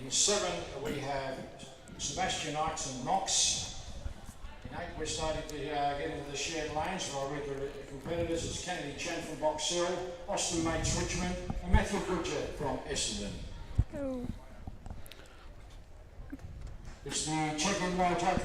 In 7 we have Sebastian Ikes and Knox. In 8 we're starting to get into the shared lanes for our regular competitors. It's Kennedy Chen from Box Hill, Austin Mates Richmond and Matthew Butcher from Essendon. Oh. It's the check-in rotate.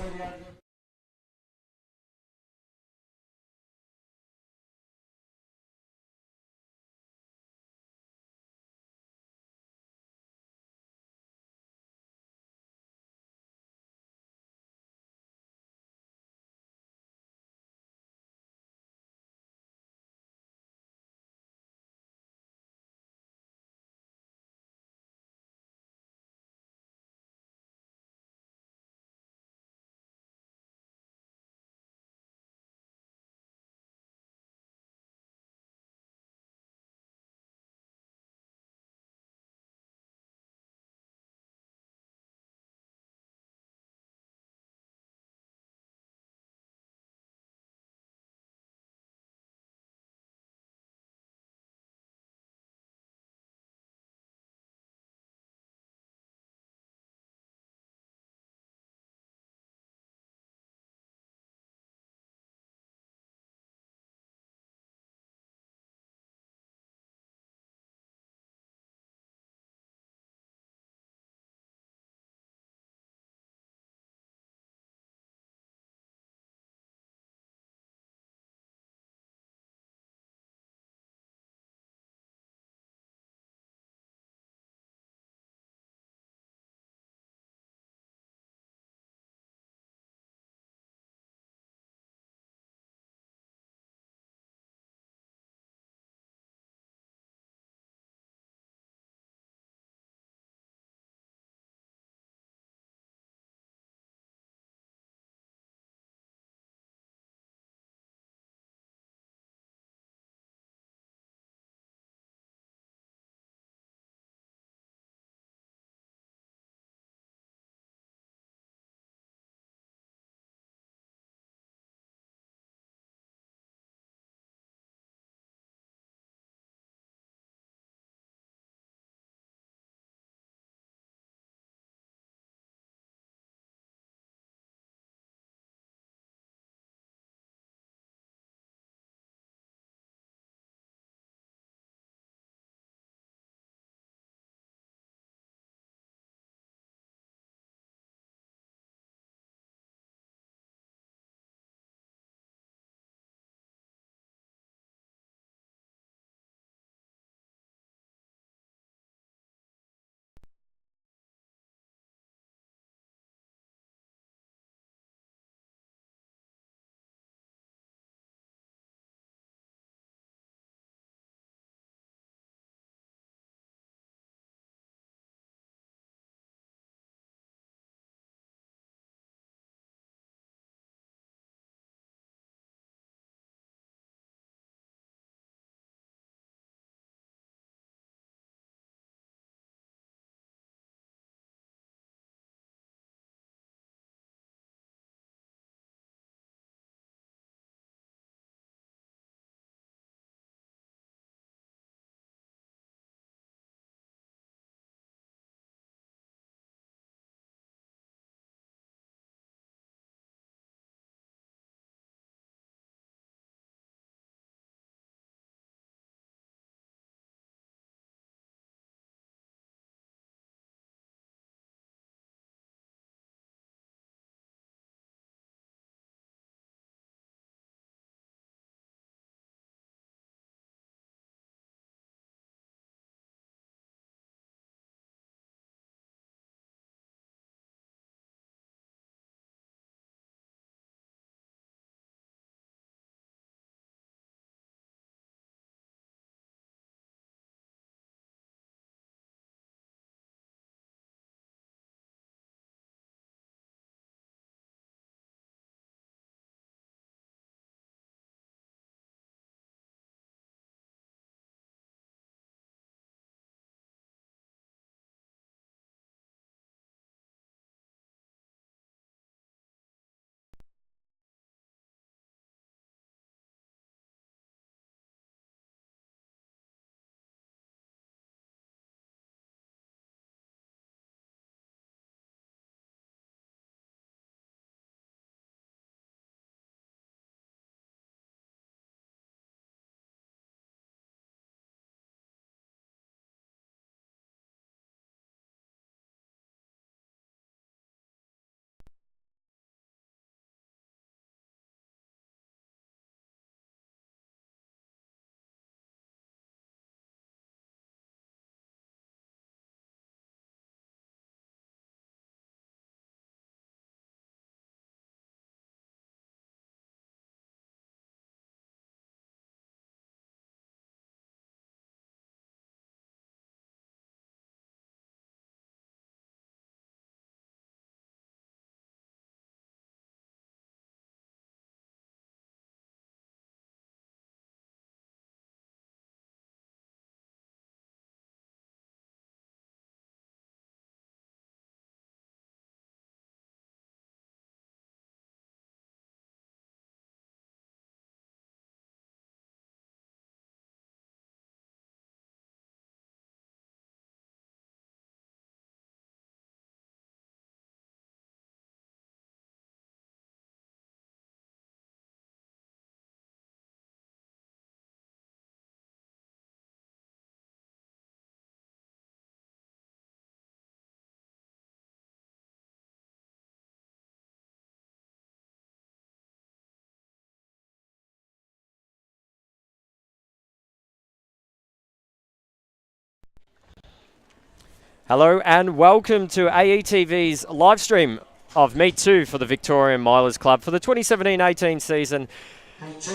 Hello and welcome to AETV's live stream of Meet 2 for the Victorian Milers Club for the 2017-18 season.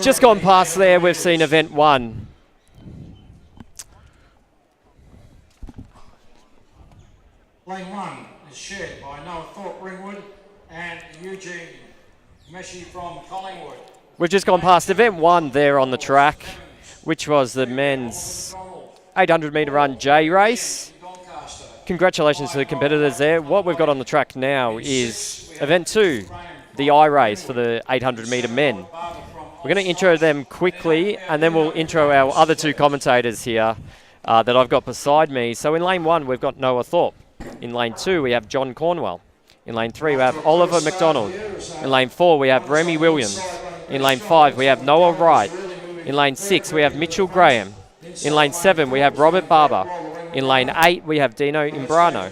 Just gone past there, we've seen Event 1. Lane 1 is shared by Noah Thorpe Ringwood and Eugene Messi from Collingwood. We've just gone past Event 1 there on the track, which was the men's 800 metre run J race. Congratulations to the competitors there. What we've got on the track now is Event 2, the I race for the 800 metre men. We're going to intro them quickly and then we'll intro our other two commentators here that I've got beside me. So in lane 1 we've got Noah Thorpe. In lane 2 we have John Cornwell. In lane 3 we have Oliver McDonald. In lane 4 we have Remy Williams. In lane 5 we have Noah Wright. In lane 6 we have Mitchell Graham. In lane 7 we have Robert Barber. In lane 8 we have Dino Imbrano.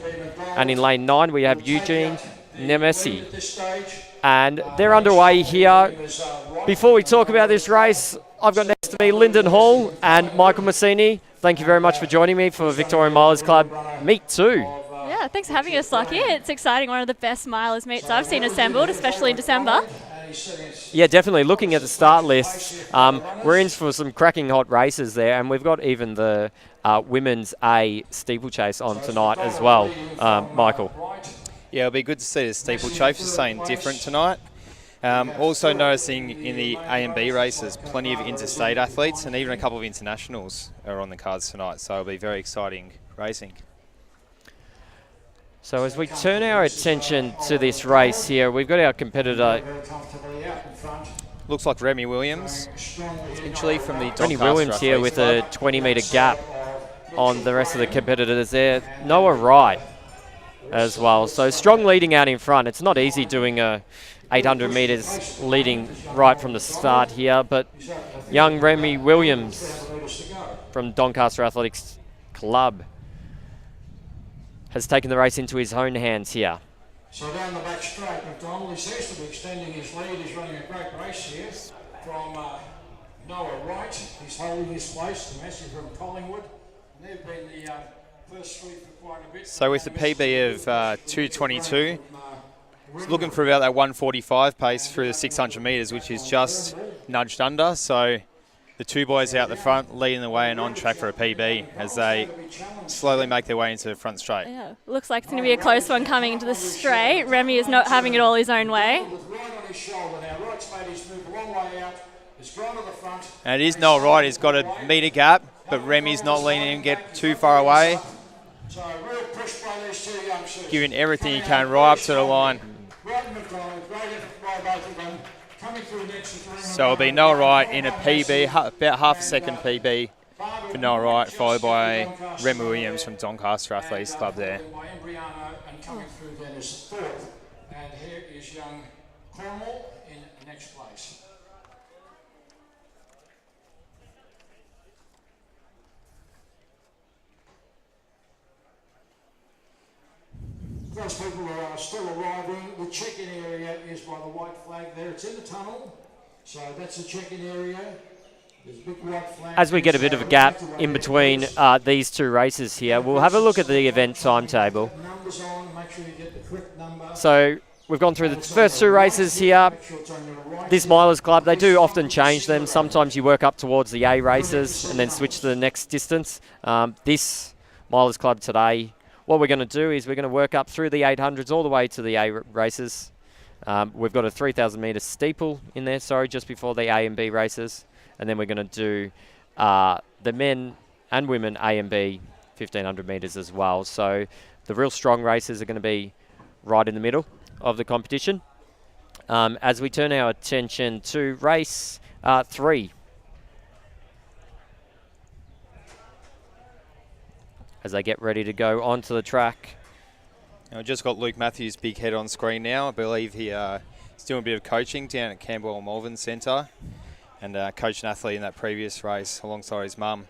And in lane 9 we have Eugene Nemesi. And they're underway here. Before we talk about this race, I've got next to me Lyndon Hall and Michael Massini. Thank you very much for joining me for Victorian Milers Club Meet 2. Yeah, thanks for having us, Lucky. It's exciting, one of the best milers meets I've seen assembled, especially in December. Yeah, definitely. Looking at the start list, we're in for some cracking hot races there, and we've got even the women's A steeplechase on tonight as well, Michael. Yeah, it'll be good to see the steeplechase, something different tonight. Also noticing in the A and B races, plenty of interstate athletes and even a couple of internationals are on the cards tonight, so it'll be very exciting racing. So as we turn our attention to this race here, we've got our competitor. Looks like Remy Williams, potentially from the Doncaster Remy Williams here with a 20-metre gap on the rest of the competitors there. Noah Wright as well. So strong leading out in front. It's not easy doing a 800 metres leading right from the start here, but young Remy Williams from Doncaster Athletics Club has taken the race into his own hands here. So down the back straight, McDonald, he seems to be extending his lead. He's running a great race here from Noah Wright. He's holding his place, the Messi from Collingwood. And they've been the first three for quite a bit. So with the PB of 2:22, looking for about that 1:45 pace through the 600 metres, which is just nudged under. So the two boys out the front leading the way and on track for a PB as they slowly make their way into the front straight. Yeah, looks like it's going to be a close one coming into the straight. Remy is not having it all his own way. And it is Noel Wright, he's got a metre gap, but Remy's not leaning and get too far away. Giving everything he can right up to the line. So it'll be Noah Wright in a PB, about half a second PB for Noah Wright, followed by Remy Williams from Doncaster Athletics Club there. And here is young Cornwall in next place. Those people are still arriving. The check-in area is by the white flag there. It's in the tunnel, so that's the check-in area. There's a big white flag. As we get a bit of a gap in between these two races here, we'll have a look at the event timetable. Numbers on, make sure you get the correct number. So we've gone through the first two races here. This Milers Club, they do often change them. Sometimes you work up towards the A races and then switch to the next distance. This Milers Club today, what we're going to do is we're going to work up through the 800s all the way to the A races. We've got a 3,000 metre steeple in there, just before the A and B races. And then we're going to do the men and women A and B 1,500 metres as well. So the real strong races are going to be right in the middle of the competition. As we turn our attention to race 3. As they get ready to go onto the track. I've just got Luke Matthews' big head on screen now. I believe he's doing a bit of coaching down at Campbell Malvern Centre and coached an athlete in that previous race alongside his mum.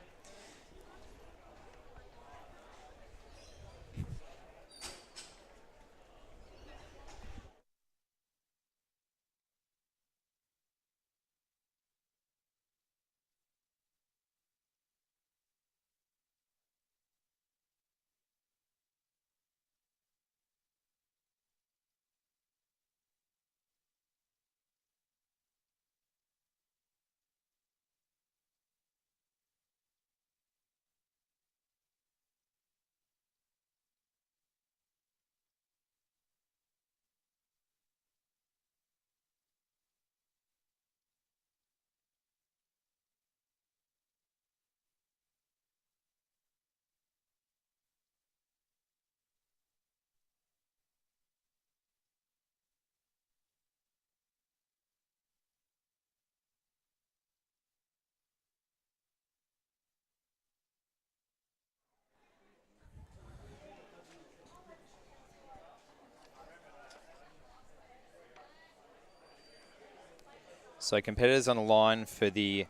So competitors on the line for the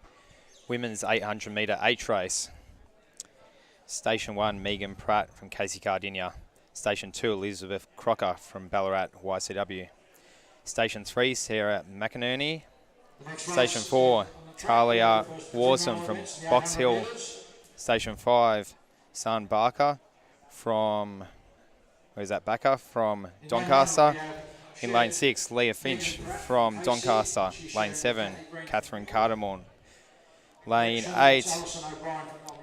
women's 800 metre H race. Station 1, Megan Pratt from Casey Cardinia. Station 2, Elizabeth Crocker from Ballarat YCW. Station 3, Sarah McInerney. Station 4, Talia Warsom from Box Hill. Station 5, San Barker from, where's that backer? From Doncaster. In lane 6, Leah Finch from Doncaster. Lane 7, Catherine Cardamon. Lane 8,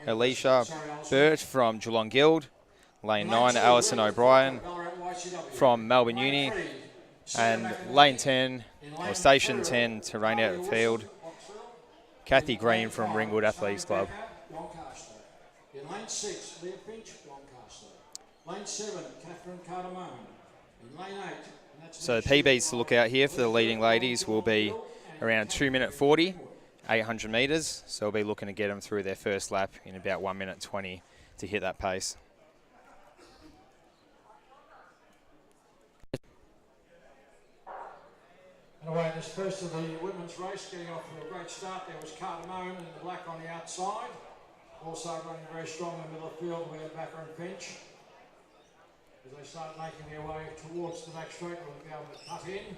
Alicia Burt from Geelong Guild. Lane 9, Alison O'Brien from Melbourne Uni. And lane 10, or station 10, to rain out the field, Kathy Green from Ringwood Athletics Club. In lane 6, Leah Finch, Doncaster. Lane 7, Catherine Cardamone. In lane 8, so the PBs to look out here for the leading ladies will be around 2 minute 40, 800 metres. So we'll be looking to get them through their first lap in about 1 minute 20 to hit that pace. Anyway, this first of the women's race, getting off to a great start, there was Cardamone in the black on the outside. Also running very strong in the middle of the field, we have Backer and Finch. As they start making their way towards the back straight, we'll be able to cut in.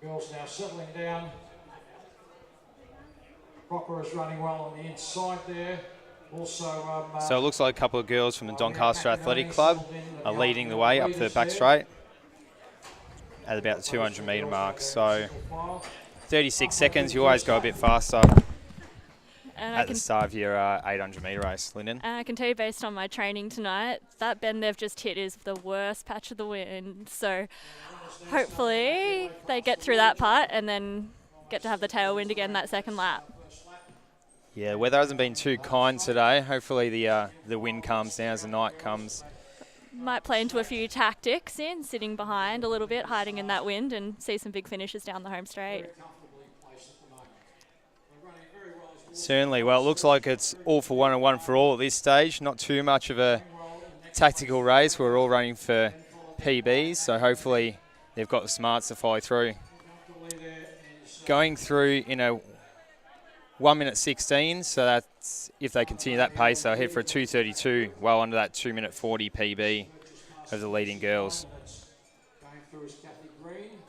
Girls now settling down. Crocker is running well on the inside there. Also, so it looks like a couple of girls from the Doncaster Athletic Club are leading the way up the back straight at about the 200 metre mark. So 36 seconds, you always go a bit faster at the start of your 800 metre race, Lyndon. And I can tell you, based on my training tonight, that bend they've just hit is the worst patch of the wind. So hopefully they get through that part and then get to have the tailwind again that second lap. Yeah, the weather hasn't been too kind today. Hopefully the wind calms down as the night comes. Might play into a few tactics in, sitting behind a little bit, hiding in that wind, and see some big finishes down the home straight. Certainly. Well, it looks like it's all for one and one for all at this stage. Not too much of a tactical race. We're all running for PBs, so hopefully they've got the smarts to follow through. Going through in a 1 minute 16, so that's if they continue that pace, they'll head for a 2:32, well under that 2 minute 40 PB of the leading girls. going through is Kathy Green.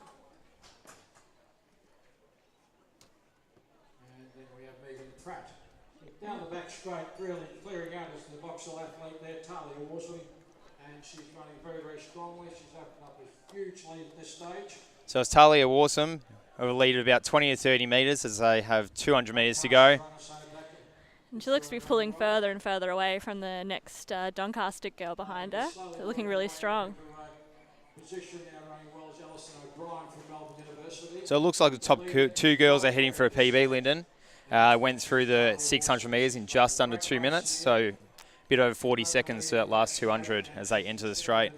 And then we have Megan Pratt. Down the back straight, really clearing out is the Boxall athlete there, Talia Worsley. And she's running very, very strongly. She's opened up a huge lead at this stage. So it's Talia Warsom, of a lead of about 20 or 30 metres as they have 200 metres to go. And she looks to be pulling further and further away from the next Doncaster girl behind her. They're looking really strong. So it looks like the top two girls are heading for a PB, Lyndon. Went through the 600 metres in just under 2 minutes, so a bit over 40 seconds to that last 200 as they enter the straight.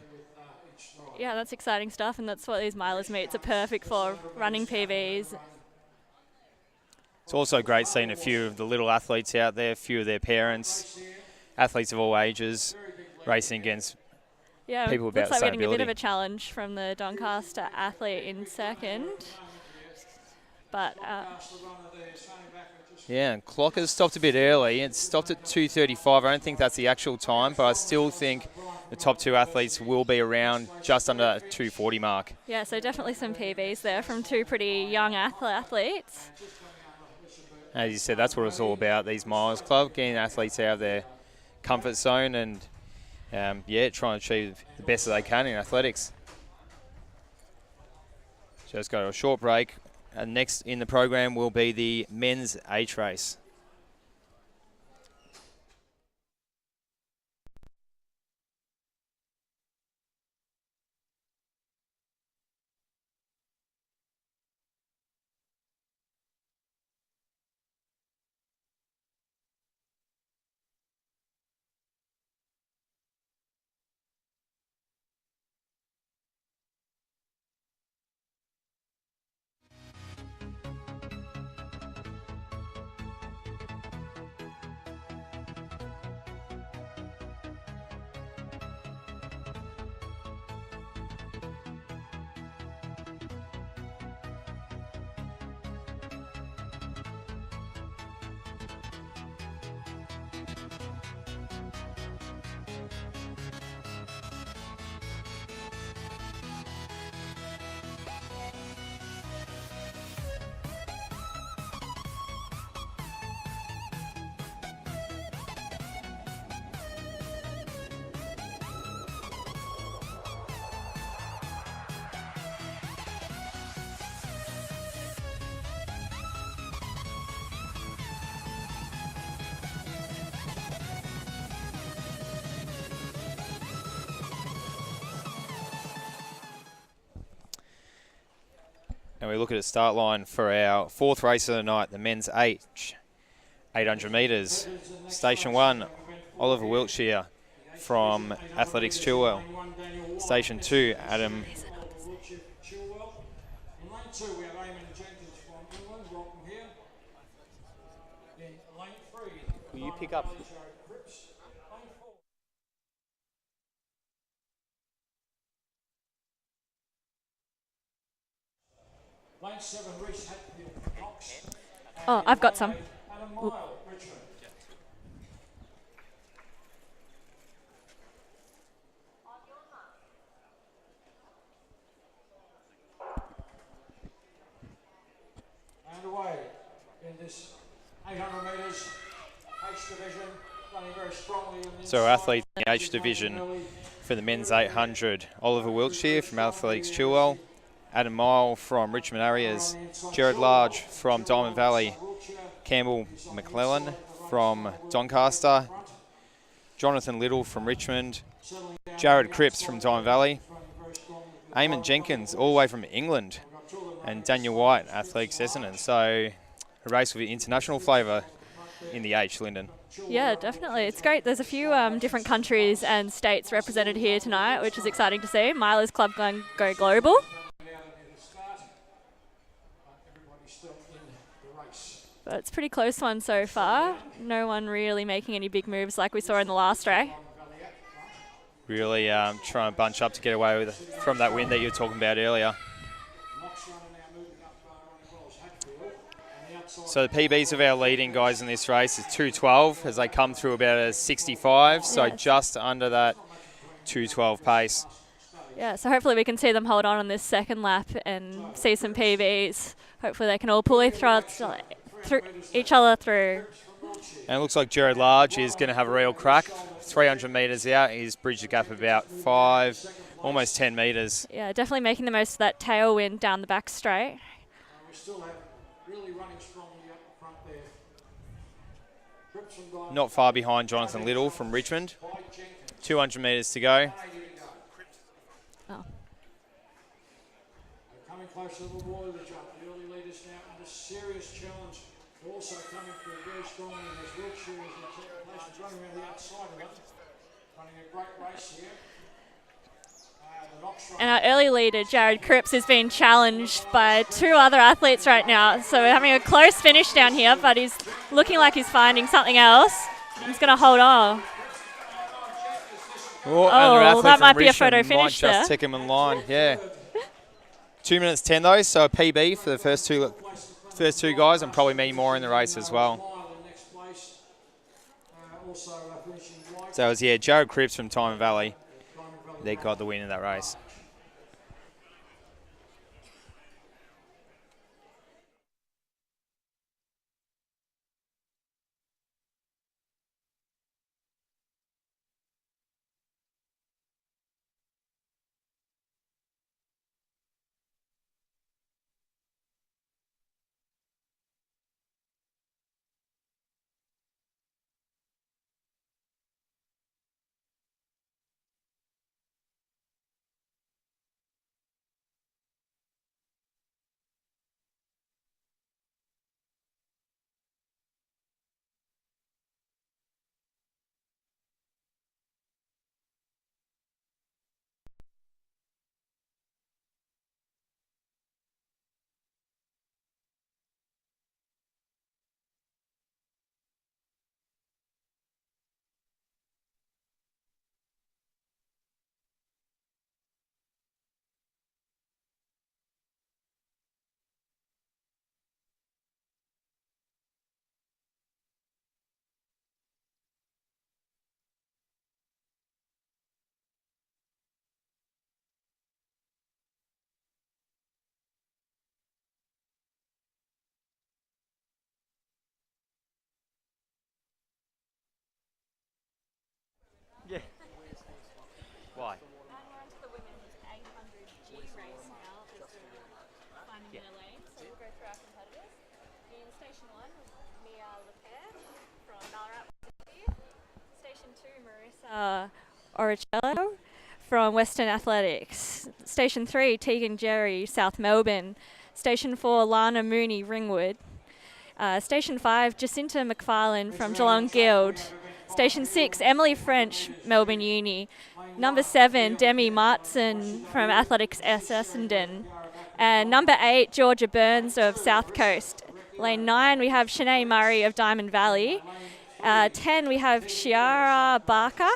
Yeah, that's exciting stuff, and that's what these milers meets are perfect for, running PBs. It's also great seeing a few of the little athletes out there, a few of their parents, athletes of all ages, racing against people about the looks like same we're getting a bit of ability. a challenge from the Doncaster athlete in second. But yeah, and clock has stopped a bit early. It's stopped at 2:35. I don't think that's the actual time, but I still think the top two athletes will be around just under that 2:40 mark. yeah, so definitely some PBs there from two pretty young athletes. As you said, that's what it's all about, these Miles Club, getting athletes out of their comfort zone and, trying to achieve the best that they can in athletics. So let's go to a short break. And next in the program will be the men's H race. And we look at a start line for our fourth race of the night, the men's 800 metres. Station 1, Oliver Wiltshire from Athletics Chilwell. Station 2, Adam. In lane 2, we have Eamon Jenkins from England. Welcome here. In lane 3, Will you pick up? Jared Cripps. Lane 4. Lane 7, Reece Hatfield, Knox. Oh, I've got some. Adam Mile, Richmond. And away in this 800 metres H division, running very strongly. On the So inside. athletes in the H division for the men's 800, Oliver Wiltshire from Athletics Chilwell, Adam Mile from Richmond Arias, Jared Large from Diamond Valley, Campbell McClellan from Doncaster, Jonathan Little from Richmond, Jared Cripps from Diamond Valley, Eamon Jenkins all the way from England, and Daniel White, Athletics Essendon. So a race with international flavour in the H, Lyndon. Yeah, definitely. It's great. There's a few different countries and states represented here tonight, which is exciting to see. Milers Club going go global. But it's a pretty close one so far. No one really making any big moves like we saw in the last race. Really trying to bunch up to get away with from that win that you were talking about earlier. So the PBs of our leading guys in this race is 2:12 as they come through about a 65, so Yes. just under that 2:12 pace. Yeah, so hopefully we can see them hold on this second lap and see some PBs. Hopefully they can all pull each other through. And it looks like Jared Large is going to have a real crack. 300 metres out, he's bridged the gap about 5, almost 10 metres. Yeah, definitely making the most of that tailwind down the back straight. We still have really running strongly up front there. Cripps from Diamond, Not far behind Jonathan Little from Richmond. White Jenkins, 200 metres to go. 180 to go. Oh. They're coming close to the wall of the jump. The early leaders now under serious challenge. They're also coming through very strongly as Wiltshire is in second place. He's running around the outside of it. Running a great race here. The Knox run. And our early leader, Jared Cripps, is being challenged by two other athletes right now. So we're having a close finish down here, but he's looking like he's finding something else. He's going to hold on. Oh, another athlete that from might be a Richmond photo might finish just there. take him in line, yeah. 2 minutes 10 though, so a PB for the first two guys, and probably many more in the race as well. Mile in next place. Also finishing White. So it was, Jared Cripps from Diamond Valley. They got the win in that race. Yeah. Why? And we're onto the women's 800G race now. Finding their lane, so we'll go through our competitors. In station 1, Mia Lepere from Ballarat. Station 2, Marissa Oricello from Western Athletics. Station 3, Tegan Jerry, South Melbourne. Station 4, Lana Mooney, Ringwood. Station 5, Jacinta McFarlane from Geelong Guild. Station 6, Emily French, Melbourne Uni. Number 7, Demi Martson from Athletics Essendon. And number 8, Georgia Burns of South Coast. Lane 9, we have Shanae Murray of Diamond Valley. 10, we have Shiara Barker.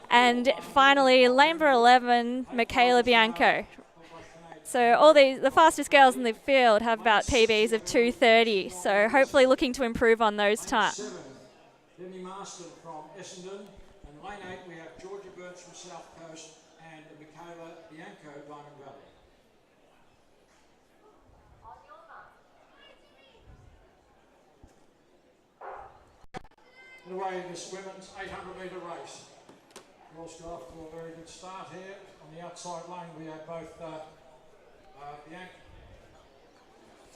And finally, lane number 11, Michaela Bianco. So all the fastest girls in the field have about PBs of 2:30. So hopefully looking to improve on those times. Demi Marston from Essendon, and lane 8 we have Georgia Burns from South Coast and Michaela Bianco, Diamond Valley. And away in this women's 800-metre race. Girls got off to a very good start here. On the outside lane we have both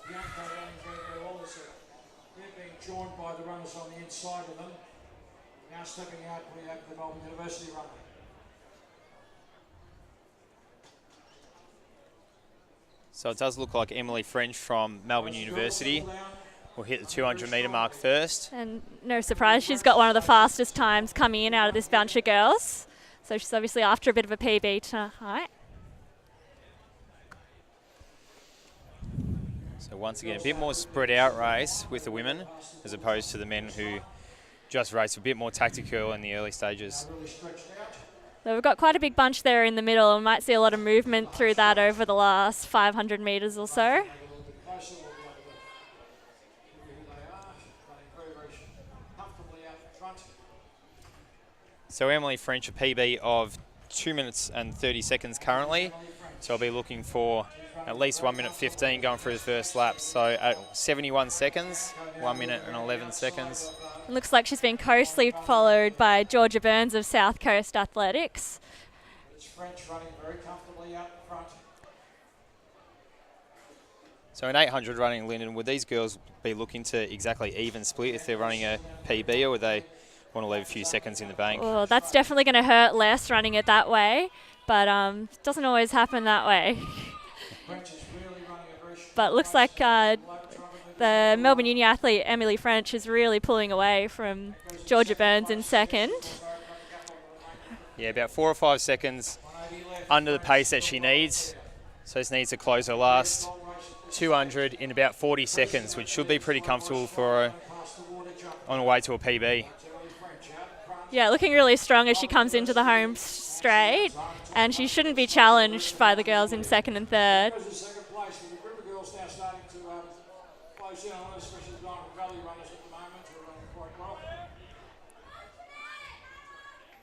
Bianco running very well. They're being joined by the runners on the inside of them. Now stepping out, we have the Melbourne University runner. So it does look like Emily French from Melbourne University will hit the 200-metre mark first. And no surprise, she's got one of the fastest times coming in out of this bunch of girls. So she's obviously after a bit of a PB tonight. So once again, a bit more spread out race with the women as opposed to the men who just race a bit more tactical in the early stages. So we've got quite a big bunch there in the middle. We might see a lot of movement through that over the last 500 metres or so. So Emily French, a PB of 2 minutes and 30 seconds currently. So I'll be looking for at least 1 minute 15 going through the first lap. So at 71 seconds, 1 minute and 11 seconds. It looks like she's been closely followed by Georgia Burns of South Coast Athletics. It's French running very comfortably out front. So in 800 running, Lyndon, would these girls be looking to exactly even split if they're running a PB, or would they want to leave a few seconds in the bank? Well, that's definitely going to hurt less running it that way, but it doesn't always happen that way. But it looks like the Melbourne Uni athlete Emily French is really pulling away from Georgia Burns in second. Yeah, about 4 or 5 seconds under the pace that she needs. So she needs to close her last 200 in about 40 seconds, which should be pretty comfortable for her on her way to a PB. Yeah, looking really strong as she comes into the home straight, and she shouldn't be challenged by the girls in second and third.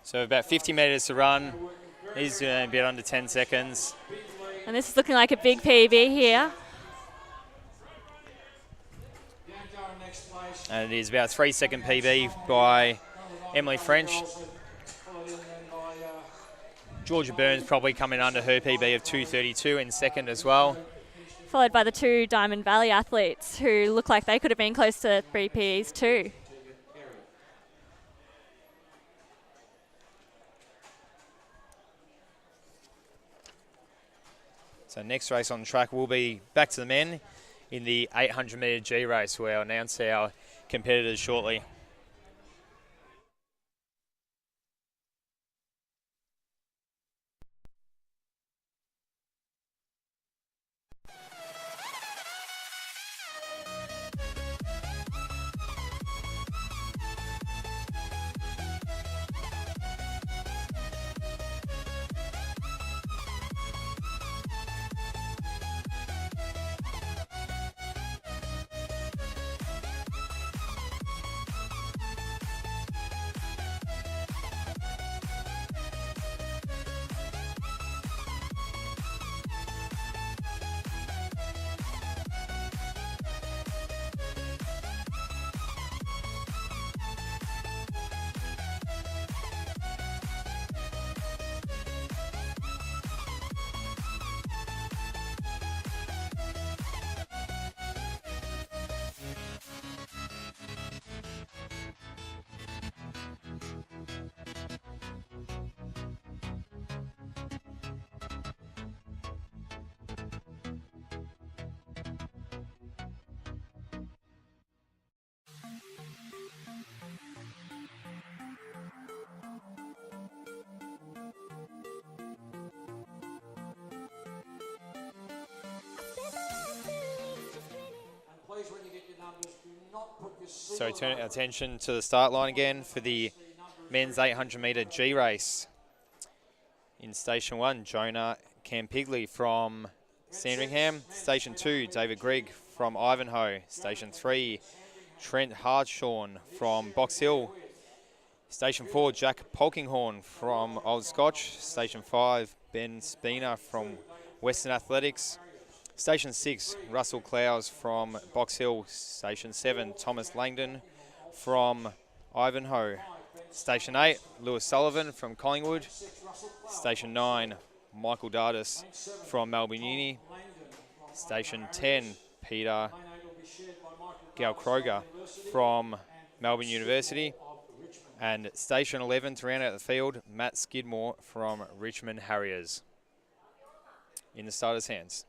So about 50 metres to run. He's a bit under 10 seconds. And this is looking like a big PB here. And it is about a 3-second PB by Emily French. Georgia Burns probably coming under her PB of 2:32 in second as well. Followed by the two Diamond Valley athletes who look like they could have been close to 3 Ps too. So next race on the track will be back to the men in the 800 metre G race, where I'll announce our competitors shortly. So turn our attention to the start line again for the men's 800 metre G race. In Station 1, Jonah Campigli from Sandringham. Station 2, David Grigg from Ivanhoe. Station 3, Trent Hartshorn from Box Hill. Station 4, Jack Polkinghorn from Old Scotch. Station 5, Ben Spina from Western Athletics. Station 6, Russell Clowes from Box Hill. Station 7, Thomas Langdon from Ivanhoe. Station 8, Lewis Sullivan from Collingwood. Station 9, Michael Dardis from Melbourne Uni. Station 10, Peter Galkroger from Melbourne University. And Station 11, to round out the field, Matt Skidmore from Richmond Harriers. In the starters' hands.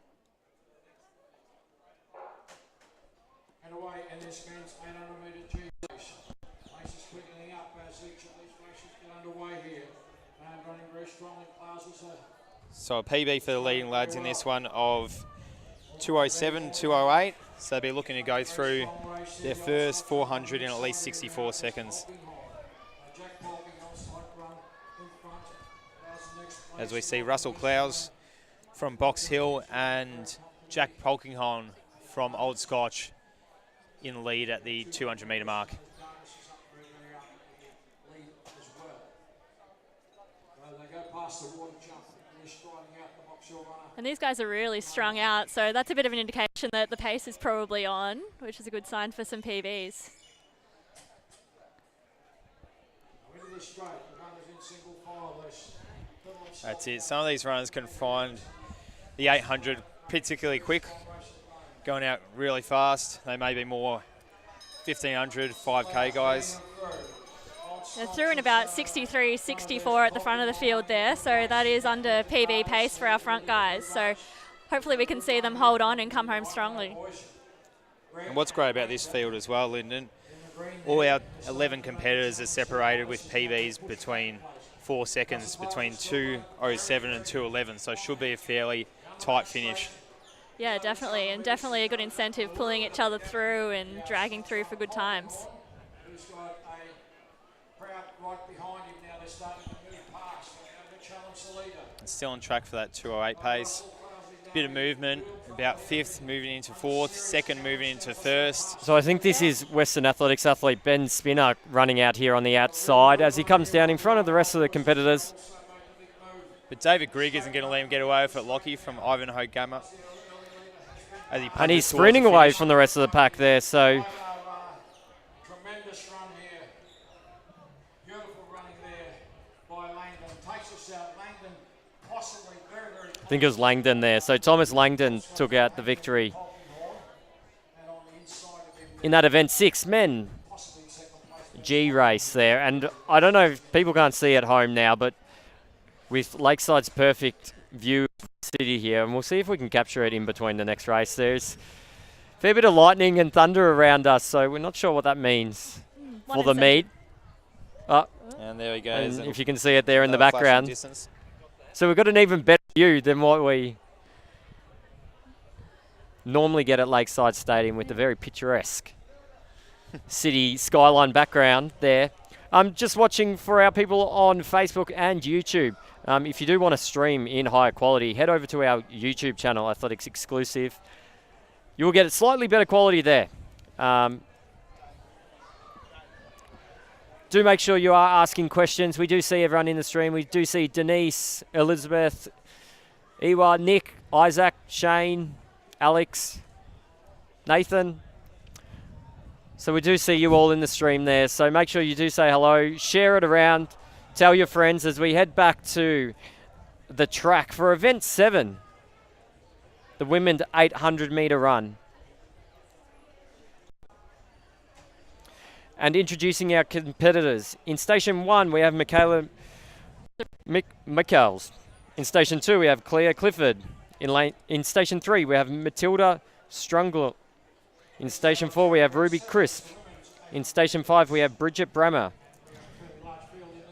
And away in this men's 800 metre G race. Races quickening up as each of these races get underway here. And running very strongly, classes are So a PB for the leading lads in this one of 2:07, 2:08. So they'll be looking to go through their first 400 in at least 64 seconds. As we see Russell Clowes from Box Hill and Jack Polkinghorn from Old Scotch in the lead at the 200 metre mark. And these guys are really strung out, so that's a bit of an indication that the pace is probably on, which is a good sign for some PBs. That's it. Some of these runners can find the 800 particularly quick, going out really fast. They may be more 1500, 5K guys. They're through in about 63, 64 at the front of the field there, so that is under PB pace for our front guys. So hopefully we can see them hold on and come home strongly. And what's great about this field as well, Lyndon, all our 11 competitors are separated with PBs between 4 seconds, between 2:07 and 2:11, so it should be a fairly tight finish. Yeah, definitely, and definitely a good incentive pulling each other through and dragging through for good times. He's got a crowd right behind him now. They're starting to move past. They're going to challenge the leader. And still on track for that 2:08 pace. Bit of movement, about 5th moving into 4th, 2nd moving into 1st. So I think this is Western Athletics athlete Ben Spinner running out here on the outside as he comes down in front of the rest of the competitors. But David Grigg isn't going to let him get away with it, Lockie, from Ivanhoe Gamma. And he's sprinting away from the rest of the pack there, so Tremendous run here. Beautiful running there by Langdon. Takes us out. Langdon possibly very, very I think it was Langdon there. So Thomas Langdon took out the victory and on the inside of him, in that event 6 men possibly second place. G race there. And I don't know if people can't see at home now, but with Lakeside's perfect view of the city here, and we'll see if we can capture it in between the next race. There's a fair bit of lightning and thunder around us, so we're not sure what that means for the meet. And there we go. And if you can see it there in the Another flashing background. distance. So we've got an even better view than what we normally get at Lakeside Stadium with the very picturesque city skyline background there. I'm just watching for our people on Facebook and YouTube. If you do want to stream in higher quality, head over to our YouTube channel, Athletics Exclusive. You will get slightly better quality there. Do make sure you are asking questions. We do see everyone in the stream. We do see Denise, Elizabeth, Ewa, Nick, Isaac, Shane, Alex, Nathan. So we do see you all in the stream there. So make sure you do say hello, share it around, tell your friends as we head back to the track for event 7, the women's 800 metre run. And introducing our competitors. In Station 1, we have Michaela Michaels. In Station 2, we have Claire Clifford. In Station 3, we have Matilda Strungler. In Station 4, we have Ruby Crisp. In Station 5, we have Bridget Brammer.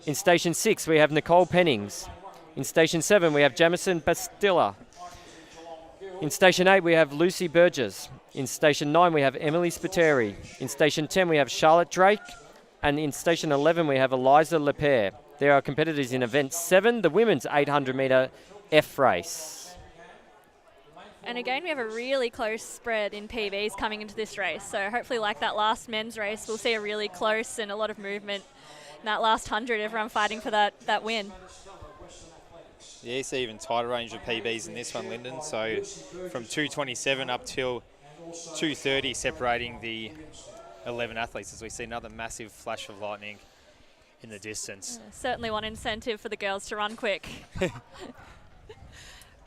In Station 6, we have Nicole Pennings. In Station 7, we have Jamison Bastilla. In Station 8, we have Lucy Burgess. In Station 9, we have Emily Spiteri. In Station 10, we have Charlotte Drake. And in Station 11, we have Eliza Lepere. There are competitors in Event 7, the women's 800-metre F race. And again, we have a really close spread in PBs coming into this race. So hopefully, like that last men's race, we'll see a really close and a lot of movement in that last 100, everyone fighting for that win. Yeah, you see even tighter range of PBs in this one, Lyndon. So from 227 up till 230, separating the 11 athletes, as we see another massive flash of lightning in the distance. Certainly one incentive for the girls to run quick.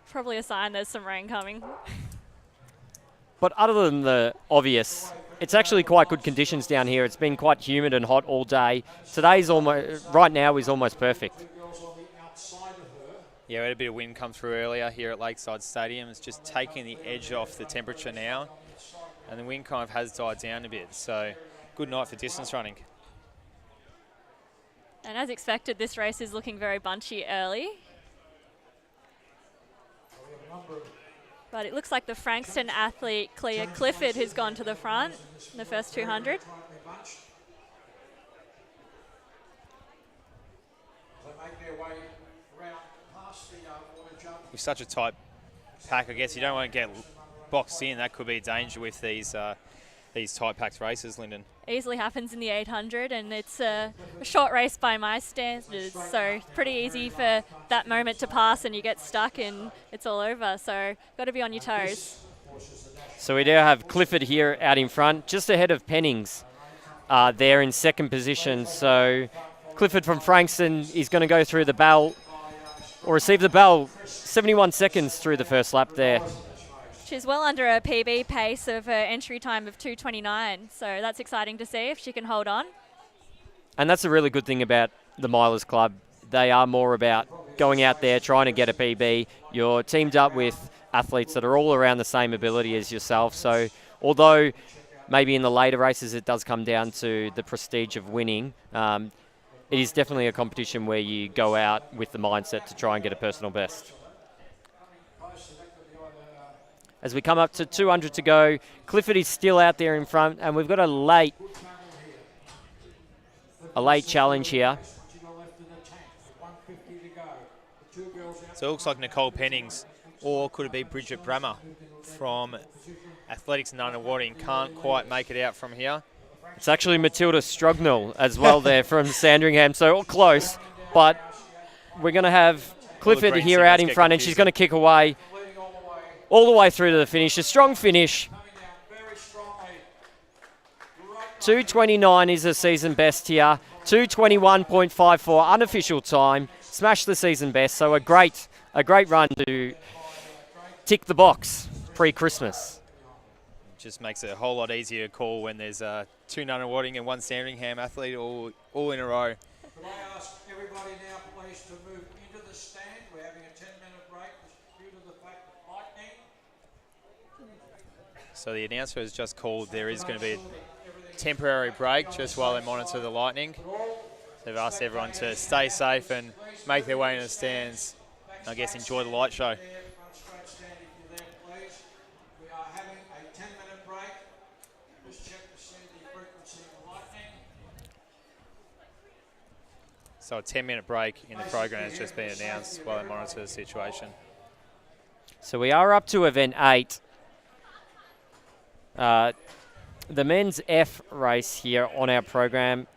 Probably a sign there's some rain coming. But other than the obvious, it's actually quite good conditions down here. It's been quite humid and hot all day. Right now is almost perfect. Yeah, we had a bit of wind come through earlier here at Lakeside Stadium. It's just taking the edge off the temperature now, and the wind kind of has died down a bit. So good night for distance running. And as expected, this race is looking very bunchy early. But it looks like the Frankston athlete, Clea Clifford, who's gone to the front in the first 200. With such a tight pack, I guess you don't want to get boxed in. That could be a danger with these tight packed races, Lyndon. Easily happens in the 800, and it's a short race by my standards, so pretty easy for that moment to pass and you get stuck and it's all over. So got to be on your toes. So we do have Clifford here out in front, just ahead of Pennings there in second position. So Clifford from Frankston is going to go through the bell, or receive the bell, 71 seconds through the first lap there. She's well under a PB pace of her entry time of 2:29, so that's exciting to see if she can hold on. And that's a really good thing about the Milers Club. They are more about going out there, trying to get a PB. You're teamed up with athletes that are all around the same ability as yourself. So although maybe in the later races it does come down to the prestige of winning, it is definitely a competition where you go out with the mindset to try and get a personal best. As we come up to 200 to go, Clifford is still out there in front, and we've got a late challenge here. So it looks like Nicole Pennings, or could it be Bridget Brammer from Athletics and Underwater, can't quite make it out from here. It's actually Matilda Strugnell as well there from Sandringham, so all close. But we're going to have Clifford here out in front, and she's going to kick away all the way through to the finish. A strong finish. 2:29 is the season best here. 2:21.54 unofficial time. Smashed the season best, so a great run to tick the box pre-Christmas. Just makes it a whole lot easier to call when there's two Nunawading and one Sandringham athlete all in a row. Could I ask everybody now, please, to move into the stand? We're having a 10-minute break due to the fact of lightning. So the announcer has just called there is going to be a temporary break just while they monitor the lightning. They've asked everyone to stay safe and make their way in the stands. I guess enjoy the light show. We are having a 10-minute break. Just check to see the frequency of lightning. So a 10-minute break in the program has just been announced while they monitor the situation. So we are up to event 8. The men's F race here on our program.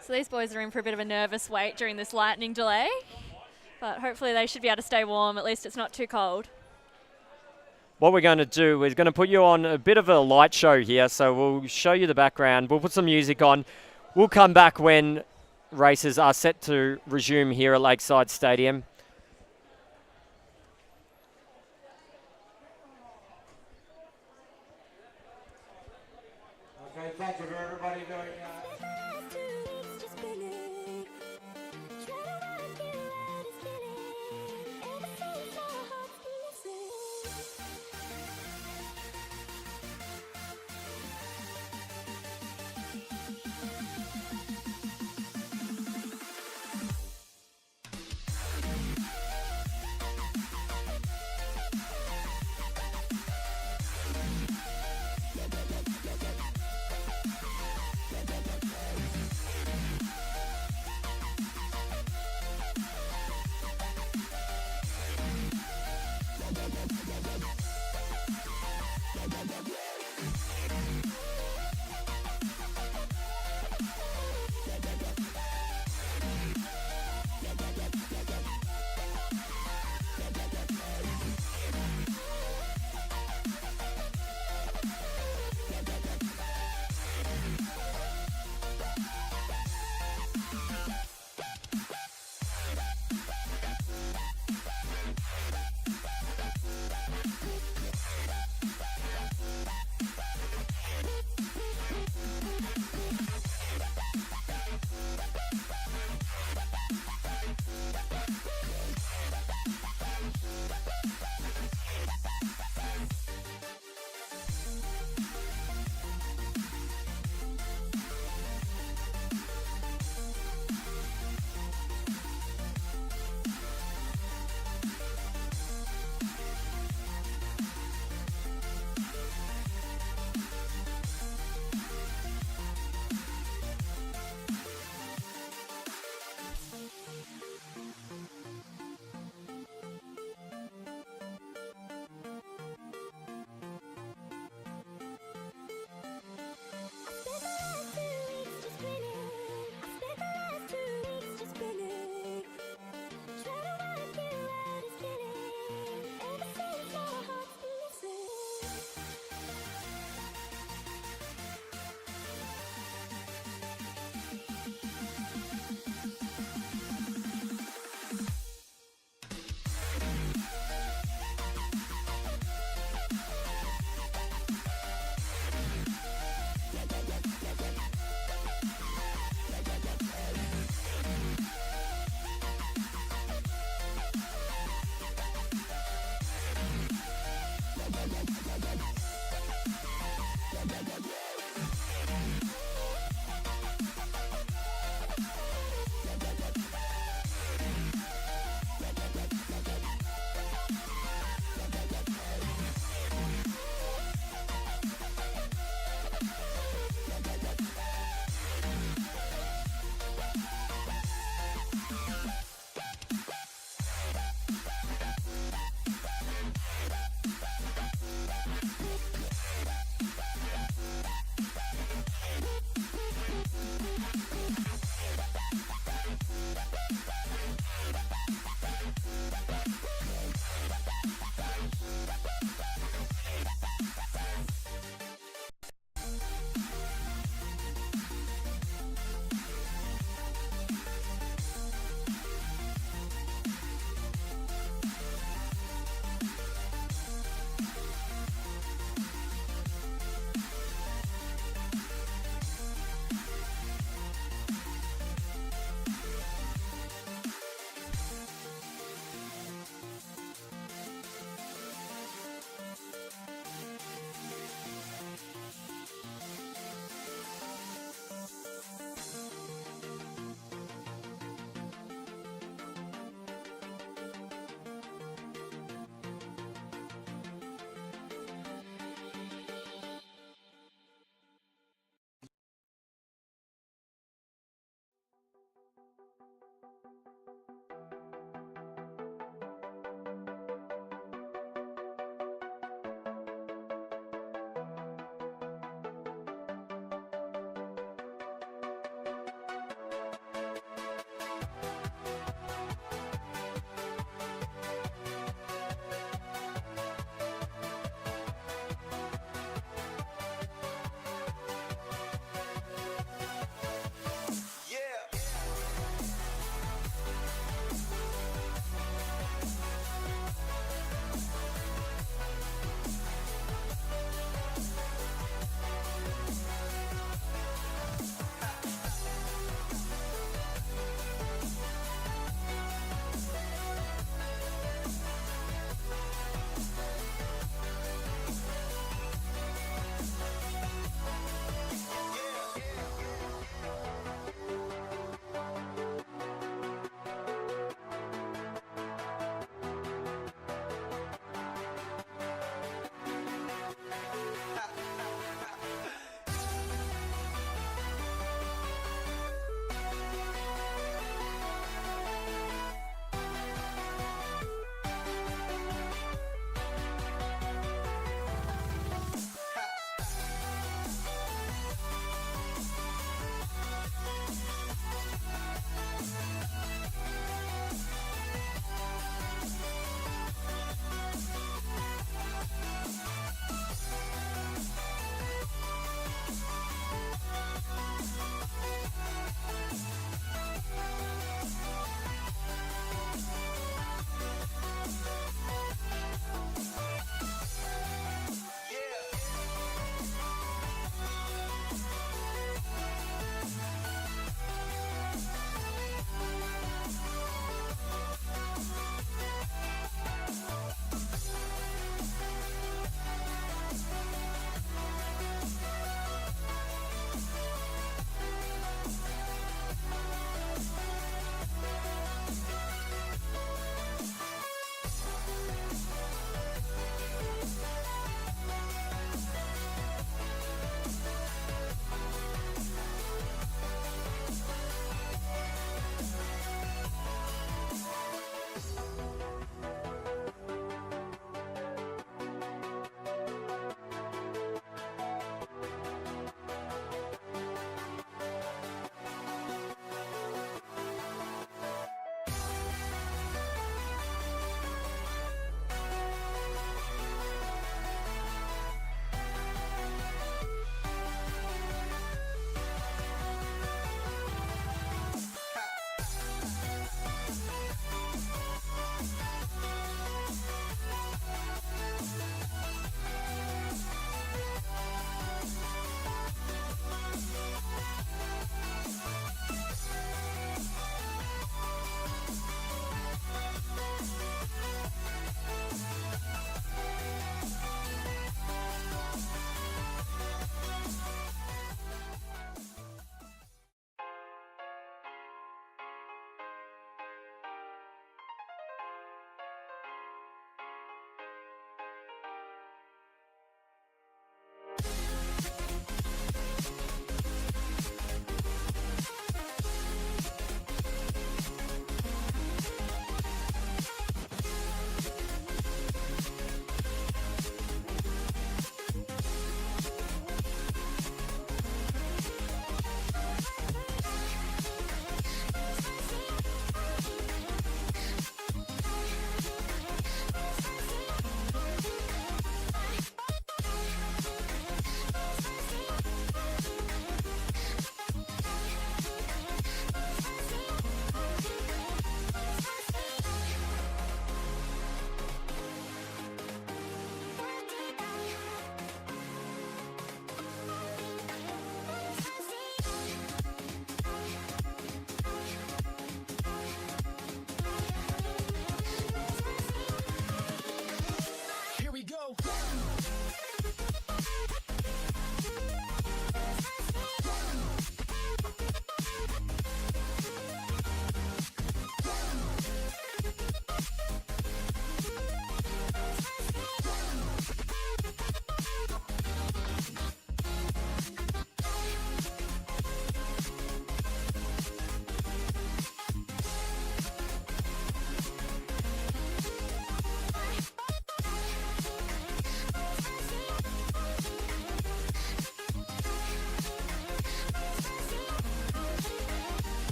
So these boys are in for a bit of a nervous wait during this lightning delay, but hopefully they should be able to stay warm. At least it's not too cold. What we're going to do is going to put you on a bit of a light show here. So we'll show you the background. We'll put some music on. We'll come back when races are set to resume here at Lakeside Stadium. Okay, thank you for everybody doing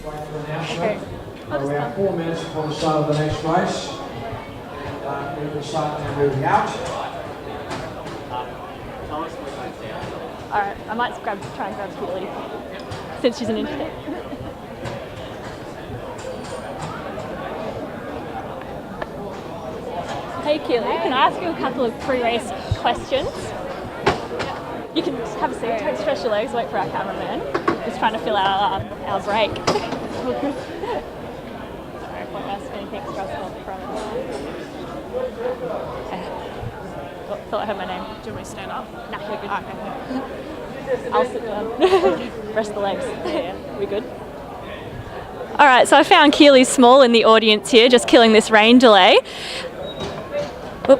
Okay. We have 4 minutes before the start of the next race. We will start now moving out. Alright, I might try and grab Keely since she's an interstate. Hey Keely, can I ask you a couple of pre-race questions? You can have a seat, don't stretch your legs, wait for our cameraman. Just trying to fill out our break. Sorry if I ask anything stressful up front. Thought I heard my name. Do you want me to stand up? Nah, you're good. Okay. I'll sit down. Rest the legs. Yeah, we good? All right, so I found Keely Small in the audience here, just killing this rain delay. Oop.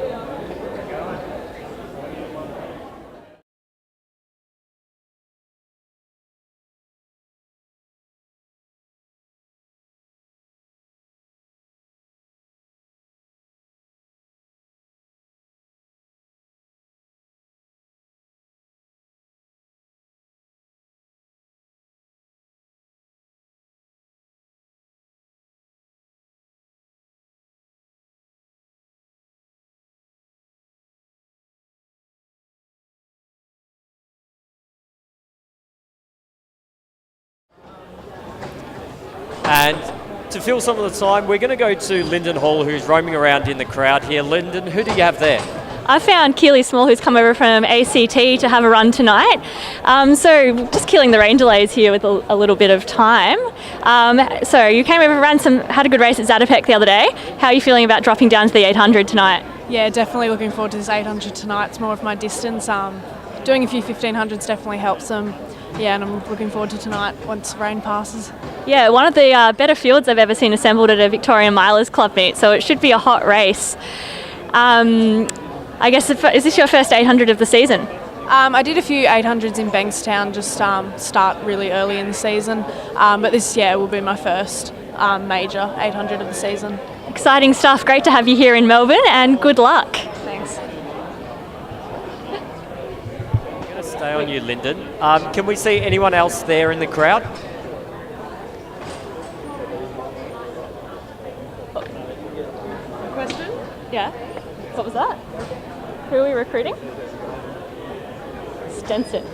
And to fill some of the time, we're going to go to Lyndon Hall, who's roaming around in the crowd here. Lyndon, who do you have there? I found Keely Small, who's come over from ACT to have a run tonight. So just killing the rain delays here with a little bit of time. So you came over, had a good race at Zatopek the other day. How are you feeling about dropping down to the 800 tonight? Yeah, definitely looking forward to this 800 tonight. It's more of my distance. Doing a few 1500s definitely helps them. Yeah, and I'm looking forward to tonight once rain passes. Yeah, one of the better fields I've ever seen assembled at a Victorian Milers Club meet, so it should be a hot race. I guess, is this your first 800 of the season? I did a few 800s in Bankstown, just start really early in the season, but this will be my first major 800 of the season. Exciting stuff, great to have you here in Melbourne, and good luck. Thanks. I'm going to stay on you, Lyndon. Can we see anyone else there in the crowd? Question? Yeah, what was that? Who are we recruiting? Stenson.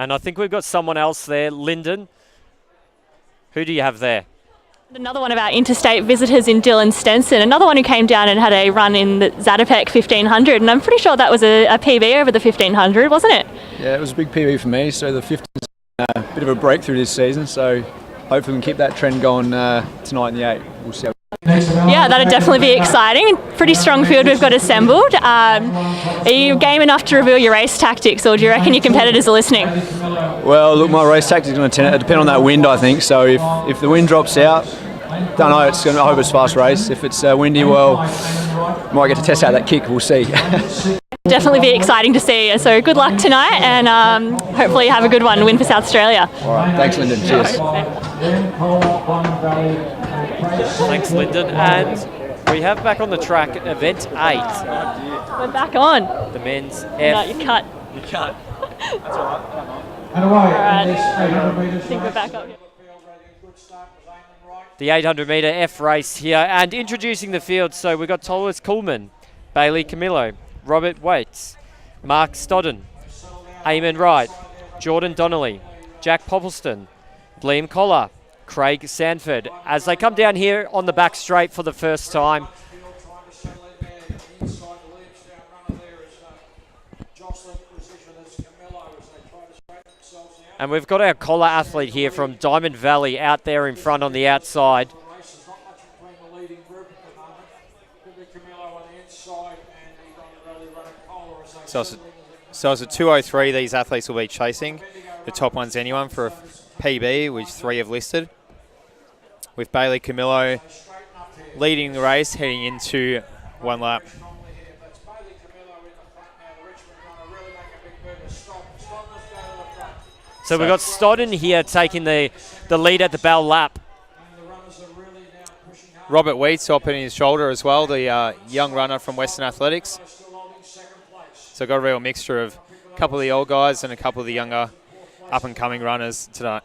And I think we've got someone else there. Lyndon, who do you have there? Another one of our interstate visitors in Dylan Stenson, another one who came down and had a run in the Zatopek 1500, and I'm pretty sure that was a PB over the 1500, wasn't it? Yeah, it was a big PB for me, so the 50 is a bit of a breakthrough this season, so hopefully we can keep that trend going tonight in the 8. We'll see how. Yeah, that'd definitely be exciting. Pretty strong field we've got assembled. Are you game enough to reveal your race tactics, or do you reckon your competitors are listening? Well, look, my race tactics is going to depend on that wind, I think. So if the wind drops out, don't know. I hope it's a fast race. If it's windy, well, might get to test out that kick. We'll see. Definitely be exciting to see. So good luck tonight, and hopefully you have a good one. Win for South Australia. All right, thanks, Lyndon. Cheers. Thanks, Lyndon. And we have back on the track event 8. We're back on. The men's No, F. you cut. You cut. And away. Alright. In this 800 metres I think we're race. back up here. Good start was Eamon Wright. The 800 metre F race here. And introducing the field, so we've got Thomas Kuhlman, Bailey Camillo, Robert Waits, Mark Stodden, Eamon Wright, Jordan Donnelly, Jack Poppleston, Liam Collar, Craig Sanford, as they come down here on the back straight for the first time. And we've got our collar athlete here from Diamond Valley out there in front on the outside. So So it's a 2:03 these athletes will be chasing. The top one's anyone for a PB, which 3 have listed. With Bailey Camillo leading the race, heading into one lap. So we've got Stodden here taking the lead at the Bell Lap. Robert Wheat's opening his shoulder as well, the young runner from Western Athletics. So got a real mixture of a couple of the old guys and a couple of the younger up-and-coming runners tonight.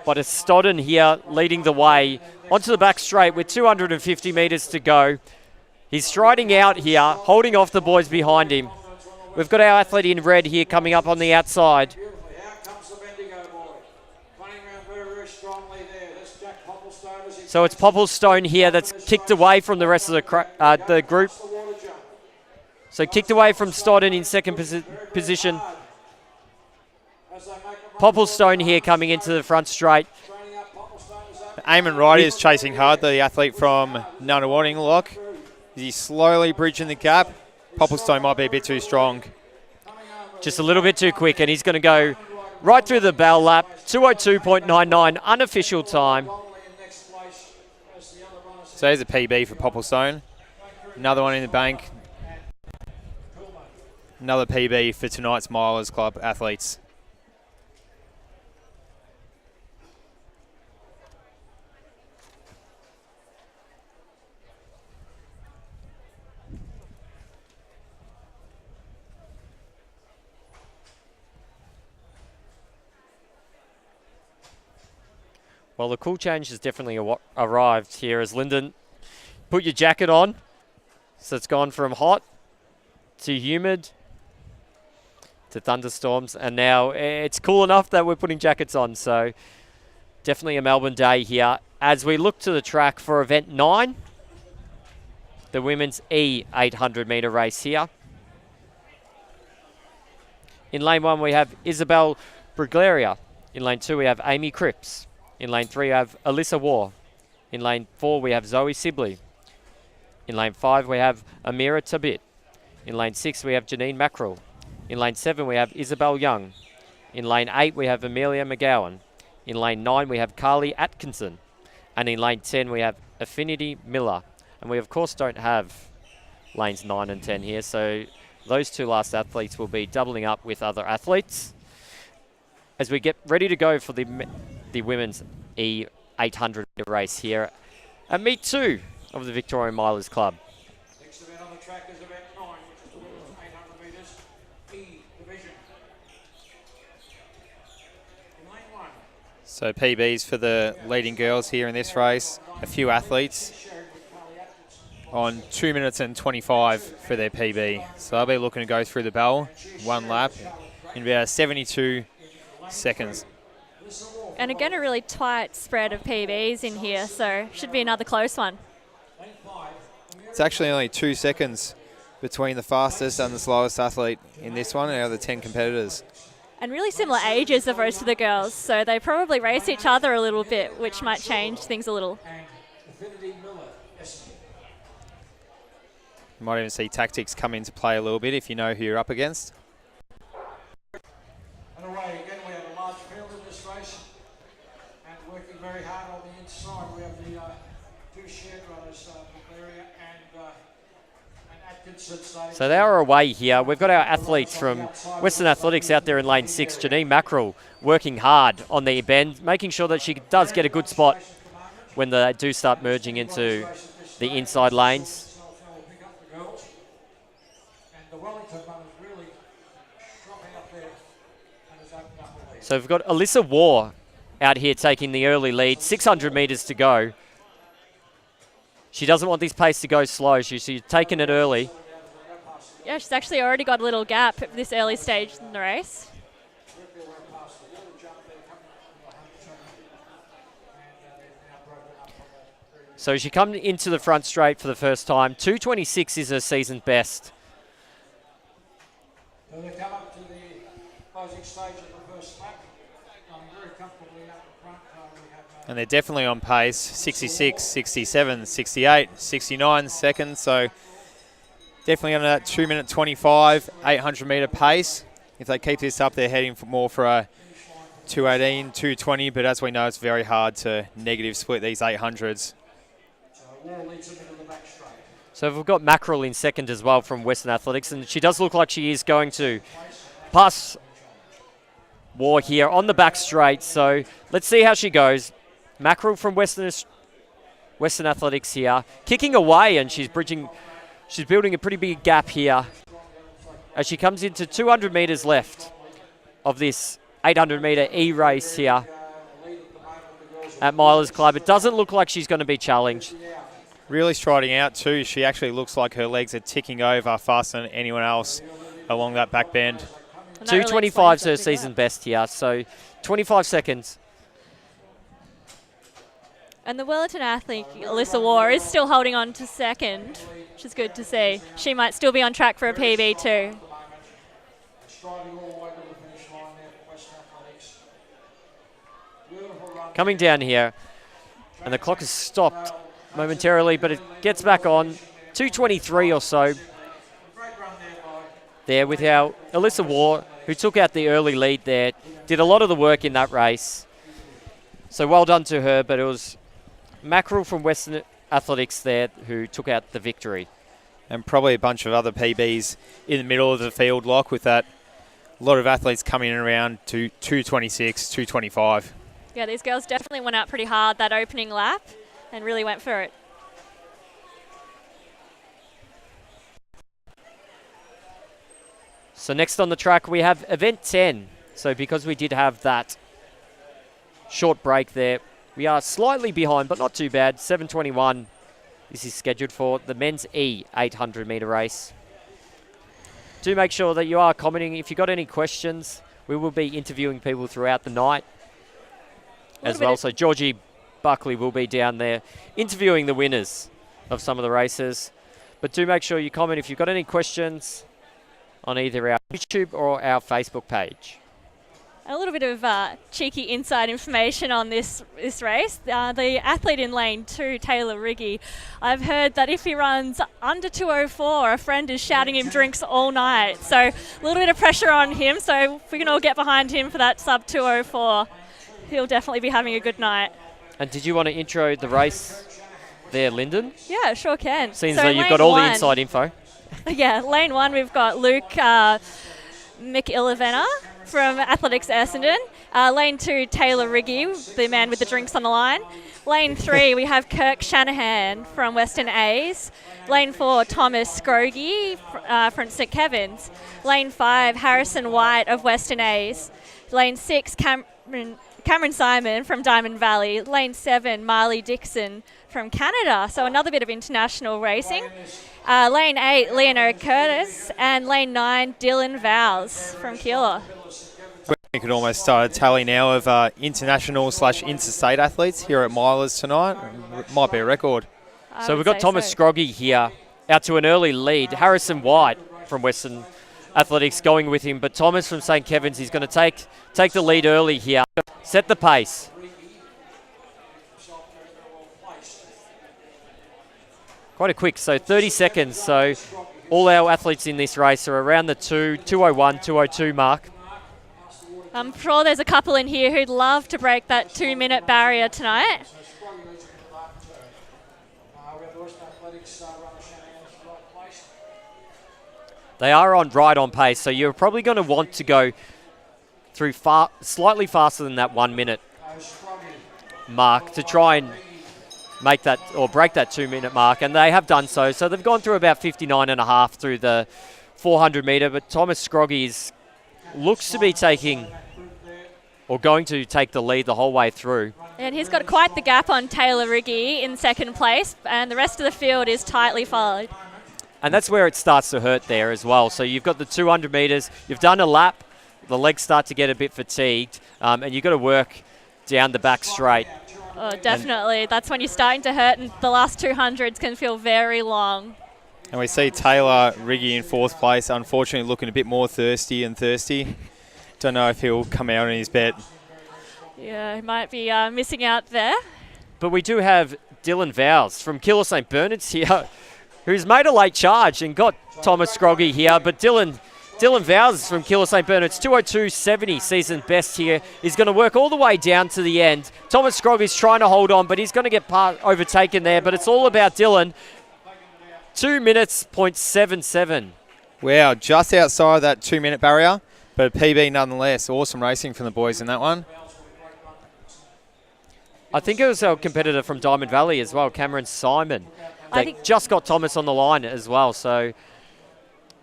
But it's Stodden here leading the way onto the back straight with 250 metres to go. He's striding out here, holding off the boys behind him. We've got our athlete in red here coming up on the outside. So it's Popplestone here that's kicked away from the rest of the group. So kicked away from Stodden in second position. Popplestone here coming into the front straight. Eamon Wright is chasing hard, the athlete from Nunawading Lock. He's slowly bridging the gap. Popplestone might be a bit too strong. Just a little bit too quick, and he's going to go right through the Bell Lap. 2:02.99 unofficial time. So there's a PB for Popplestone. Another one in the bank. Another PB for tonight's Milers Club athletes. Well, the cool change has definitely arrived here as Lyndon put your jacket on. So it's gone from hot to humid to thunderstorms, and now it's cool enough that we're putting jackets on. So definitely a Melbourne day here. As we look to the track for event 9, the women's E800 metre race here. In lane 1 we have Isabel Brugleria. In lane 2 we have Amy Cripps. In lane 3 we have Alyssa Waugh. In lane 4 we have Zoe Sibley. In lane 5 we have Amira Tabit. In lane 6 we have Janine Mackerel. In lane 7 we have Isabel Young. In lane 8 we have Amelia McGowan. In lane 9 we have Carly Atkinson. And in lane 10 we have Affinity Miller. And we of course don't have lanes 9 and 10 here, so those two last athletes will be doubling up with other athletes as we get ready to go for the women's E800 race here at Meet 2 of the Victorian Milers Club. Next event on the track is event 9, which is the women's 800 metres E division. In lane 1. So PBs for the leading girls here in this race. A few athletes on 2 minutes and 25 for their PB. So they'll be looking to go through the bell, one lap, in about 72 seconds. And again, a really tight spread of PBs in here, so should be another close one. It's actually only 2 seconds between the fastest and the slowest athlete in this one out of the 10 competitors. And really similar ages of most of the girls, so they probably race each other a little bit, which might change things a little. You might even see tactics come into play a little bit if you know who you're up against. And away again, we have a large field in this race, and working very hard on the inside. We have the two shared runners, Bulgaria and Atkinson. So they are away here. We've got our athletes from Western Athletics out there in lane 6. Janine Mackerel working hard on the bend, making sure that she does get a good spot when they do start merging into the inside lanes. So we've got Alyssa Waugh out here taking the early lead, 600 metres to go. She doesn't want this pace to go slow. She's taking it early. Yeah, she's actually already got a little gap at this early stage in the race. So she comes into the front straight for the first time. 2:26 is her season best. So they come up to the closing stage of the first lap. Very comfortably up the front. And they're definitely on pace. 66, 67, 68, 69 seconds. So definitely under that 2 minute 25, 800 metre pace. If they keep this up, they're heading more for a 218, 220, but as we know, it's very hard to negative split these 800s. So we've got Mackerel in second as well from Western Athletics, and she does look like she is going to pass War here on the back straight. So let's see how she goes. Mackerel from Western Athletics here, kicking away, and she's building a pretty big gap here as she comes into 200 metres left of this 800 metre E-race here at Milers Club. It doesn't look like she's going to be challenged. Really striding out too. She actually looks like her legs are ticking over faster than anyone else along that back bend. 2:25 is her season best here, so 25 seconds. And the Willerton athlete, Alyssa War, is still holding on to second, which is good to see. She might still be on track for a PB too. Coming down here, and the clock has stopped momentarily, but it gets back on. 2:23 or so there with our Alyssa War, who took out the early lead there, did a lot of the work in that race. So well done to her, but it was Mackerel from Western Athletics there who took out the victory. And probably a bunch of other PBs in the middle of the field, like with that. A lot of athletes coming in around to 2:26, 2:25. Yeah, these girls definitely went out pretty hard that opening lap and really went for it. So next on the track we have event 10. So because we did have that short break there, we are slightly behind, but not too bad. 7:21. This is scheduled for the men's E 800 metre race. Do make sure that you are commenting. If you've got any questions, we will be interviewing people throughout the night as well. So Georgie Buckley will be down there interviewing the winners of some of the races. But do make sure you comment if you've got any questions on either our YouTube or our Facebook page. A little bit of cheeky inside information on this race. The athlete in lane 2, Taylor Riggy, I've heard that if he runs under 2:04, a friend is shouting him drinks all night. So a little bit of pressure on him. So if we can all get behind him for that sub 2:04, he'll definitely be having a good night. And did you want to intro the race there, Lyndon? Yeah, sure can. Seems so like you've got all the inside info. Yeah, lane 1, we've got Luke McIlvena from Athletics Essendon. Lane 2, Taylor Riggy, the man with the drinks on the line. Lane 3, we have Kirk Shanahan from Western A's. Lane 4, Thomas Scroggie from St Kevin's. Lane 5, Harrison White of Western A's. Lane 6, Cameron Simon from Diamond Valley. Lane 7, Marley Dixon from Canada. So another bit of international racing. Lane 8, Leonard Curtis. And lane 9, Dylan Vowles from Keilor. We could almost start a tally now of international/interstate athletes here at Milers tonight. It might be a record. So we've got Thomas Scroggie here out to an early lead. Harrison White from Western Athletics going with him, but Thomas from St Kevin's is going to take the lead early here. Set the pace. Quite a quick, so 30 seconds. So all our athletes in this race are around the 2:01, 2:02 mark. I'm sure there's a couple in here who'd love to break that 2-minute barrier tonight. They are right on pace, so you're probably going to want to go through slightly faster than that 1 minute mark to try and make that or break that 2-minute mark, and they have done so. So they've gone through about 59.5 through the 400 metre, but Thomas Scroggie looks to be taking or going to take the lead the whole way through. And he's got quite the gap on Taylor Riggy in second place, and the rest of the field is tightly followed. And that's where it starts to hurt there as well. So you've got the 200 metres, you've done a lap, the legs start to get a bit fatigued, and you've got to work down the back straight. Oh, definitely. That's when you're starting to hurt, and the last 200s can feel very long. And we see Taylor Riggy in fourth place, unfortunately looking a bit more thirsty. Don't know if he'll come out in his bet. Yeah, he might be missing out there. But we do have Dylan Vowles from Keilor St Bernard's here who's made a late charge and got Thomas Scroggy here, but Dylan Vowers from Killer St. Bernard's 202.70 season best here. He's going to work all the way down to the end. Thomas Scroggy's trying to hold on, but he's going to get overtaken there, but it's all about Dylan. 2 minutes, 0.77. Wow, just outside that 2-minute barrier, but PB nonetheless. Awesome racing from the boys in that one. I think it was our competitor from Diamond Valley as well, Cameron Simon. They just got Thomas on the line as well. So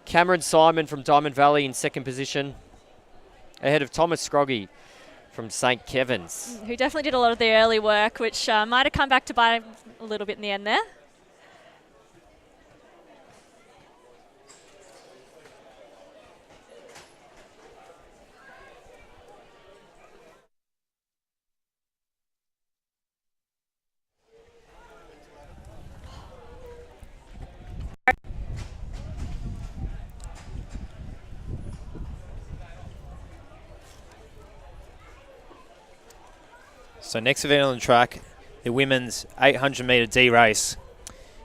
Cameron Simon from Diamond Valley in second position, ahead of Thomas Scroggy from St. Kevin's. Who definitely did a lot of the early work, which might have come back to bite him a little bit in the end there. So next event on the track, the women's 800 metre D race.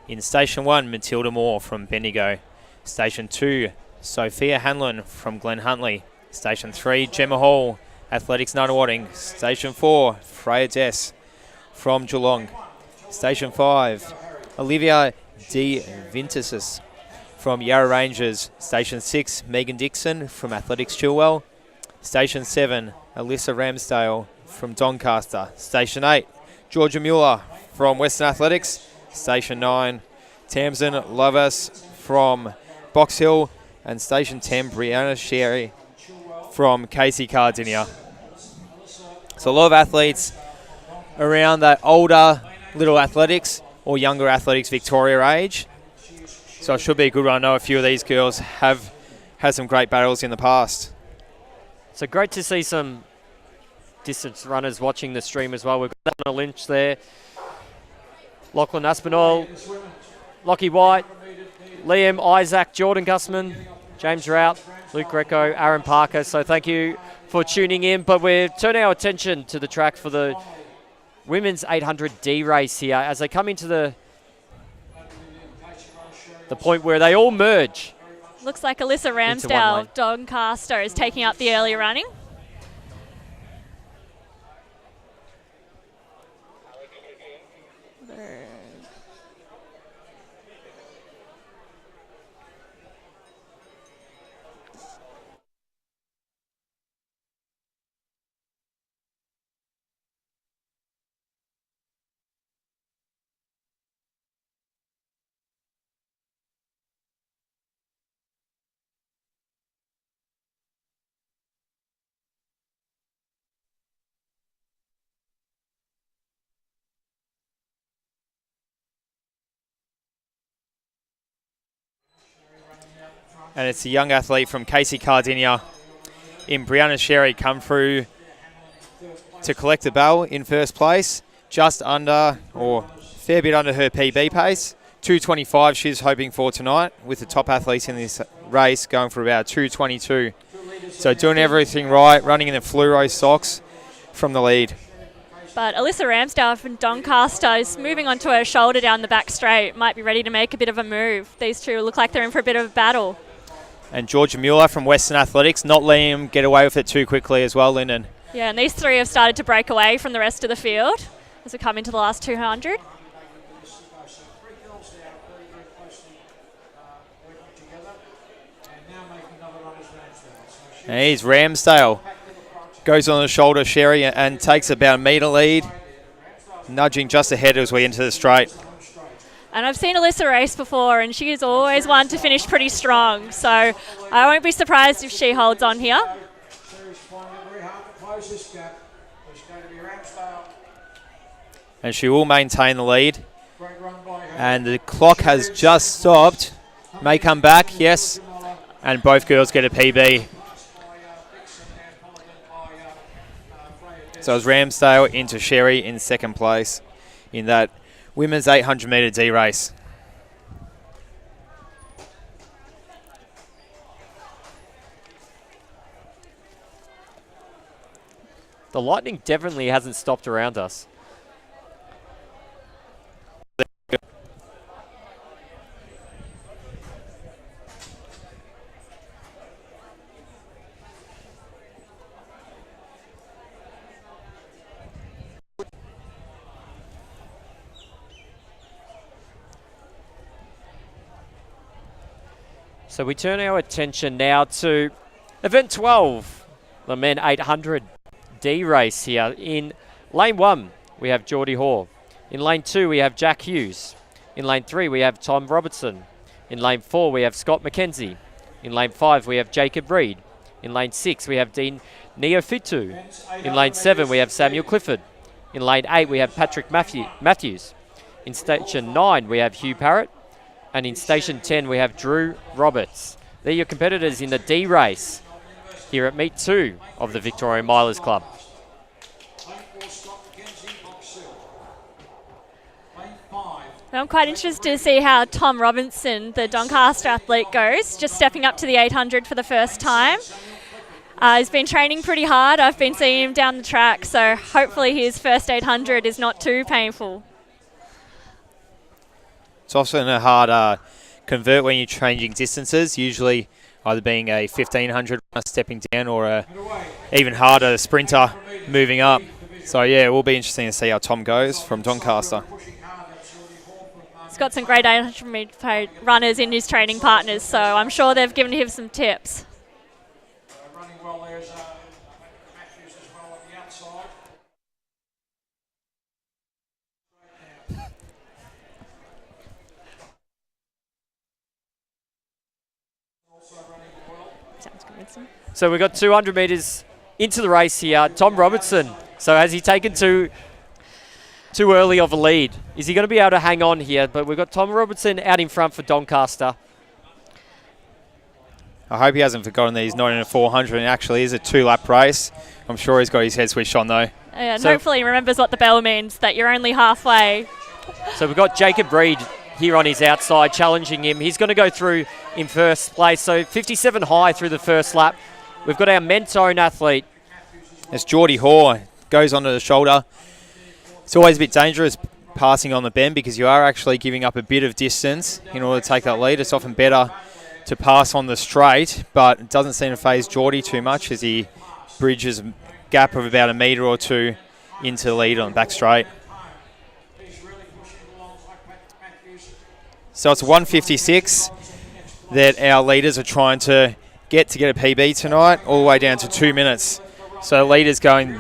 In Station 1, Matilda Moore from Bendigo. Station 2, Sophia Hanlon from Glen Huntly. Station 3, Gemma Hall, Athletics Nunawading. Station 4, Freya Dess from Geelong. Station 5, Olivia De Vintasis from Yarra Rangers. Station 6, Megan Dixon from Athletics Chilwell. Station 7, Alyssa Ramsdale from Doncaster. Station 8, Georgia Mueller from Western Athletics. Station 9, Tamsin Lovas from Box Hill. And Station 10, Brianna Sherry from Casey Cardinia. So a lot of athletes around that older little athletics or younger athletics Victoria age. So it should be a good run. I know a few of these girls have had some great battles in the past. So great to see some distance runners watching the stream as well. We've got Anna Lynch there, Lachlan Aspinall, Lockie White, Liam, Isaac, Jordan Gusman, James Rout, Luke Greco, Aaron Parker. So thank you for tuning in. But we're turning our attention to the track for the women's 800D race here as they come into the point where they all merge. Looks like Alyssa Ramsdale of Doncaster is taking up the early running. And it's a young athlete from Casey Cardinia in Brianna Sherry come through to collect the bell in first place, just under or fair bit under her PB pace. 2:25 she's hoping for tonight, with the top athletes in this race going for about 2:22. So doing everything right, running in the fluoro socks from the lead. But Alyssa Ramsdale from Doncaster is moving onto her shoulder down the back straight. Might be ready to make a bit of a move. These two look like they're in for a bit of a battle. And Georgia Mueller from Western Athletics, not letting him get away with it too quickly as well, Lyndon. Yeah, and these three have started to break away from the rest of the field as we come into the last 200. And here's Ramsdale. Goes on the shoulder, Sherry, and takes about a metre lead, nudging just ahead as we enter the straight. And I've seen Alyssa race before, and she is always one to finish pretty strong. So I won't be surprised if she holds on here. And she will maintain the lead. And the clock has just stopped. May come back, yes. And both girls get a PB. So it's Ramsdale into Sherry in second place in that women's 800 metre D race. The lightning definitely hasn't stopped around us. So we turn our attention now to event 12, the men 800 D race here. In lane 1, we have Geordie Hoare. In lane 2, we have Jack Hughes. In lane 3, we have Tom Robertson. In lane 4, we have Scott McKenzie. In lane 5, we have Jacob Reed. In lane 6, we have Dean Neofitu. In lane 7, we have Samuel Clifford. In lane 8, we have Patrick Matthews. In station 9, we have Hugh Parrott. And in station 10, we have Drew Roberts. They're your competitors in the D race here at Meet 2 of the Victorian Milers Club. I'm quite interested to see how Tom Robinson, the Doncaster athlete, goes, just stepping up to the 800 for the first time. He's been training pretty hard. I've been seeing him down the track, so hopefully his first 800 is not too painful. It's often a hard convert when you're changing distances, usually either being a 1500 stepping down or a even harder sprinter moving up. So yeah, it will be interesting to see how Tom goes from Doncaster. He's got some great 800 metre runners in his training partners, so I'm sure they've given him some tips. Running well there's Matthews as well on the outside. Sounds convincing. So we've got 200 metres into the race here. Tom Robertson. So has he taken too early of a lead? Is he going to be able to hang on here? But we've got Tom Robertson out in front for Doncaster. I hope he hasn't forgotten that he's not in a 400 and actually is a 2-lap race. I'm sure he's got his head switched on though. And So- hopefully he remembers what the bell means, that you're only halfway. So we've got Jacob Reed here on his outside challenging him. He's going to go through in first place. So 57 high through the first lap. We've got our men's own athlete. As Geordie Hoare goes onto the shoulder, it's always a bit dangerous passing on the bend because you are actually giving up a bit of distance in order to take that lead. It's often better to pass on the straight, but it doesn't seem to faze Geordie too much as he bridges a gap of about a metre or two into the lead on the back straight. So it's 156 that our leaders are trying to get a PB tonight, all the way down to 2 minutes. So leaders going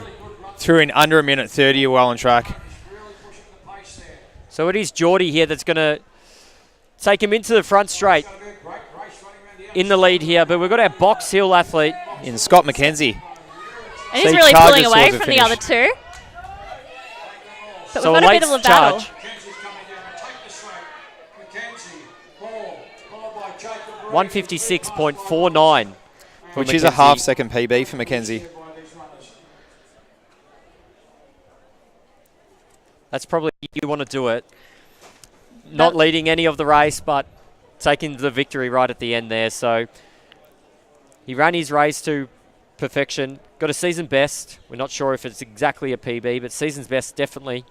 through in under a minute 30 are well on track. So it is Geordie here that's going to take him into the front straight in the lead here. But we've got our Box Hill athlete. In Scott McKenzie. And he's So really charges pulling away towards the from the other two. But So we've got a late bit of a battle. charge. 156.49. Which is a half-second PB for McKenzie. That's probably you want to do it. Not leading any of the race, but taking the victory right at the end there. So he ran his race to perfection. Got a season best. We're not sure if it's exactly a PB, but season's best definitely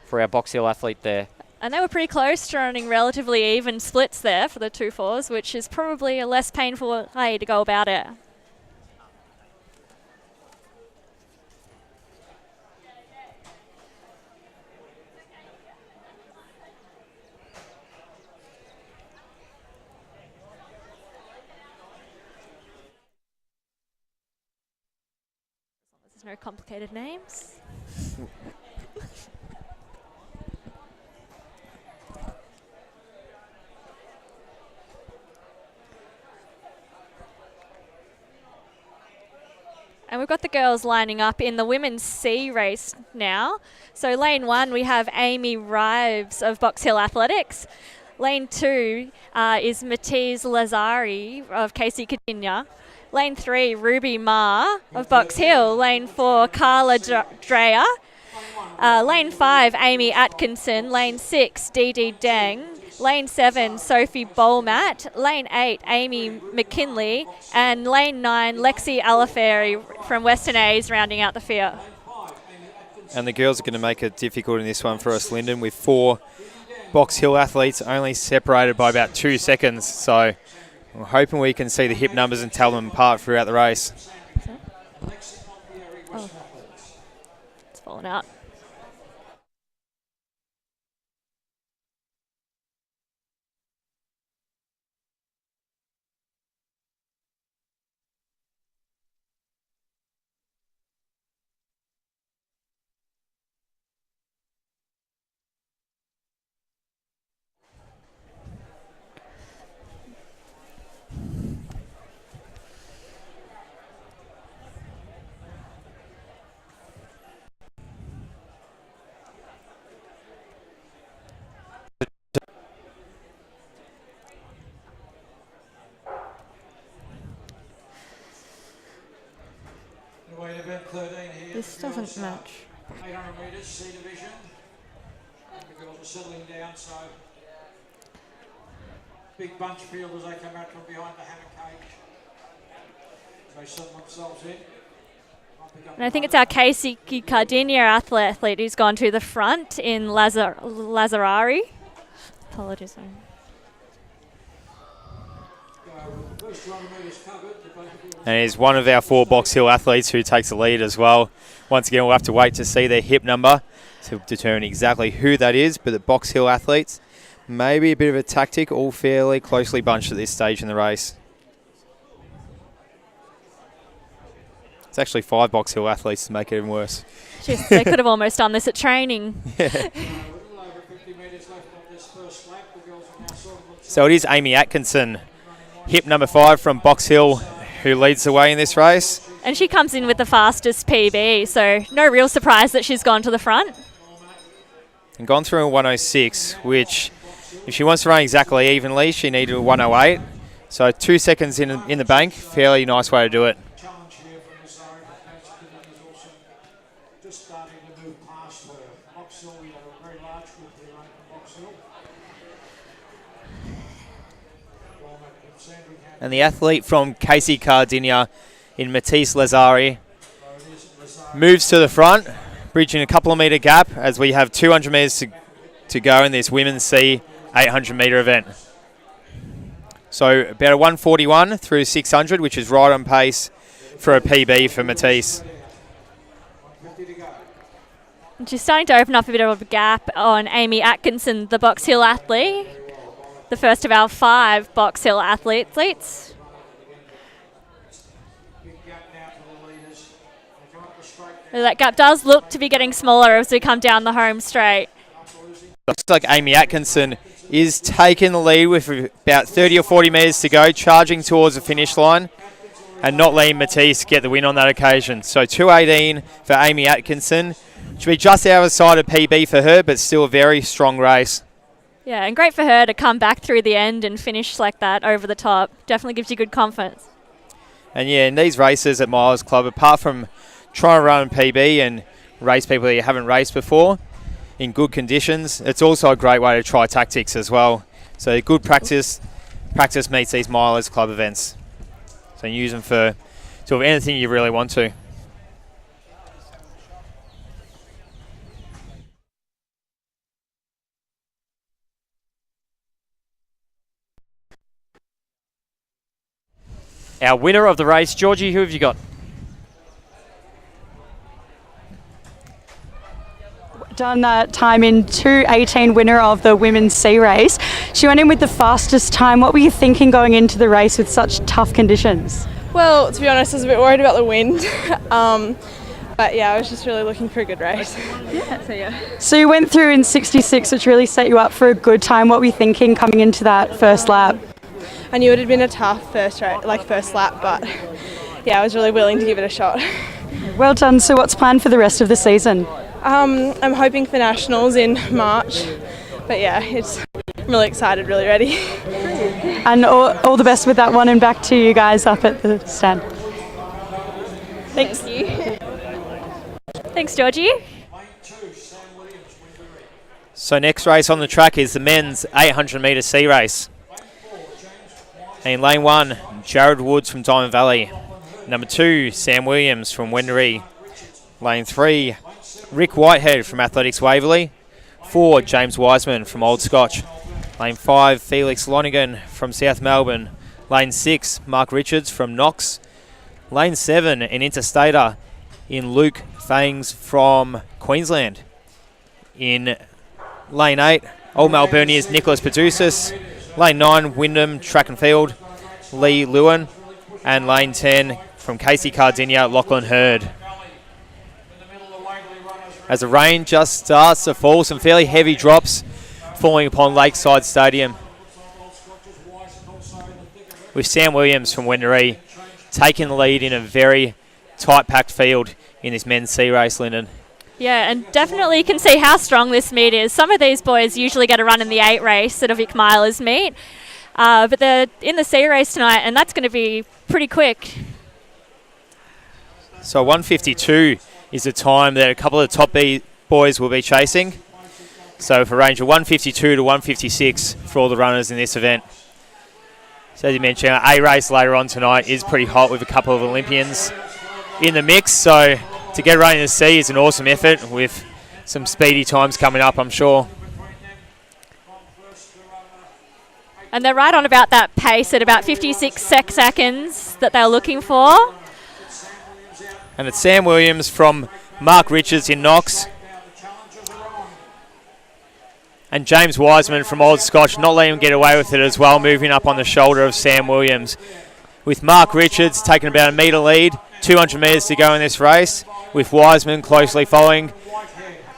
for our Box Hill athlete there. And they were pretty close to running relatively even splits there for the 2-4s, which is probably a less painful way to go about it. There's no complicated names. And we've got the girls lining up in the women's C race now. So lane 1, we have Amy Rives of Box Hill Athletics. Lane 2 is Matisse Lazari of Casey Cadinia. Lane 3, Ruby Ma of Box Hill. Lane 4, Carla Dreyer. Lane 5, Amy Atkinson. Lane 6, Dee Dee Deng. Lane 7, Sophie Bolmat. Lane 8, Amy McKinley. And Lane 9, Lexi Alaferri from Western A's rounding out the field. And the girls are going to make it difficult in this one for us, Lyndon, with 4 Box Hill athletes only separated by about 2 seconds. So we're hoping we can see the hip numbers and tell them apart throughout the race. Oh. It's fallen out. event 13 here. This The doesn't girls, match. 800 metres, C division. The girls are settling down, so big bunch field as they come out from behind the hammer cage. They settle themselves in. And I think it's our Casey Cardinia athlete who's gone to the front in Lazarari. Apologies. First 200 metres covered. And he's one of our 4 Box Hill athletes who takes the lead as well. Once again, we'll have to wait to see their hip number to determine exactly who that is. But the Box Hill athletes, maybe a bit of a tactic, all fairly closely bunched at this stage in the race. It's actually 5 Box Hill athletes to make it even worse. Jeez, they could have almost done this at training. So it is Amy Atkinson, hip number 5 from Box Hill, who leads the way in this race. And she comes in with the fastest PB, so no real surprise that she's gone to the front. And gone through a 106, which if she wants to run exactly evenly, she needed a 108. So 2 seconds in the bank, fairly nice way to do it. Challenge here from this area. Is also just starting to move past her. Box Hill, we have a very large group here from Box Hill. And the athlete from Casey Cardinia in Matisse Lazari moves to the front, bridging a couple of metre gap as we have 200 metres to go in this women's C 800 metre event. So about a 141 through 600, which is right on pace for a PB for Matisse. And she's starting to open up a bit of a gap on Amy Atkinson, the Box Hill athlete. The first of our 5 Box Hill athletes. That gap does look to be getting smaller as we come down the home straight. Looks like Amy Atkinson is taking the lead with about 30 or 40 metres to go, charging towards the finish line, and not letting Matisse get the win on that occasion. So 2:18 for Amy Atkinson. Should be just out of side of PB for her, but still a very strong race. Yeah, and great for her to come back through the end and finish like that over the top. Definitely gives you good confidence. And yeah, in these races at Milers Club, apart from trying to run PB and race people that you haven't raced before in good conditions, it's also a great way to try tactics as well. So good practice meets these Milers Club events. So use them for sort of anything you really want to. Our winner of the race, Georgie, who have you got? Done that time in 2:18, winner of the women's C race. She went in with the fastest time. What were you thinking going into the race with such tough conditions? Well, to be honest, I was a bit worried about the wind. But yeah, I was just really looking for a good race. So you went through in 66, which really set you up for a good time. What were you thinking coming into that first lap? I knew it had been a tough first lap, but yeah, I was really willing to give it a shot. Well done. So what's planned for the rest of the season? I'm hoping for nationals in March, but yeah, I'm really excited, really ready. And all the best with that one, and back to you guys up at the stand. Thanks. Thanks, Georgie. So next race on the track is the men's 800 metre C race. In lane 1, Jared Woods from Diamond Valley. Number 2, Sam Williams from Wendouree. Lane 3, Rick Whitehead from Athletics Waverley. 4, James Wiseman from Old Scotch. Lane 5, Felix Lonigan from South Melbourne. Lane 6, Mark Richards from Knox. Lane 7, an interstater in Luke Fangs from Queensland. In lane 8, Old Melburnia's Nicholas Padusis. Lane 9, Wyndham Track and Field, Lee Lewin. And lane 10, from Casey Cardinia, Lachlan Hurd. As the rain just starts to fall, some fairly heavy drops falling upon Lakeside Stadium. With Sam Williams from Wendouree taking the lead in a very tight-packed field in this men's C race, Lyndon. Yeah, and definitely you can see how strong this meet is. Some of these boys usually get a run in the 8 race at a Vic Milers meet, but they're in the C race tonight, and that's going to be pretty quick. So 152 is the time that a couple of the top boys will be chasing. So for a range of 152 to 156 for all the runners in this event. So as you mentioned, our A race later on tonight is pretty hot with a couple of Olympians in the mix. So to get running the C is an awesome effort with some speedy times coming up, I'm sure. And they're right on about that pace at about 56 seconds that they're looking for. And it's Sam Williams from Mark Richards in Knox. And James Wiseman from Old Scotch not letting him get away with it as well, moving up on the shoulder of Sam Williams. With Mark Richards taking about a metre lead, 200 metres to go in this race, with Wiseman closely following.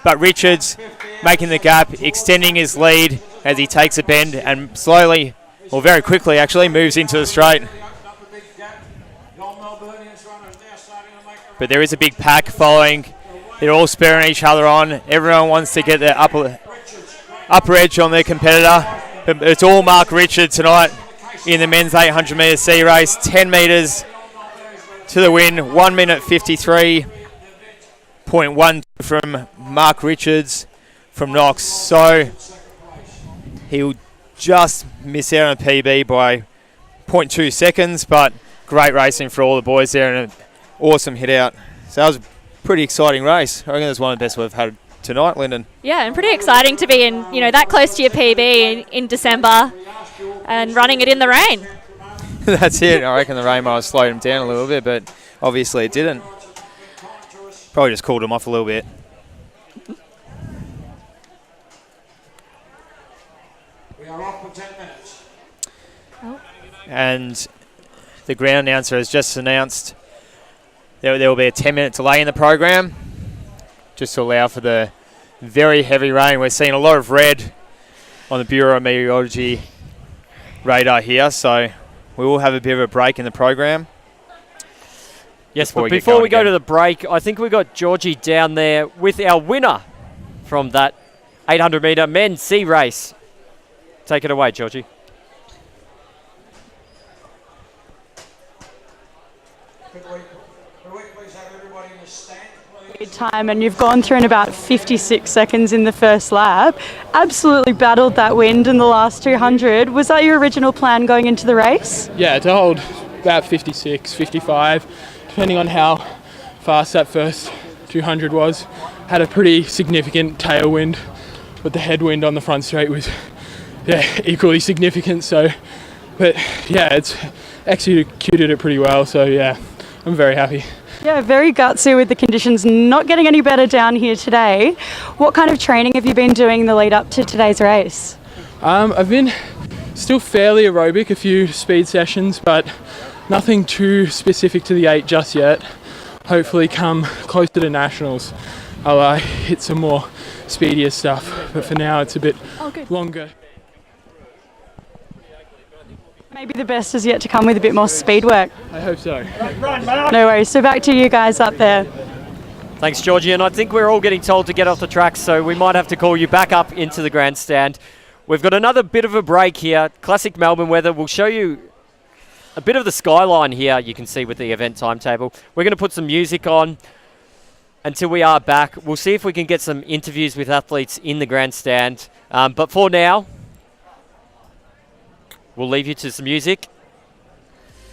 But Richards making the gap, extending his lead as he takes a bend and slowly, or very quickly actually, moves into the straight. But there is a big pack following. They're all spurring each other on. Everyone wants to get their upper edge on their competitor. But it's all Mark Richards tonight in the men's 800 metre C race. 10 metres to the win. 1 minute 53.1 from Mark Richards from Knox. So he'll just miss out on a PB by 0.2 seconds, but great racing for all the boys there and an awesome hit out. So that was a pretty exciting race. I reckon it was one of the best we've had tonight, Lyndon. Yeah, and pretty exciting to be in, that close to your PB in December and running it in the rain. That's it. I reckon the rain might have slowed him down a little bit, but obviously it didn't. Probably just cooled him off a little bit. We are off for 10 minutes. And the ground announcer has just announced there will be a 10-minute delay in the program just to allow for the very heavy rain. We're seeing a lot of red on the Bureau of Meteorology radar here, so we will have a bit of a break in the program. Yes, but before we go to the break, I think we've got Georgie down there with our winner from that 800 metre men's C race. Take it away, Georgie. Time, and you've gone through in about 56 seconds in the first lap. Absolutely battled that wind in the last 200. Was that your original plan going into the race? Yeah, to hold about 56, 55, depending on how fast that first 200 was. Had a pretty significant tailwind, but the headwind on the front straight was equally significant. So, but yeah, it's executed it pretty well. So yeah, I'm very happy. Yeah, very gutsy with the conditions not getting any better down here today. What kind of training have you been doing in the lead up to today's race? I've been still fairly aerobic, a few speed sessions, but nothing too specific to the 8 just yet. Hopefully come closer to nationals, I'll hit some more speedier stuff, but for now it's a bit longer. Maybe the best is yet to come with a bit more speed work. I hope so. No worries. So back to you guys up there. Thanks, Georgie. And I think we're all getting told to get off the track, so we might have to call you back up into the grandstand. We've got another bit of a break here. Classic Melbourne weather. We'll show you a bit of the skyline here, you can see with the event timetable. We're going to put some music on until we are back. We'll see if we can get some interviews with athletes in the grandstand. But for now, we'll leave you to some music.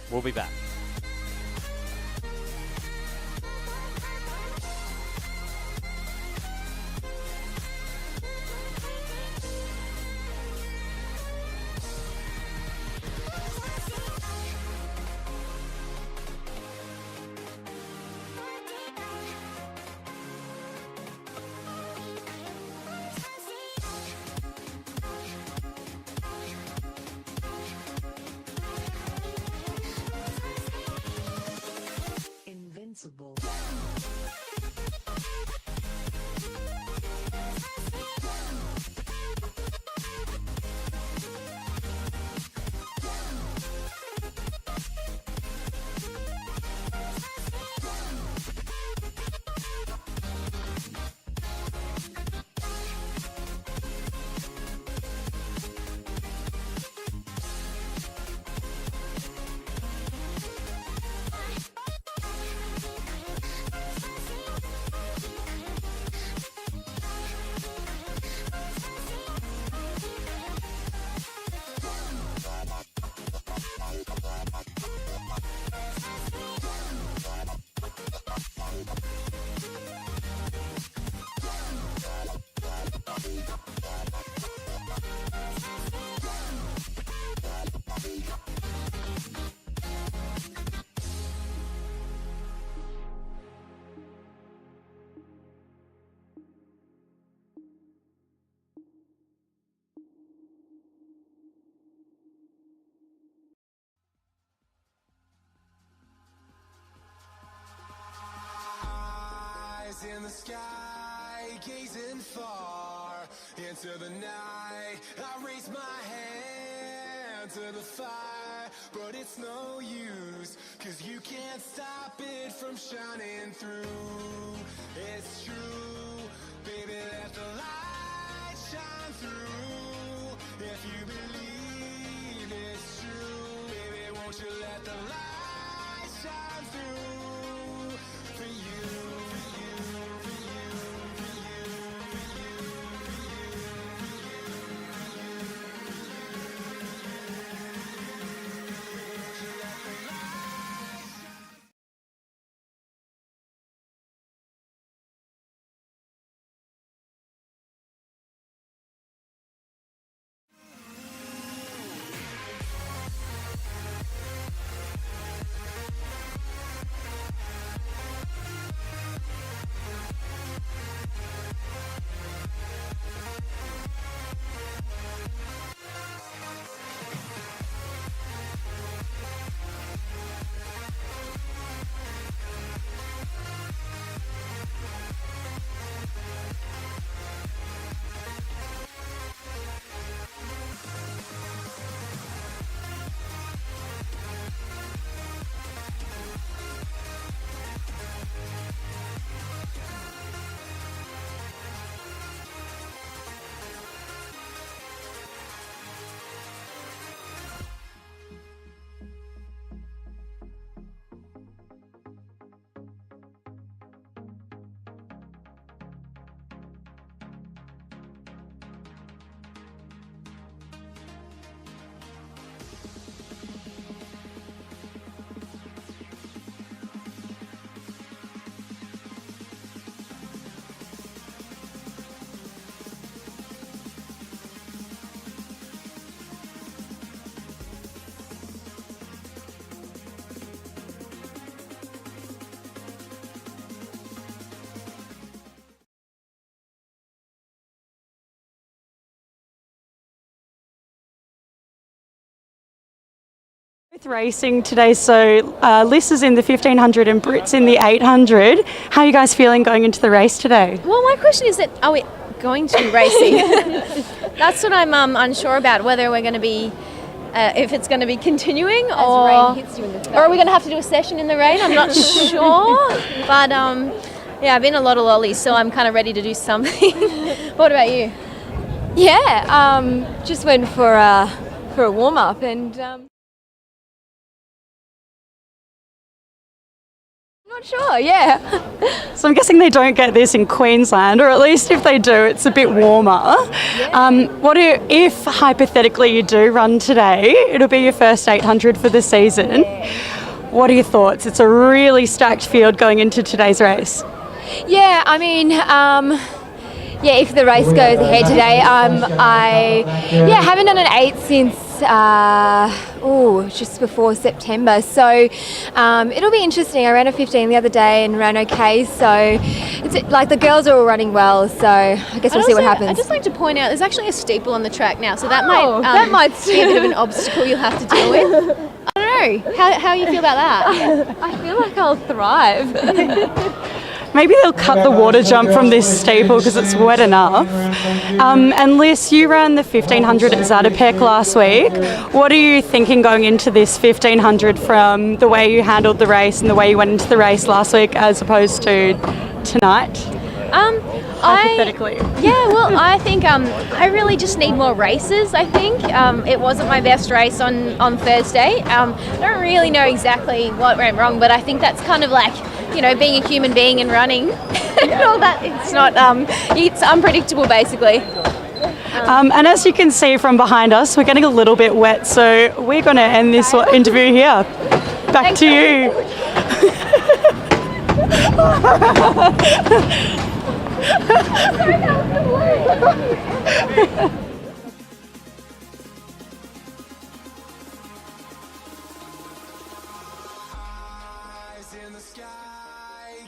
We'll be back. in the sky, gazing far into the night. I raise my hand to the fire, but it's no use, 'cause you can't stop it from shining through. It's true, baby, let the light shine through. If you believe it's true, baby, won't you let the light shine through for you, for you, for you, for you, for you, for you, won't you let the light shine? With racing today, so Liz is in the 1500 and Brit's in the 800. How are you guys feeling going into the race today? Well, my question is that are we going to be racing? That's what I'm unsure about, whether we're going to be, if it's going to be continuing or are we going to have to do a session in the rain? I'm not sure. But yeah, I've been a lot of lollies, so I'm kind of ready to do something. What about you? Yeah, just went for a warm-up and... Not sure, yeah. So I'm guessing they don't get this in Queensland, or at least if they do, it's a bit warmer. If hypothetically you do run today, it'll be your first 800 for the season. What are your thoughts? It's a really stacked field going into today's race. Yeah, I mean, if the race goes ahead today, I haven't done an 8 since just before September, so it'll be interesting. I ran a 15 the other day and ran okay, so it's like the girls are all running well, so I guess we'll see what happens. I'd just like to point out there's actually a steeple on the track now, so that might be a bit of an obstacle you'll have to deal with. I don't know. How you feel about that? I feel like I'll thrive. Maybe they'll cut the water jump from this steeple because it's wet enough. And Liz, you ran the 1500 at Zatopek last week. What are you thinking going into this 1500 from the way you handled the race and the way you went into the race last week as opposed to tonight? Hypothetically. I think I really just need more races, I think. It wasn't my best race on Thursday. I don't really know exactly what went wrong, but I think that's kind of like, being a human being and running and all that. It's not, it's unpredictable basically. And as you can see from behind us, we're getting a little bit wet, so we're going to end this interview here. Back to you. Eyes in the sky,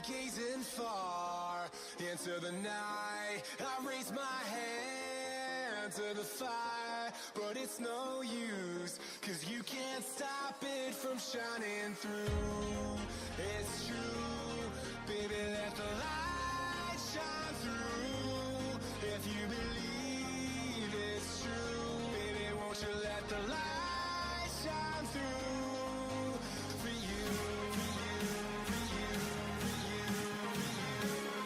gazing far into the night. I raise my hand to the fire, but it's no use, 'cause you can't stop it from shining through. It's true, baby, let the light shine through. If you believe it's true, baby, won't you let the light shine through for you, for you, for you, for you, for you,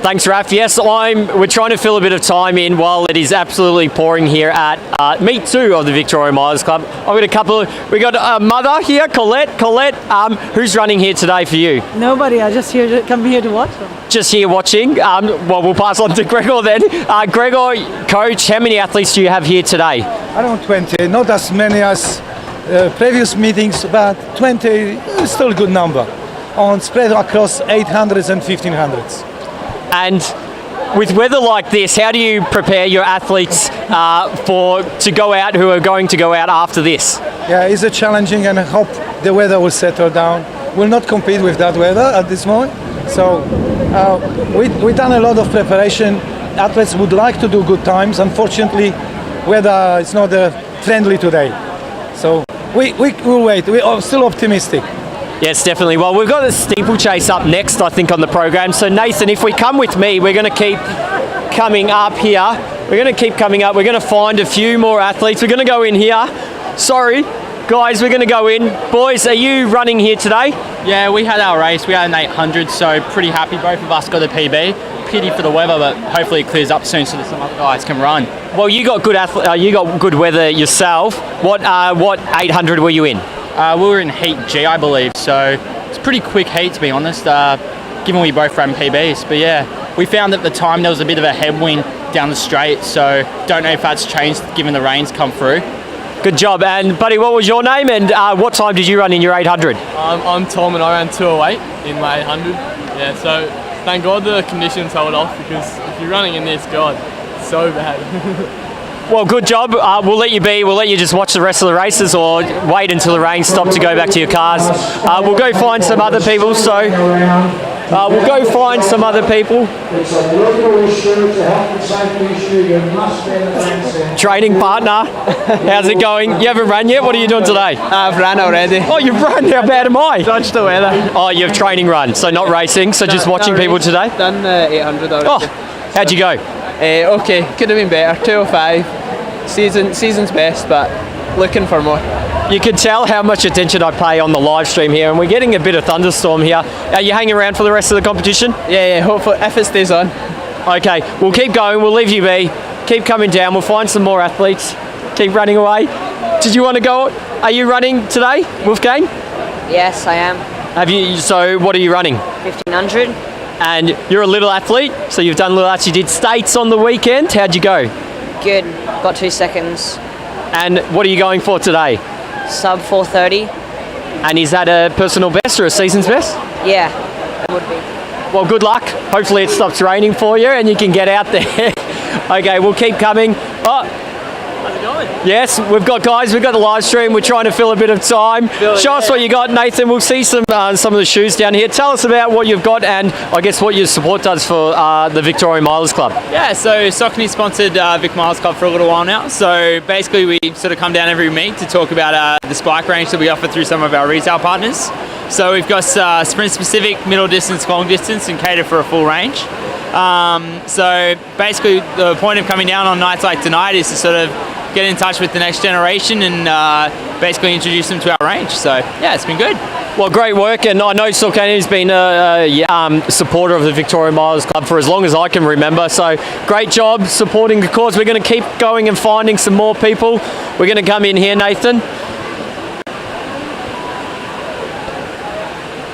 Thanks, Raf. Yes, we're trying to fill a bit of time in while it is absolutely pouring here at Meet 2 of the Victoria Milers Club. I've got we got a mother here, Colette. Colette, who's running here today for you? Nobody, I just come here to watch them. Just here watching. Well, we'll pass on to Gregor then. Gregor, coach, how many athletes do you have here today? Around 20, not as many as previous meetings, but 20 is still a good number. On spread across 800s and 1500s. And with weather like this, how do you prepare your athletes to go out who are going to go out after this? Yeah, it's a challenging, and I hope the weather will settle down. We'll not compete with that weather at this moment. So we've done a lot of preparation. Athletes would like to do good times. Unfortunately, weather is not friendly today. So we'll wait. We are still optimistic. Yes, definitely. Well, we've got a steeplechase up next, I think, on the program. So, Nathan, if we come with me, we're going to keep coming up here. We're going to keep coming up. We're going to find a few more athletes. We're going to go in here. Sorry, guys, we're going to go in. Boys, are you running here today? Yeah, we had our race. We had an 800, so pretty happy. Both of us got a PB. Pity for the weather, but hopefully it clears up soon so that some other guys can run. Well, you got good weather yourself. What 800 were you in? We were in Heat G, I believe, so it's a pretty quick heat, to be honest, given we both ran PBs. But yeah, we found at the time there was a bit of a headwind down the straight, so don't know if that's changed given the rains come through. Good job. And, buddy, what was your name and what time did you run in your 800? I'm Tom and I ran 2:08 in my 800. Yeah, so thank God the conditions held off, because if you're running in this, God, it's so bad. Well, good job. We'll let you be. We'll let you just watch the rest of the races or wait until the rain stops to go back to your cars. We'll go find some other people. So we'll go find some other people. It's a legal issue, it's a health and safety issue. You must be in the van. Training partner, how's it going? You haven't run yet? What are you doing today? I've run already. Oh, you've run? How bad am I? Dodged the weather. Oh, you've training run, so not racing, so just watching people today? Done 800 already. Oh, how'd you go? Okay, could have been better. 2:05. Season's best, but looking for more. You can tell how much attention I pay on the live stream here, and we're getting a bit of thunderstorm here. Are you hanging around for the rest of the competition? Yeah, hopefully, if it stays on. Okay, we'll keep going, we'll leave you be. Keep coming down, we'll find some more athletes. Keep running away. Did you want to go? Are you running today, Wolfgang? Yes, I am. Have you? So what are you running? 1500. And you're a little athlete, so you've done little arts. You did states on the weekend. How'd you go? Good. Got 2 seconds. And what are you going for today? Sub 4:30. And is that a personal best or a season's best? Yeah, it would be. Well, good luck. Hopefully it stops raining for you and you can get out there. Okay, we'll keep coming. Oh. How's it going? Yes, we've got the live stream. We're trying to fill a bit of time. Show us what you got, Nathan. We'll see some of the shoes down here. Tell us about what you've got and I guess what your support does for the Victoria Milers Club. Yeah, so Saucony sponsored Vic Milers Club for a little while now. So basically we sort of come down every meet to talk about the spike range that we offer through some of our retail partners. So we've got sprint specific, middle distance, long distance, and cater for a full range. So basically the point of coming down on nights like tonight is to sort of get in touch with the next generation and basically introduce them to our range. So yeah, it's been good. Well, great work, and I know Silcani's been a supporter of the Victoria Miles Club for as long as I can remember, so great job supporting the cause. We're going to keep going and finding some more people. We're going to come in here, Nathan.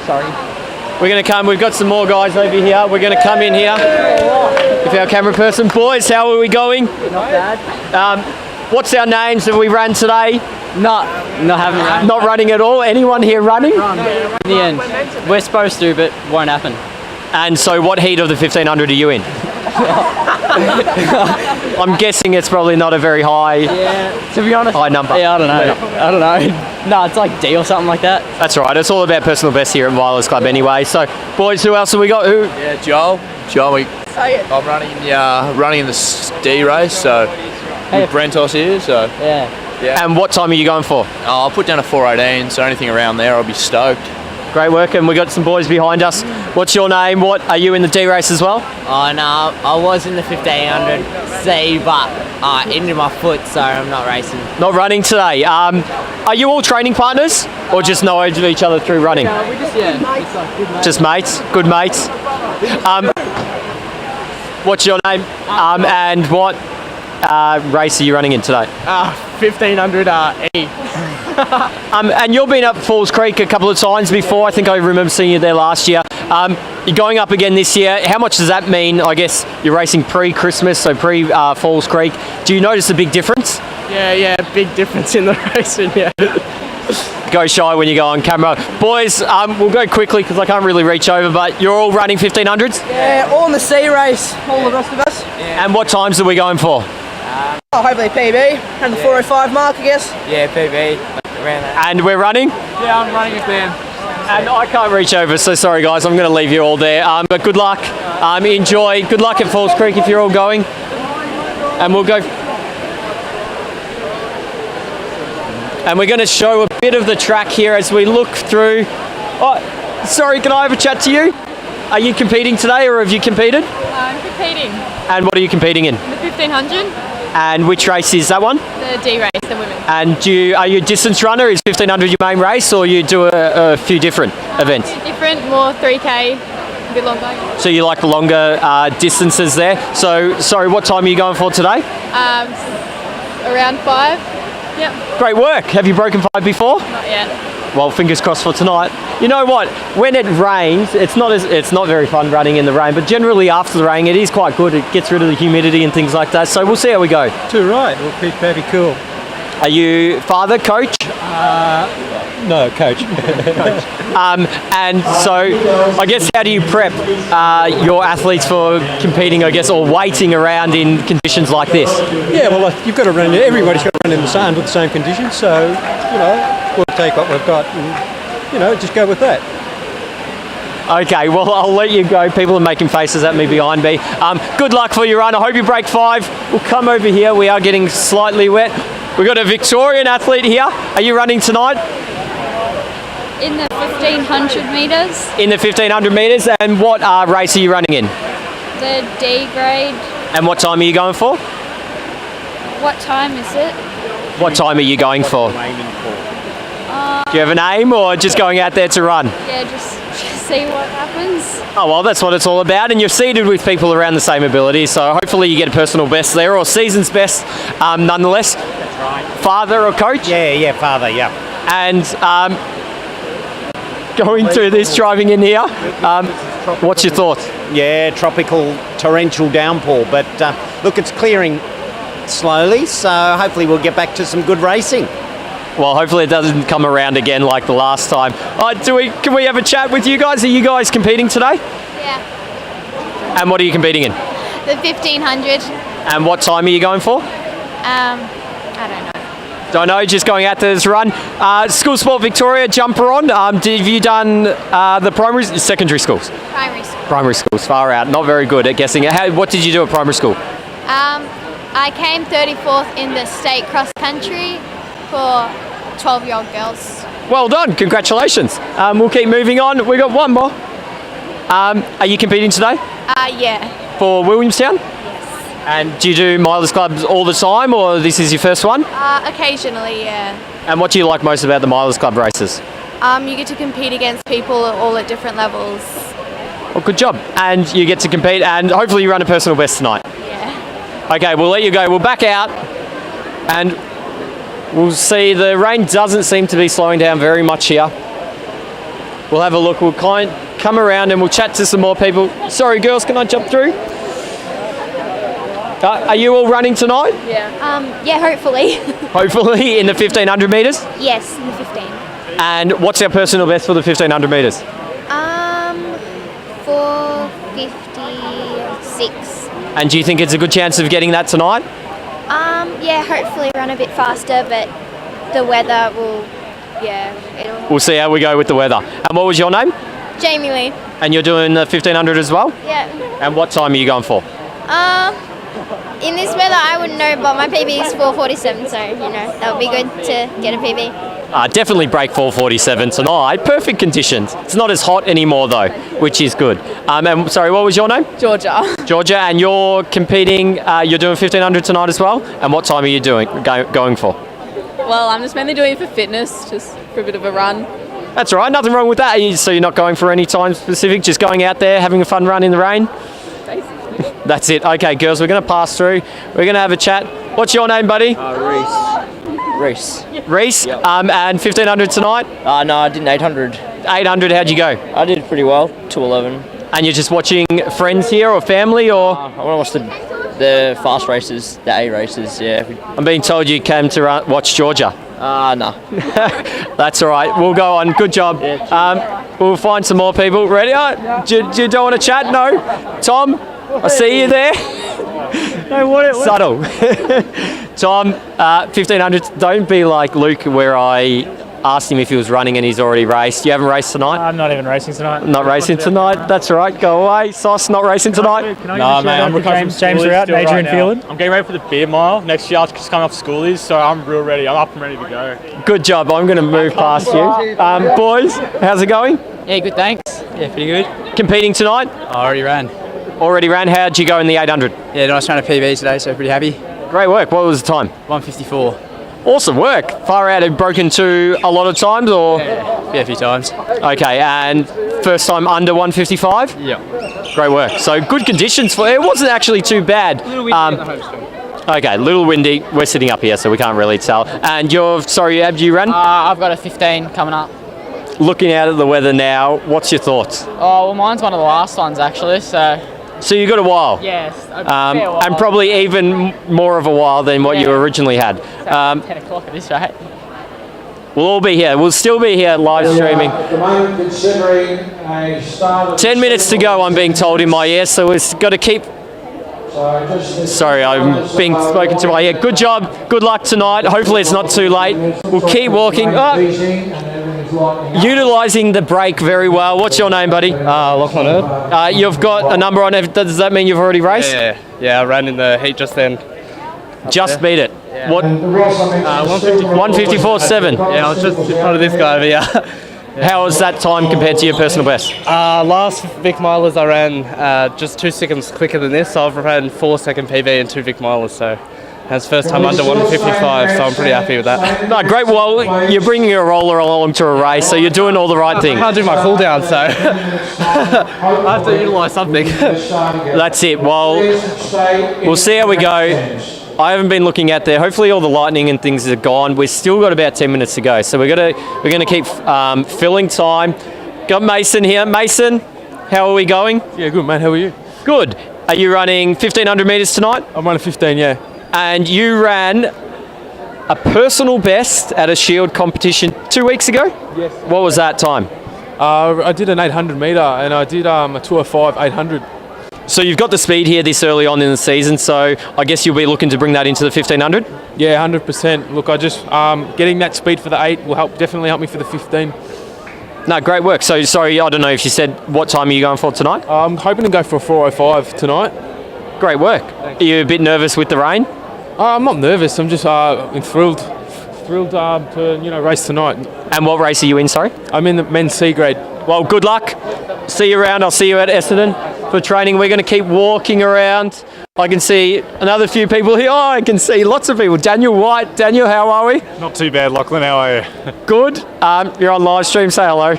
Sorry. We're going to come, we've got some more guys over here. We're going to come in here with our camera person. Boys, how are we going? Not bad. What's our names that we ran today? Not having Not running at all? Anyone here running? In the end. We're supposed to, but won't happen. And so what heat of the 1500 are you in? I'm guessing it's probably not a very high, To be honest, high number. Yeah, I don't know. No, it's like D or something like that. That's right. It's all about personal best here at Wireless Club anyway. So, boys, who else have we got? Who? Yeah, Joel, I'm running in the D race, so with Brentos here, so Yeah. And what time are you going for? I'll put down a 4:18, so anything around there, I'll be stoked. Great work, and we got some boys behind us. What's your name? What are you in the D race as well? Oh no, I was in the 1500 C, but I injured my foot, so I'm not racing. Not running today. Are you all training partners, or just know each other through running? We just it's like good mates. Just mates, good mates. What's your name? And what race are you running in today? 1500 E. And you've been up Falls Creek a couple of times before. I think I remember seeing you there last year. You're going up again this year. How much does that mean? I guess you're racing pre-Christmas, so pre-Falls Creek. Do you notice a big difference? Yeah, big difference in the racing, yeah. Go shy when you go on camera. Boys, we'll go quickly because I can't really reach over, but you're all running 1500s? Yeah, all in the C race, all the rest of us. And what times are we going for? Hopefully PB, and the 405 mark, I guess. Yeah, PB, around that. And we're running? Yeah, I'm running with them. And I can't reach over, so sorry guys, I'm going to leave you all there. But good luck, enjoy. Good luck at Falls Creek if you're all going. And we'll go. And we're going to show a bit of the track here as we look through. Oh, sorry, can I have a chat to you? Are you competing today, or have you competed? I'm competing And what are you competing in? in the 1500, And which race is that one? the D race, the women. And are you a distance runner? Is 1500 your main race, or you do a few different events? Different, more 3K, a bit longer. So you like the longer distances there. So, sorry, what time are you going for today? Around 5. Yep, Great work. Have you broken 5 before? not yet. Well, fingers crossed for tonight. You know what? When it rains, it's not very fun running in the rain, but generally after the rain, it is quite good. It gets rid of the humidity and things like that. So we'll see how we go. Too right. Well, pretty cool. Are you father, coach? No, coach. And so, I guess, how do you prep your athletes for competing, I guess, or waiting around in conditions like this? Yeah, well, you've got to run. Everybody's got to run in the sun with the same conditions. So, we'll take what we've got and, just go with that. Okay, well, I'll let you go. People are making faces at me behind me. Good luck for your run. I hope you break 5. We'll come over here. We are getting slightly wet. We've got a Victorian athlete here. Are you running tonight? In the 1500 metres, In the 1500 metres. And what race are you running in? the D grade. And what time are you going for? What time is it? What time are you going for? Do you have an aim, or just going out there to run? Yeah, just see what happens. Oh, well, that's what it's all about. And you're seated with people around the same ability, so hopefully you get a personal best there, or season's best nonetheless. That's right. Father or coach? Yeah, father, yeah. And going through this, driving in here, what's your thoughts? Yeah, tropical torrential downpour, but look, it's clearing slowly, so hopefully we'll get back to some good racing. Well, hopefully it doesn't come around again like the last time. Can we have a chat with you guys? Are you guys competing today? Yeah, And what are you competing in? the 1500. And what time are you going for? I don't know. Don't know, just going out there to run. School Sport Victoria, jumper on. Have you done the secondary schools? Primary school. Primary schools, far out. Not very good at guessing. What did you do at primary school? I came 34th in the state cross country for 12-year-old girls. Well done, congratulations. We'll keep moving on. We've got one more. Are you competing today Yeah. for Williamstown? Yes. And do you do Milers Clubs all the time, or this is your first one? Occasionally, yeah. And what do you like most about the Milers Club races? You get to compete against people all at different levels. Well, good job. And you get to compete, and hopefully you run a personal best tonight. Yeah. Okay, we'll let you go. We'll back out, and we'll see. The rain doesn't seem to be slowing down very much here. We'll have a look. We'll come around and we'll chat to some more people. Sorry, girls, can I jump through? Are you all running tonight? Yeah. Yeah, hopefully. Hopefully in the 1500 metres? Yes, in the 15. And what's our personal best for the 1500 metres? 4:56. And do you think it's a good chance of getting that tonight? Yeah, hopefully run a bit faster, but the weather will, it'll... We'll see how we go with the weather. And what was your name? Jamie Lee. And you're doing the 1500 as well? Yeah. And what time are you going for? In this weather, I wouldn't know, but my PB is 4:47, so, that would be good to get a PB. Definitely break 4:47 tonight. Perfect conditions. It's not as hot anymore though, which is good. And sorry, what was your name? Georgia. Georgia, and you're competing, you're doing 1500 tonight as well? And what time are you going for? Well, I'm just mainly doing it for fitness, just for a bit of a run. That's all right, nothing wrong with that. So you're not going for any time specific, just going out there, having a fun run in the rain? Basically. That's it. Okay, girls, we're going to pass through. We're going to have a chat. What's your name, buddy? Reese. Reese? Yep. And 1500 tonight? No, I did an 800. 800, how'd you go? I did pretty well, 2:11. And you're just watching friends here or family, or? I want to watch the fast races, the A races, yeah. I'm being told you came to watch Georgia. No. That's all right. We'll go on. Good job. We'll find some more people. Ready? Do you don't want to chat? No? Tom, I see you there. No, what? Subtle. Tom, 1500. Don't be like Luke, where I asked him if he was running and he's already raced. You haven't raced tonight? I'm not even racing tonight. Not racing tonight? That's all right. Go away. Sauce, not racing tonight? No, mate, I'm recovering from James Rout and Adrian Phelan. I'm getting ready for the beer mile. Next year, I'll just come off schoolies, so I'm real ready. I'm up and ready to go. Good job. I'm going to move past you. Boys, how's it going? Yeah, good, thanks. Yeah, pretty good. Competing tonight? I already ran. Already ran. How'd you go in the 800? Yeah, nice run a PB today, so pretty happy. Great work. What was the time? 1:54. Awesome work. Far out, have broken to a lot of times, or? Yeah, a few times. Okay, and first time under 155? Yeah. Great work. So good conditions for it. Wasn't actually too bad. A little windy at the home straight. Okay, a little windy. We're sitting up here, so we can't really tell. And have you run? I've got a 15 coming up. Looking out at the weather now, what's your thoughts? Oh, well, mine's one of the last ones, actually, so... So you got a while? Yes, a fair while. And probably even more of a while than what you originally had. 10 o'clock at this rate. We'll all be here. We'll still be here live streaming. 10 minutes to go, I'm being told in my ear, so we've got to keep... Sorry, I'm being spoken to my ear. Good job. Good luck tonight. Hopefully it's not too late. We'll keep walking. Utilising the break very well. What's your name, buddy? Lachlan Erd. You've got a number on it. Does that mean you've already raced? Yeah, I ran in the heat just then. Just beat it. Yeah. What? 154.7. Yeah, I was just in front of this guy over here. How was that time compared to your personal best? Last Vic Milers I ran just 2 seconds quicker than this, so I've ran 4-second PB and 2 Vic Milers, so that's first time under 155, so I'm pretty happy with that. No, great. Well, you're bringing a roller along to a race, so you're doing all the right things. I can't do my cool down, so I have to utilise something. That's it. Well, we'll see how we go. I haven't been looking out there. Hopefully all the lightning and things are gone. We've still got about 10 minutes to go, so we're gonna keep filling time. Got Mason here. Mason, how are we going? Yeah, good, mate. How are you? Good. Are you running 1500 metres tonight? I'm running 15, yeah. And you ran a personal best at a Shield competition 2 weeks ago? Yes. What was that time? I did an 800 metre and I did a 205 800. So you've got the speed here this early on in the season, so I guess you'll be looking to bring that into the 1500? Yeah, 100%. Look, I just getting that speed for the 8 will definitely help me for the 15. No, great work. So, sorry, I don't know if you said what time are you going for tonight? I'm hoping to go for a 4:05 tonight. Great work. Thanks. Are you a bit nervous with the rain? I'm not nervous. I'm just thrilled to race tonight. And what race are you in, sorry? I'm in the men's C grade. Well, good luck. See you around. I'll see you at Essendon. for training. We're going to keep walking around. I can see another few people here. Oh, I can see lots of people. Daniel White. Daniel, how are we? Not too bad, Lachlan. How are you? Good. You're on live stream. Say hello.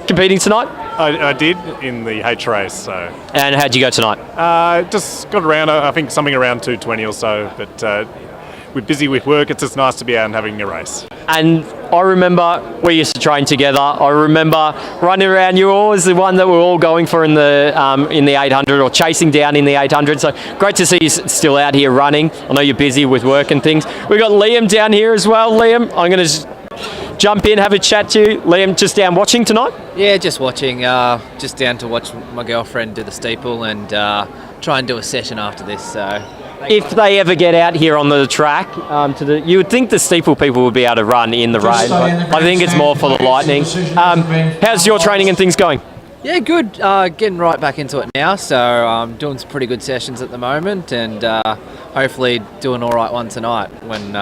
Competing tonight? I did in the H race. So. And how'd you go tonight? Just got around, I think something around 2:20 or so. But we're busy with work. It's just nice to be out and having a race. And I remember we used to train together. I remember running around. You were always the one that we're all going for in the 800 or chasing down in the 800. So great to see you still out here running. I know you're busy with work and things. We've got Liam down here as well. Liam, I'm going to jump in, have a chat to you. Liam, just down watching tonight? Yeah, just watching. Just down to watch my girlfriend do the steeple and try and do a session after this. So. If they ever get out here on the track, you would think the steeple people would be able to run in the rain, but I think it's more for the lightning. How's your training and things going? Yeah, good. Getting right back into it now, so I'm doing some pretty good sessions at the moment, and hopefully doing all right one tonight when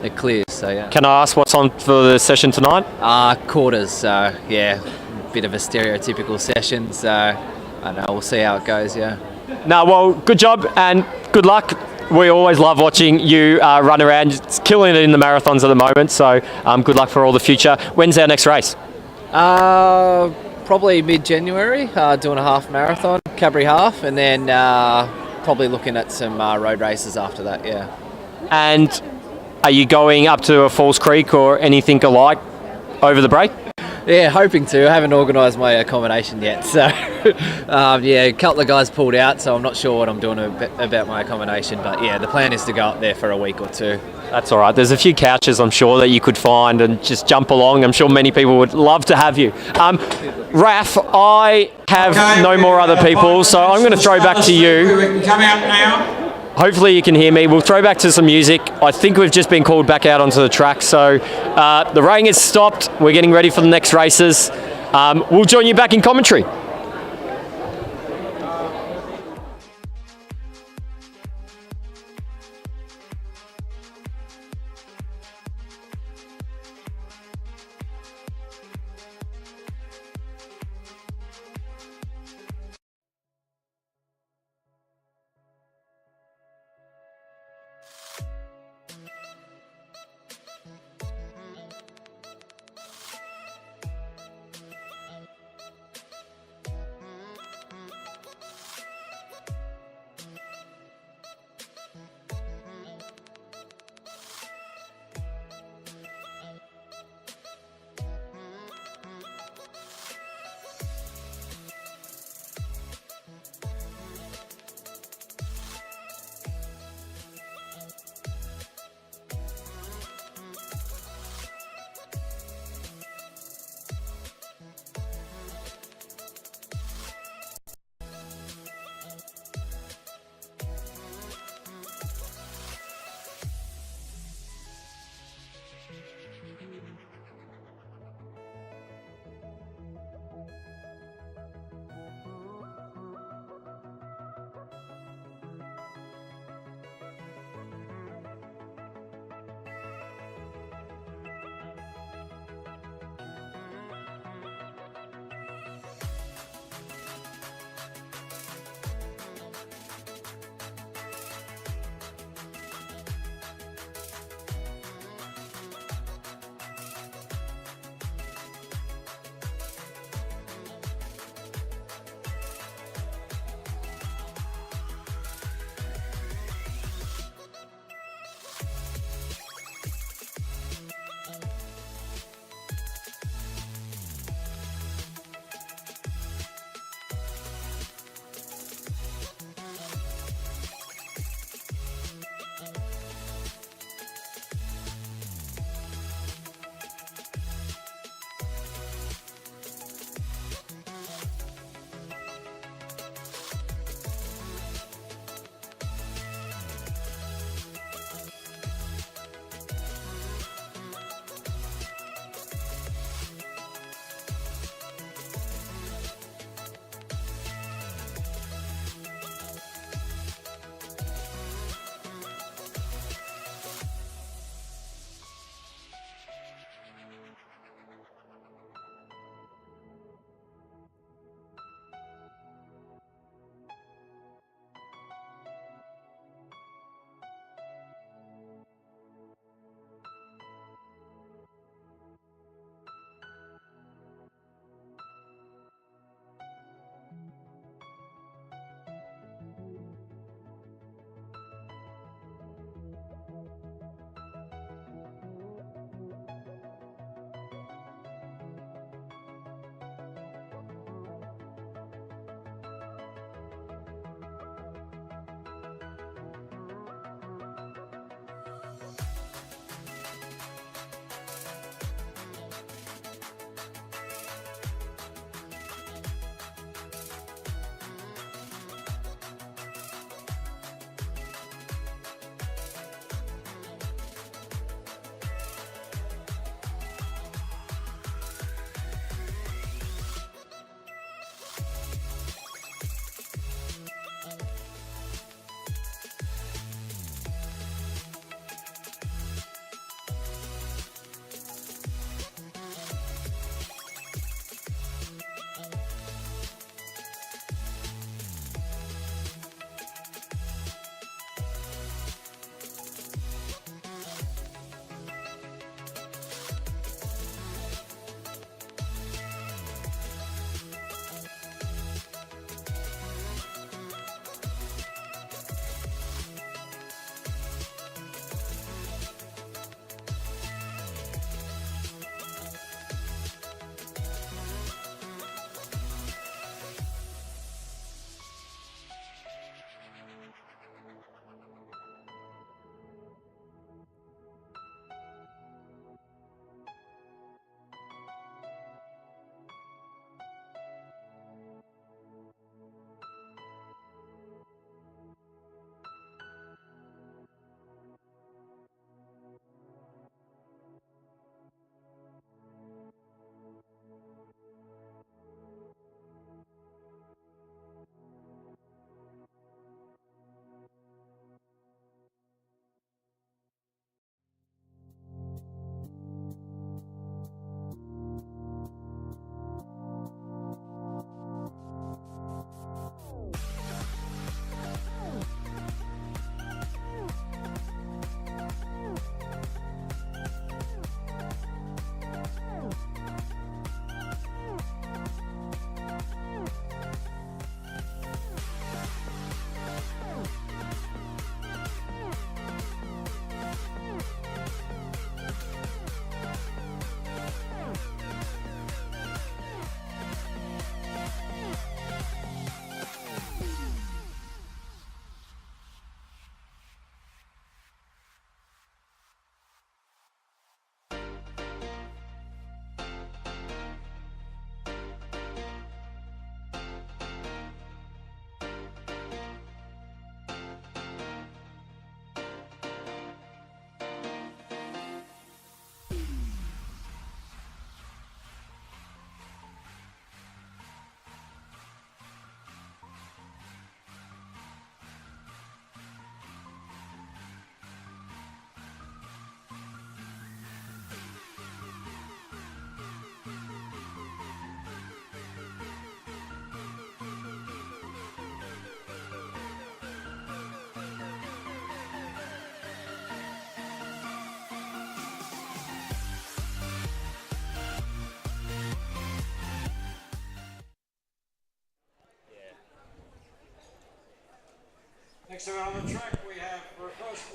it clears. So yeah. Can I ask what's on for the session tonight? Quarters. So yeah, bit of a stereotypical session. So I don't know. We'll see how it goes. Yeah. No, well, good job and good luck. We always love watching you run around. It's killing it in the marathons at the moment, so good luck for all the future. When's our next race? Probably mid-January, doing a half marathon, Cadbury half, and then probably looking at some road races after that, yeah. And are you going up to a Falls Creek or anything alike over the break? Yeah, hoping to. I haven't organised my accommodation yet, so yeah, a couple of guys pulled out, so I'm not sure what I'm doing about my accommodation, but yeah, the plan is to go up there for a week or two. That's all right. There's a few couches, I'm sure, that you could find and just jump along. I'm sure many people would love to have you. Raf, I have no more other people, so I'm going to throw back to you. We can come out now. Hopefully you can hear me. We'll throw back to some music. I think we've just been called back out onto the track. So the rain has stopped. We're getting ready for the next races. We'll join you back in commentary.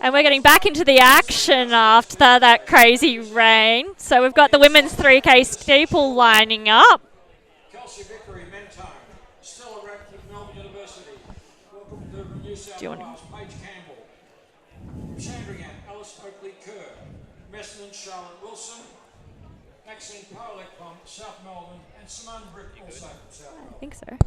And we're getting back into the action after that crazy rain. So we've got the women's 3K steeple lining up. Kelsey Vickery, Mentone. Stella Radcliffe, Melbourne University. Welcome to New South Wales, Paige Campbell. Sandringham, Alice Oakley Kerr. Messenden, Charlotte Wilson. Maxine Polek from South Melbourne. And Simone Brick also from South Melbourne. I think so.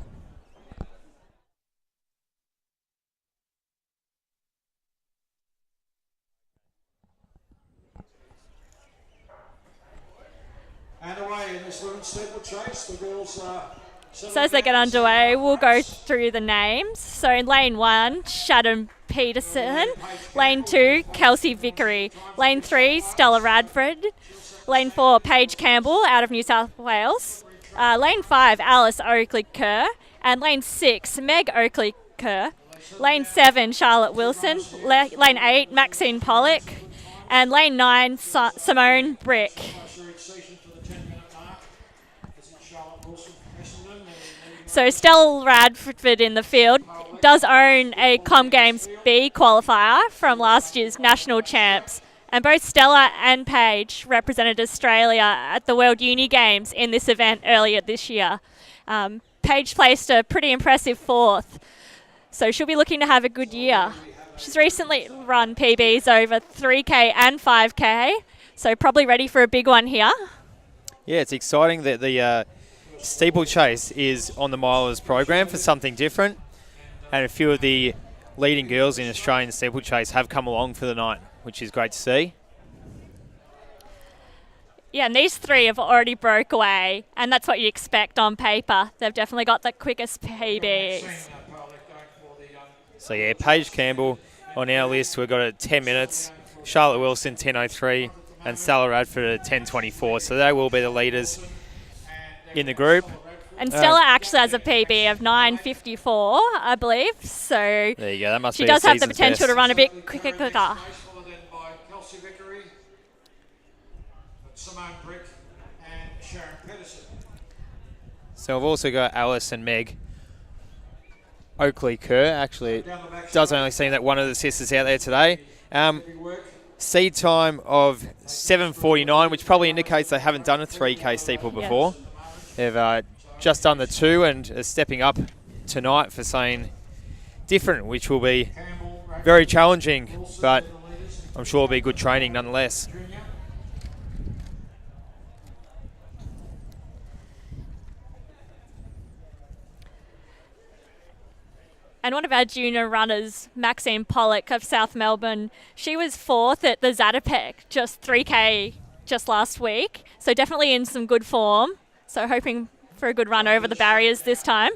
And away in this women's steeplechase, the girls So as they get underway, we'll go through the names. So in lane 1, Shannon Peterson. Lane 2, Kelsey Vickery. Lane 3, Stella Radford. Lane 4, Paige Campbell out of New South Wales. Lane 5, Alice Oakley Kerr. And lane 6, Meg Oakley Kerr. Lane 7, Charlotte Wilson. Lane 8, Maxine Pollock. And lane 9, Simone Brick. So Stella Radford in the field does own a Com Games B qualifier from last year's national champs. And both Stella and Paige represented Australia at the World Uni Games in this event earlier this year. Paige placed a pretty impressive 4th, so she'll be looking to have a good year. She's recently run PBs over 3K and 5K, so probably ready for a big one here. Yeah, it's exciting that the steeplechase is on the Milers program for something different, and a few of the leading girls in Australian steeplechase have come along for the night, which is great to see. Yeah, and these 3 have already broke away, and that's what you expect on paper. They've definitely got the quickest PBs. So yeah, Paige Campbell on our list, we've got at 10 minutes, Charlotte Wilson 10:03, and Stella Radford at 10:24. So they will be the leaders in the group. And Stella actually has a PB of 9:54, I believe. So there you go. That must she be does a have the season's potential best. to run a bit quicker. Kelsey Vickery, Simone Brick, and Sharon Pedersen. So I've also got Alice and Meg Oakley Kerr. Actually, it does only seem that one of the sisters out there today. Seed time of 7:49, which probably indicates they haven't done a 3K steeple before. They've just done the 2 and are stepping up tonight for something different, which will be very challenging, but I'm sure it'll be good training nonetheless. And one of our junior runners, Maxine Pollock of South Melbourne, she was 4th at the Zatopek, just 3K just last week. So definitely in some good form. So hoping for a good run over the barriers this time.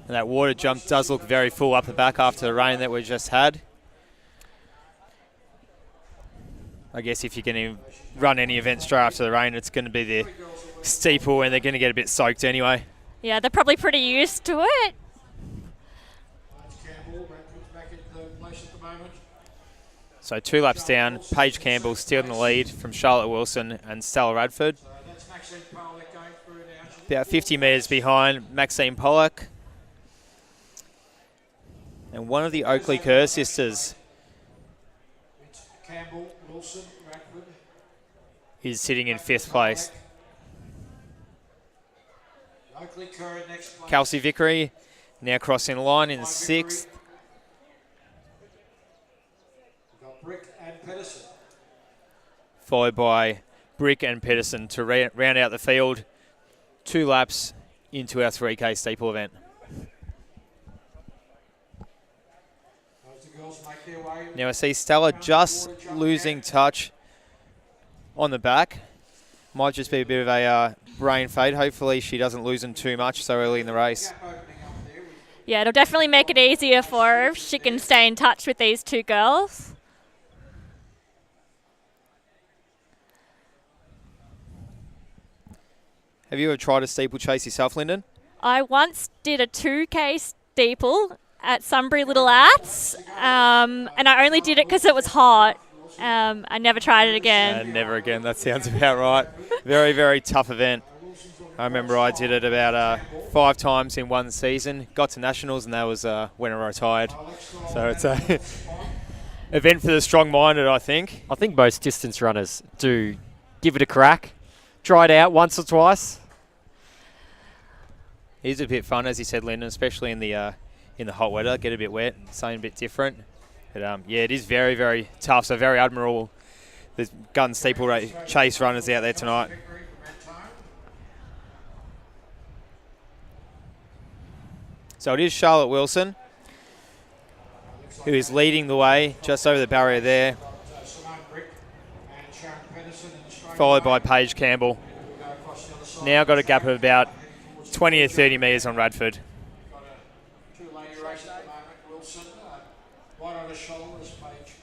And that water jump does look very full up the back after the rain that we just had. I guess if you're going to run any event straight after the rain, it's going to be the steeple, and they're going to get a bit soaked anyway. Yeah, they're probably pretty used to it. So 2 laps down, Paige Campbell still in the lead from Charlotte Wilson and Stella Radford. About 50 metres behind Maxine Pollock. And one of the Oakley Kerr sisters is sitting in 5th place. Kelsey Vickery now crossing the line in 6th. Followed by Brick and Pedersen to round out the field. 2 laps into our 3K steeple event. Now I see Stella just losing touch on the back. Might just be a bit of a brain fade. Hopefully she doesn't lose them too much so early in the race. Yeah, it'll definitely make it easier for her if she can stay in touch with these 2 girls. Have you ever tried a steeplechase yourself, Lyndon? I once did a 2K steeple at Sunbury Little Ats, and I only did it because it was hot. I never tried it again. Never again. That sounds about right. Very, very tough event. I remember I did it about 5 times in one season. Got to nationals, and that was when I retired. So it's a event for the strong-minded, I think. I think most distance runners do give it a crack, try it out once or twice. It is a bit fun, as you said, Lyndon, especially in the hot weather. Get a bit wet, something a bit different. But yeah, it is very, very tough. So very admirable. The gun steeplechase runners out there tonight. So it is Charlotte Wilson who is leading the way just over the barrier there, followed by Paige Campbell. Now got a gap of about 20 to 30 metres on Radford. Two-lady race at the moment. Wilson, right on his shoulders, Paige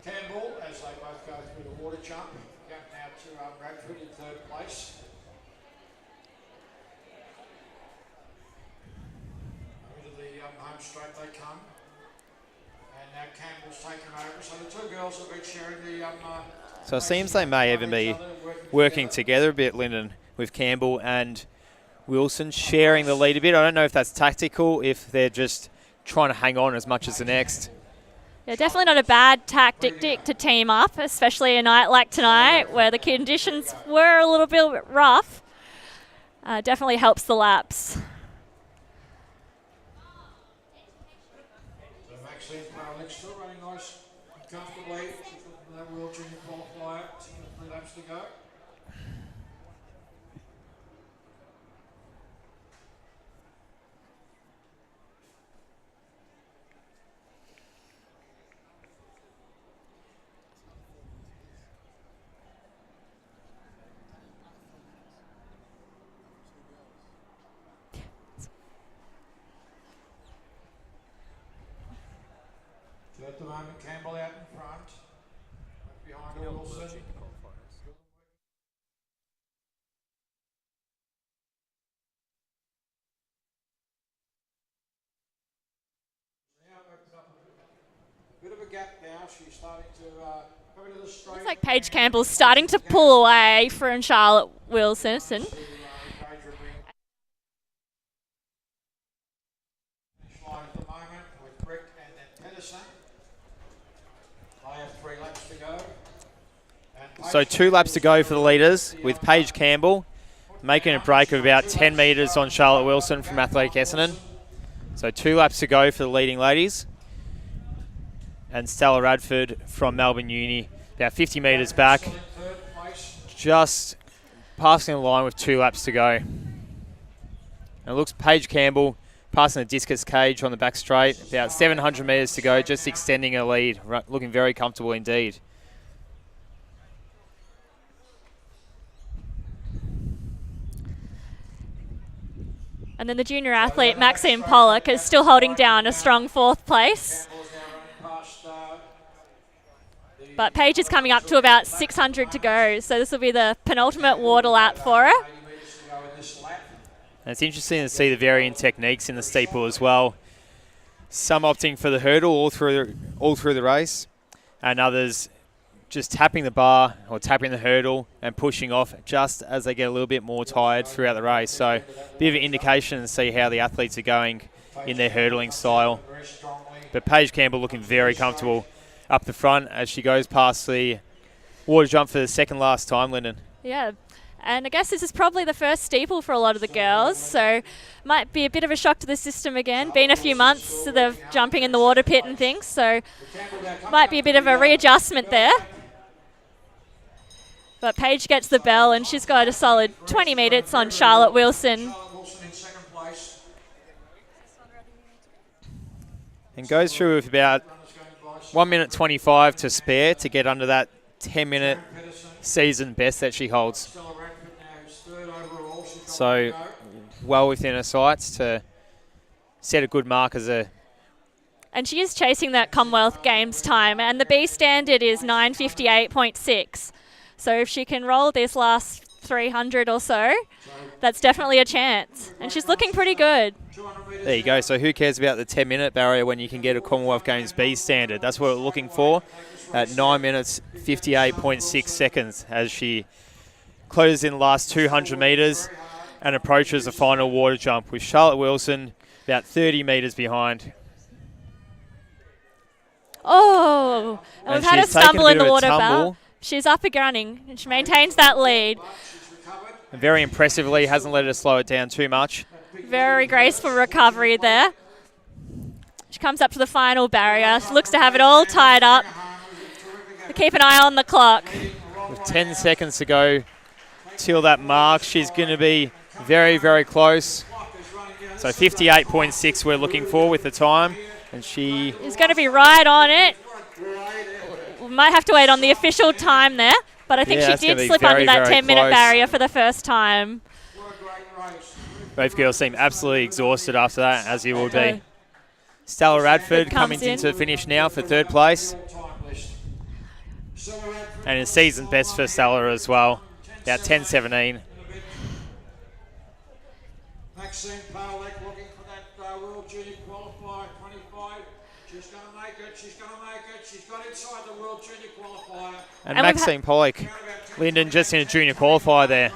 Campbell, as they both go through the water jump. Going now to Radford in 3rd place. Into the home straight they come. And now Campbell's taken over. So the two girls have been sharing the... So it seems they may even be working together a bit, Lyndon, with Campbell and Wilson sharing the lead a bit. I don't know if that's tactical, if they're just trying to hang on as much as the next. Yeah, definitely not a bad tactic, Dick, to team up, especially a night like tonight where the conditions were a little bit rough. Definitely helps the laps. So Maxine Parlick still running nice, comfortably. That World Junior qualifier, 3 laps to go. So at the moment, Campbell out in front. Behind Wilson. Now opens up a bit of a gap now. She's starting to come into the straight. Looks like Paige Campbell's starting to pull away from Charlotte Wilson. Line at the moment with Brick and then Pedersen. They have 3 laps to go. So 2 laps to go for the leaders, with Paige Campbell making a break of about 10 metres on Charlotte Wilson from Athletic Essendon. So 2 laps to go for the leading ladies. And Stella Radford from Melbourne Uni, about 50 metres back, just passing the line with 2 laps to go. And it looks Paige Campbell passing the discus cage on the back straight, about 700 metres to go, just extending her lead, looking very comfortable indeed. And then the junior athlete, Maxine Pollock, is still holding down a strong 4th place. But Paige is coming up to about 600 to go, so this will be the penultimate water lap for her. And it's interesting to see the varying techniques in the steeple as well. Some opting for the hurdle all through the race, and others just tapping the bar or tapping the hurdle and pushing off just as they get a little bit more tired throughout the race. So a bit of an indication to see how the athletes are going in their hurdling style. But Paige Campbell looking very comfortable up the front as she goes past the water jump for the second last time, Lyndon. Yeah, and I guess this is probably the first steeple for a lot of the girls, so might be a bit of a shock to the system again. Been a few months of jumping in the water pit and things, so might be a bit of a readjustment there. But Paige gets the bell, and she's got a solid 20 metres on Charlotte Wilson. And goes through with about 1 minute 25 to spare to get under that 10-minute season best that she holds. So well within her sights to set a good mark as a... And she is chasing that Commonwealth Games time, and the B standard is 9:58.6. So if she can roll this last 300 or so, that's definitely a chance. And she's looking pretty good. There you go. So who cares about the 10-minute barrier when you can get a Commonwealth Games B standard? That's what we're looking for at 9 minutes 58.6 seconds as she closes in the last 200 metres. and approaches the final water jump with Charlotte Wilson about 30 metres behind. Oh, and we've had a she's taken stumble a in bit the of a water tumble. bout. She's up and running, and she maintains that lead. And very impressively, hasn't let her slow it down too much. Very graceful recovery there. She comes up to the final barrier. She looks to have it all tied up. Keep an eye on the clock. With 10 seconds to go till that mark, she's going to be very, very close. So 58.6 we're looking for with the time. And she is going to be right on it. We might have to wait on the official time there, but I think she did slip under that 10-minute barrier for the first time. Both girls seem absolutely exhausted after that, as you will be. Stella Radford coming into the finish now for third place. And a season best for Stella as well, about 10:17. Maxine Powlek looking for that World Junior qualifier, 25. She's going to make it, she's going to make it. She's got inside the World Junior qualifier. And Maxine Pollock, Lyndon just in a junior qualifier there.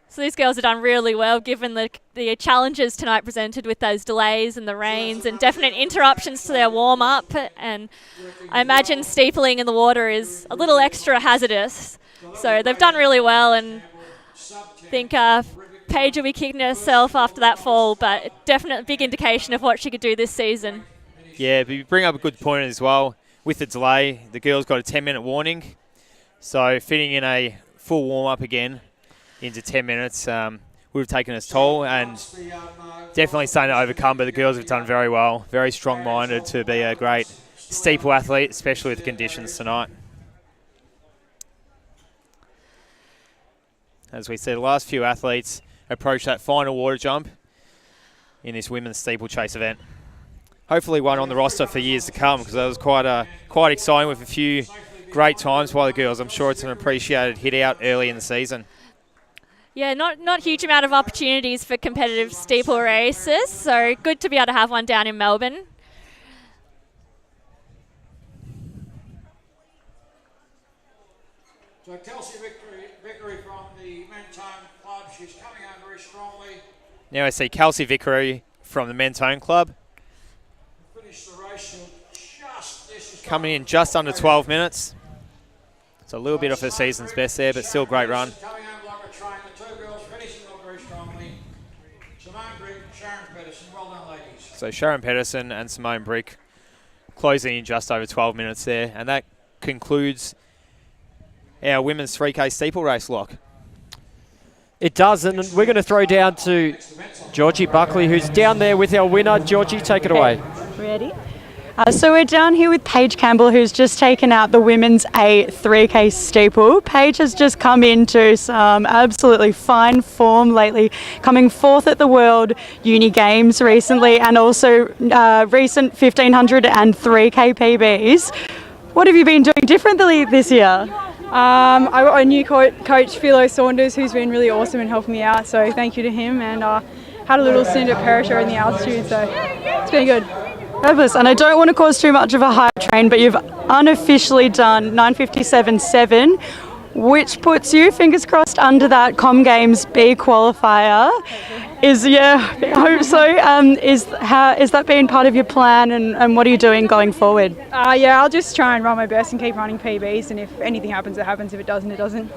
So these girls have done really well given the challenges tonight presented with those delays and the rains and definite interruptions to their warm-up. And I imagine steepling in the water is a little extra hazardous. So they've done really well, and I think Paige will be kicking herself after that fall, but definitely a big indication of what she could do this season. Yeah, but you bring up a good point as well. With the delay, the girls got a 10-minute warning. So fitting in a full warm-up again into 10 minutes would have taken its toll, and definitely something to overcome, but the girls have done very well. Very strong-minded to be a great steeple athlete, especially with the conditions tonight. As we see, the last few athletes approach that final water jump in this women's steeplechase event. Hopefully one on the roster for years to come, because that was quite exciting with a few great times by the girls. I'm sure it's an appreciated hit out early in the season. Yeah, not huge amount of opportunities for competitive steeple races, so good to be able to have one down in Melbourne. So Kelsey Vickery from the Mentone Club, she's coming on very strongly. Now I see Kelsey Vickery from the Mentone Club. Finished the race coming in just under 12 minutes. It's a little bit off her season's best there, but still a great run. Coming on like a train, the two girls finishing off very strongly. Simone Brick, Sharon Pedersen, well done ladies. So Sharon Pedersen and Simone Brick closing in just over 12 minutes there, and that concludes our women's 3K steeple race lock. It does, and we're going to throw down to Georgie Buckley, who's down there with our winner. Georgie, take it away. Ready? So we're down here with Paige Campbell, who's just taken out the women's A3K steeple. Paige has just come into some absolutely fine form lately, coming fourth at the World Uni Games recently, and also recent 1500 and 3K PBs. What have you been doing differently this year? I got a new coach, Philo Saunders, who's been really awesome and helping me out, so thank you to him, and had a little stint at Perisher in the altitude, so it's been good. Fabulous. And I don't want to cause too much of a hype train, but you've unofficially done 9:57.7, which puts you, fingers crossed, under that Com Games B qualifier. I hope so. Is that been part of your plan, and what are you doing going forward? Yeah, I'll just try and run my best and keep running PBs, and if anything happens, it happens. If it doesn't, it doesn't.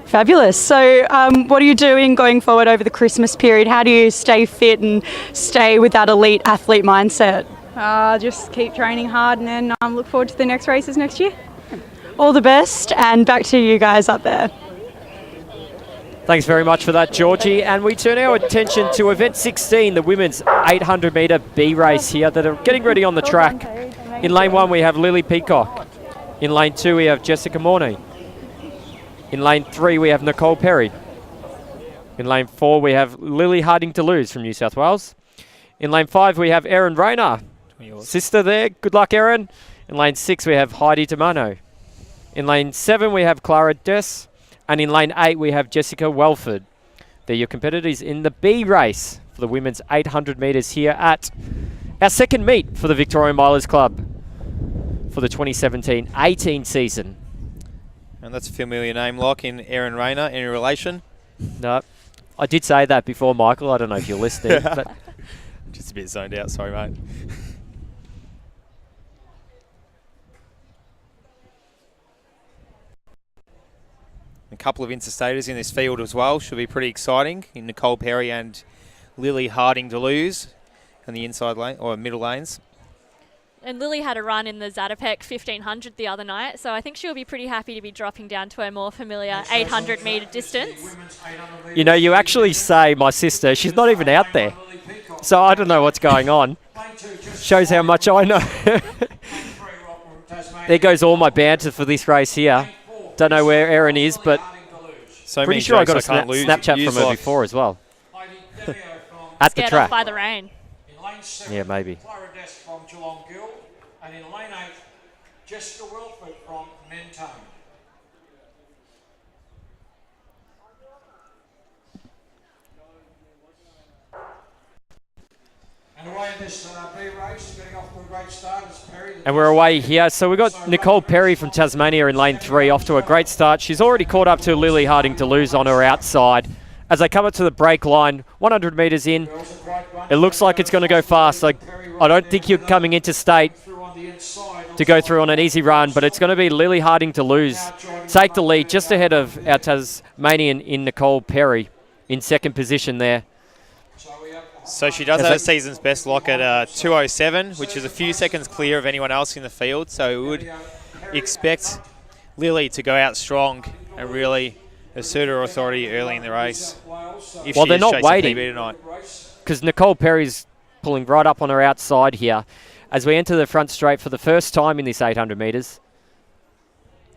Fabulous. So what are you doing going forward over the Christmas period? How do you stay fit and stay with that elite athlete mindset? Just keep training hard, and then look forward to the next races next year. All the best, and back to you guys up there. Thanks very much for that, Georgie. And we turn our attention to event 16, the women's 800 metre B race here that are getting ready on the track. In lane 1, we have Lily Peacock. In lane 2, we have Jessica Morney. In lane 3, we have Nicole Perry. In lane 4, we have Lily Harding-Toulouse from New South Wales. In lane 5, we have Erin Rayner. Sister there. Good luck, Erin. In lane 6, we have Heidi Demano. In lane 7, we have Clara Dess. And in lane 8, we have Jessica Welford. They're your competitors in the B race for the women's 800 metres here at our second meet for the Victorian Milers Club for the 2017-18 season. And that's a familiar name, like in Aaron Rayner. Any relation? No. I did say that before, Michael. I don't know if you're listening. But Just a bit zoned out. Sorry, mate. A couple of interstaters in this field as well. Should be pretty exciting in Nicole Perry and Lily Harding-Deleuze in the inside lane or middle lanes. And Lily had a run in the Zatopek 1500 the other night, so I think she'll be pretty happy to be dropping down to her more familiar 800 metre distance. you know, you actually say my sister, she's not even out there. So I don't know what's going on. Shows how much I know. There goes all my banter for this race here. Don't know where Erin is, but So pretty many sure I got a jokes I can't Snapchat use from her like- before as well. At the Scared track. off by the rain. Yeah, maybe. Clara Desk from Geelong Guild, and in lane 8, Jessica Wilford from Mentone. And away in this B race, getting off to a great start is Perry. And we're away here. So we've got Nicole Perry from Tasmania in lane 3 off to a great start. She's already caught up to Lily Harding-Deleuze on her outside. As they come up to the break line, 100 metres in, it looks like it's going to go fast. Like, I don't think you're coming into state to go through on an easy run, but it's going to be Lily Harding-Deleuze take the lead just ahead of our Tasmanian in Nicole Perry in second position there. So she does have a season's best lock at 2:07, which is a few seconds clear of anyone else in the field. So we would expect Lily to go out strong and really assert her authority early in the race. If Well, she they're is not chasing waiting PB tonight. because Nicole Perry's pulling right up on her outside here as we enter the front straight for the first time in this 800 metres.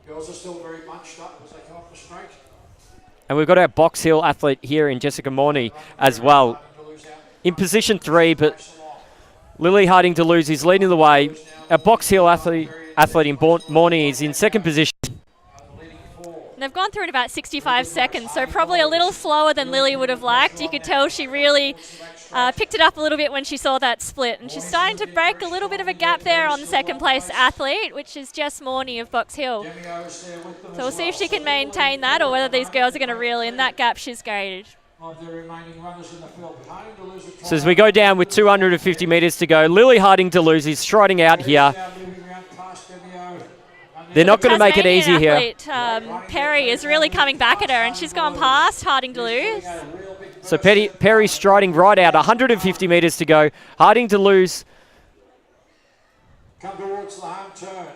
Girls are still very bunched up as they come off the straight. And we've got our Box Hill athlete here in Jessica Morney as well. In position 3, but Lily Harding-Deleuze is leading the way. Our Box Hill athlete in Morney is in second position. And they've gone through in about 65 seconds, so probably a little slower than Lily would have liked. You could tell she really picked it up a little bit when she saw that split. And she's starting to break a little bit of a gap there on the second place athlete, which is Jess Morney of Box Hill. So we'll see if she can maintain that or whether these girls are going to reel in that gap she's graded. So as we go down with 250 metres to go, Lily Harding-Deleuze is striding out here. They're not going to make it easy here. Athlete, Perry is really coming back at her, and she's gone past Harding-Deleuze. So Perry striding right out, 150 metres to go. Harding-Deleuze Come towards the home turn.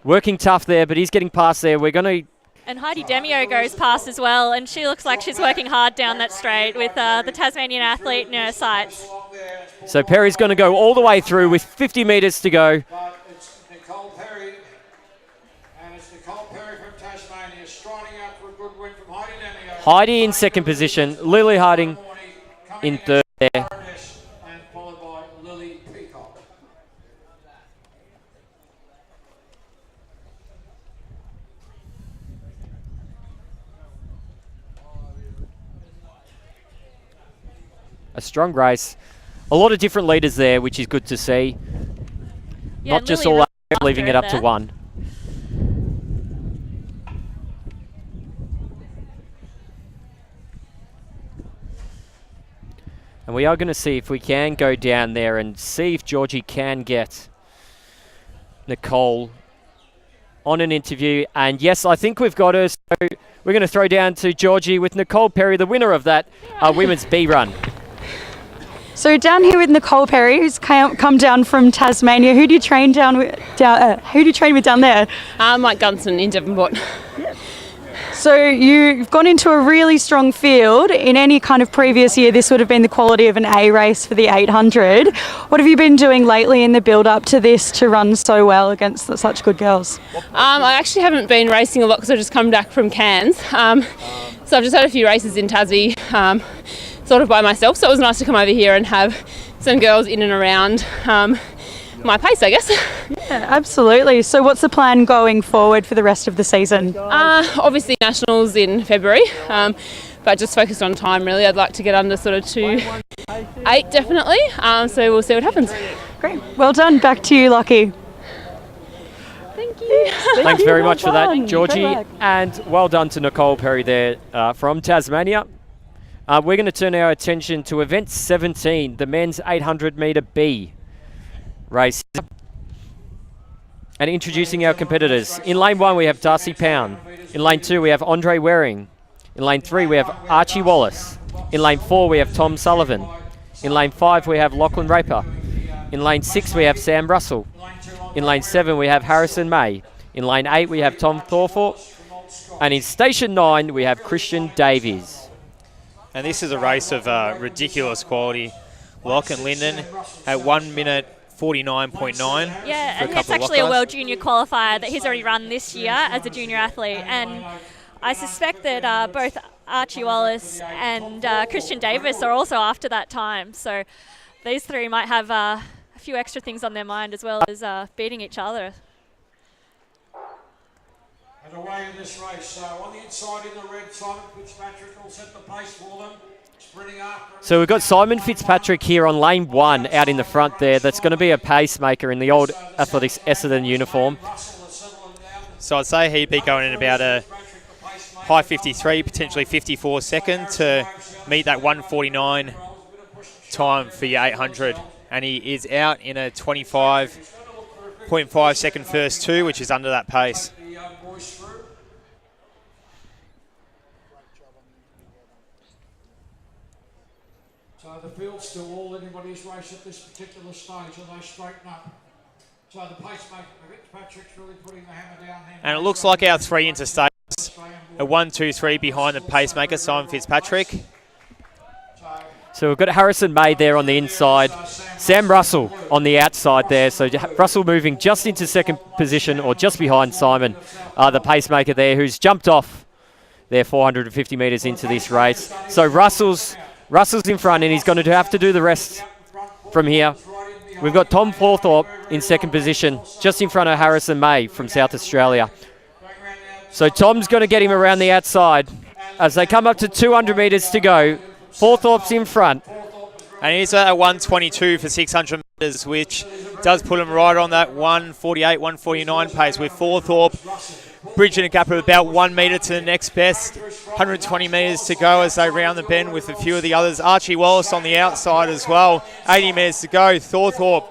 working tough there, but he's getting past there. We're going to... And Heidi Demio goes past as well, and she looks like she's working hard down that straight with the Tasmanian athlete in her sights. So Perry's going to go all the way through with 50 metres to go. But it's Nicole Perry, and it's Nicole Perry from Tasmania striding out for a good win from Heidi Demio. Heidi in second position, Lily Harding in third there. And followed by Lily Peacock. A strong race. A lot of different leaders there, which is good to see. Yeah, Not and just Lily all after leaving it up to there. one. And we are going to see if we can go down there and see if Georgie can get Nicole on an interview. And yes, I think we've got her. So we're going to throw down to Georgie with Nicole Perry, the winner of that women's B run. So down here with Nicole Perry, who's come down from Tasmania. Who do you train with down there? Mike Gunson in Devonport. So you've gone into a really strong field. In any kind of previous year, this would have been the quality of an A race for the 800. What have you been doing lately in the build-up to this to run so well against such good girls? I actually haven't been racing a lot because I've just come back from Cairns. So I've just had a few races in Tassie, sort of by myself. So it was nice to come over here and have some girls in and around my pace, I guess. Yeah, absolutely. So what's the plan going forward for the rest of the season? Obviously Nationals in February, but just focused on time really. I'd like to get under sort of 2:08 definitely, so we'll see what happens. Great. Well done. Back to you, Lockie. Thank you. Thanks very much for that, done. Georgie. Great work. And well done to Nicole Perry there from Tasmania. We're going to turn our attention to event 17, the men's 800 metre B race. And introducing our competitors. In lane 1, we have Darcy Pound. In lane 2, we have Andre Waring. In lane 3, we have Archie Wallace. In lane 4, we have Tom Sullivan. In lane 5, we have Lachlan Raper. In lane 6, we have Sam Russell. In lane 7, we have Harrison May. In lane 8, we have Tom Thorthorpe. And in station 9, we have Christian Davies. And this is a race of ridiculous quality. Locke and Linden at 1 minute 49.9. Yeah, and it's actually a World Junior qualifier that he's already run this year as a junior athlete. And I suspect that both Archie Wallace and Christian Davis are also after that time. So these three might have a few extra things on their mind as well as beating each other. And away in this race, on the inside in the red, Simon Fitzpatrick will set the pace for them. Sprinting after. So we've got Simon Fitzpatrick here on lane 1 out in the front there. That's going to be a pacemaker in the old Athletics Essendon uniform. So I'd say he'd be going in about a high 53, potentially 54 second to meet that 149 time for your 800. And he is out in a 25.5 second first 2, which is under that pace. So the field's still all anybody's race at this particular stage, and they straighten up. So the pacemaker, Fitzpatrick's really putting the hammer down here. And it looks like our 3 interstates, a 1, 2, 3 behind the pacemaker, Simon Fitzpatrick. So we've got Harrison May there on the inside. Sam Russell on the outside there. So Russell moving just into second position or just behind Simon, the pacemaker there, who's jumped off there 450 metres into this race. So Russell's in front and he's going to have to do the rest from here. We've got Tom Thorthorpe in second position, just in front of Harrison May from South Australia. So Tom's going to get him around the outside. As they come up to 200 metres to go, Thorthorpe's in front. And he's at 122 for 600 metres, which does put him right on that 148, 149 pace, with Thorthorpe bridging a gap of about 1 metre to the next best. 120 metres to go as they round the bend with a few of the others. Archie Wallace on the outside as well. 80 metres to go. Thorthorpe,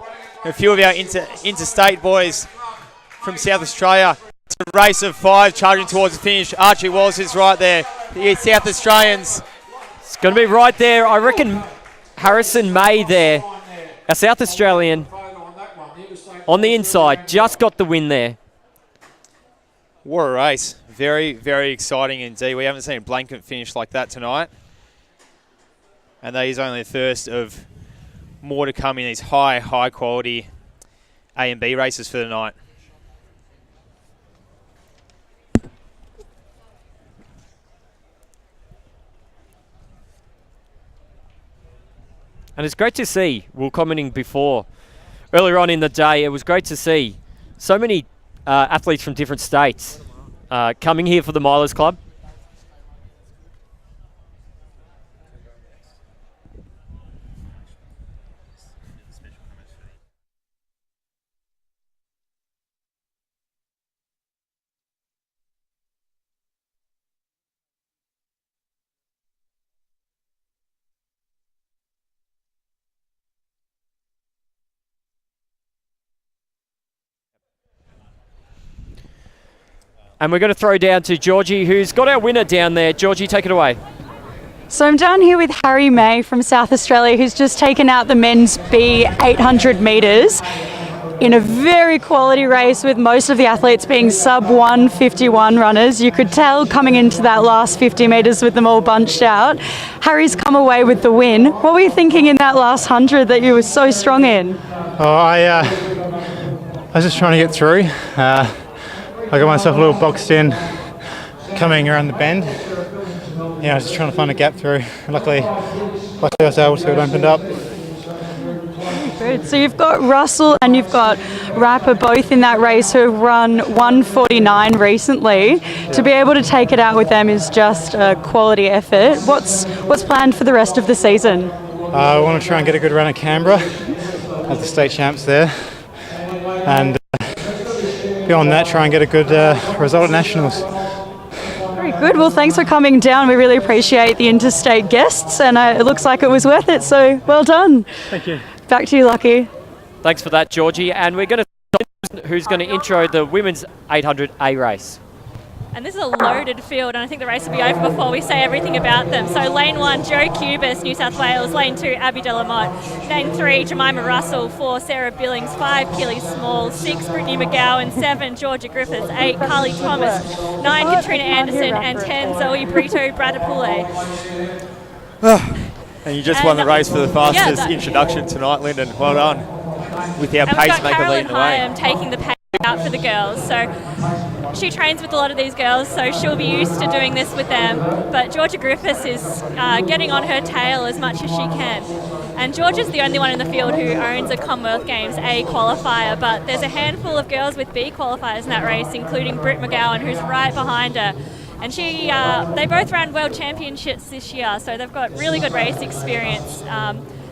a few of our interstate boys from South Australia. It's a race of 5 charging towards the finish. Archie Wallace is right there. The South Australians. It's going to be right there. I reckon Harrison May there, a South Australian, on the inside, just got the win there. What a race. Very, very exciting indeed. We haven't seen a blanket finish like that tonight. And that is only the first of more to come in these high quality A and B races for the night. And it's great to see, we were commenting before, earlier on in the day, it was great to see so many athletes from different states coming here for the Milers Club. And we're going to throw down to Georgie, who's got our winner down there. Georgie, take it away. So I'm down here with Harry May from South Australia, who's just taken out the men's B 800 metres in a very quality race with most of the athletes being sub 151 runners. You could tell coming into that last 50 metres with them all bunched out. Harry's come away with the win. What were you thinking in that last 100 that you were so strong in? Oh, I was just trying to get through. I got myself a little boxed in coming around the bend. Yeah, I was just trying to find a gap through. Luckily I was able to, it opened up. Good. So you've got Russell and you've got Rapper both in that race who have run 149 recently. To be able to take it out with them is just a quality effort. What's planned for the rest of the season? I want to try and get a good run at Canberra at the state champs there. And beyond that, try and get a good result at Nationals. Very good. Well, thanks for coming down. We really appreciate the interstate guests, and it looks like it was worth it. So well done. Thank you. Back to you, Lucky. Thanks for that, Georgie. And we're going to who's going to intro the women's 800 A race. And this is a loaded field, and I think the race will be over before we say everything about them. So lane 1, Joe Cubis, New South Wales. Lane 2, Abby Delamotte. Lane 3, Jemima Russell. 4, Sarah Billings. 5, Keely Small. 6, Brittany McGowan. 7, Georgia Griffiths. 8, Carly Thomas. 9, Katrina Anderson. And 10, Zoe Brito Bradapule. And you just won the race for the fastest introduction tonight, Lyndon. Well done. With our And we've got pacemaker Carolyn leading the way. Hyam taking the pace out for the girls. So she trains with a lot of these girls, so she'll be used to doing this with them. But Georgia Griffiths is getting on her tail as much as she can. And Georgia's the only one in the field who owns a Commonwealth Games A qualifier, but there's a handful of girls with B qualifiers in that race, including Britt McGowan, who's right behind her. And they both ran World Championships this year, so they've got really good race experience.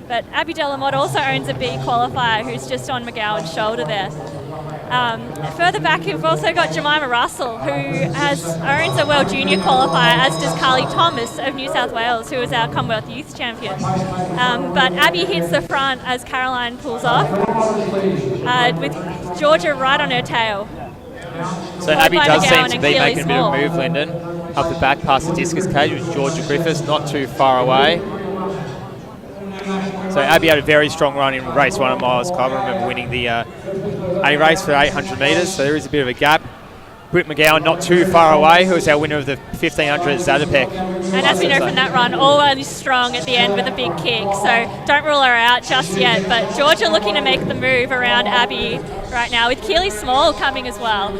But Abby Delamotte also owns a B qualifier, who's just on McGowan's shoulder there. Further back, we've also got Jemima Russell, who owns a World Junior qualifier, as does Carly Thomas of New South Wales, who is our Commonwealth Youth Champion. But Abby hits the front as Caroline pulls off, with Georgia right on her tail. So Abby does seem to be making a bit of a move, Lyndon. Up the back past the discus cage with Georgia Griffiths, not too far away. So Abby had a very strong run in race 1 at Miles Club. I remember winning the A race for 800 metres, so there is a bit of a gap. Britt McGowan not too far away, who was our winner of the 1500 at Zatopek. And as we know from that run, always strong at the end with a big kick, so don't rule her out just yet. But Georgia looking to make the move around Abby right now, with Keely Small coming as well.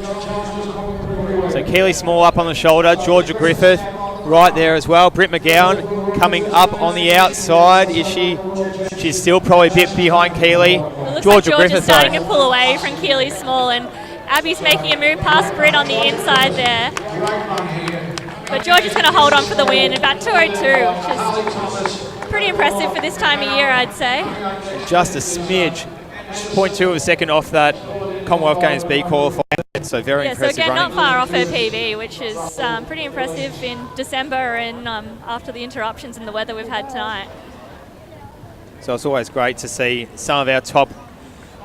So Keely Small up on the shoulder, Georgia Griffith right there as well. Britt McGowan coming up on the outside. Is she? She's still probably a bit behind Keely. It looks Georgia like Griffith starting though. to pull away from Keely Small, and Abby's making a move past Britt on the inside there. But Georgia's going to hold on for the win, about 2:02, which is pretty impressive for this time of year, I'd say. Just a smidge, 0.2 of a second off that Commonwealth Games B qualifier. So very impressive so again, running. not far off her PB, which is pretty impressive in December and after the interruptions and the weather we've had tonight. So it's always great to see some of our top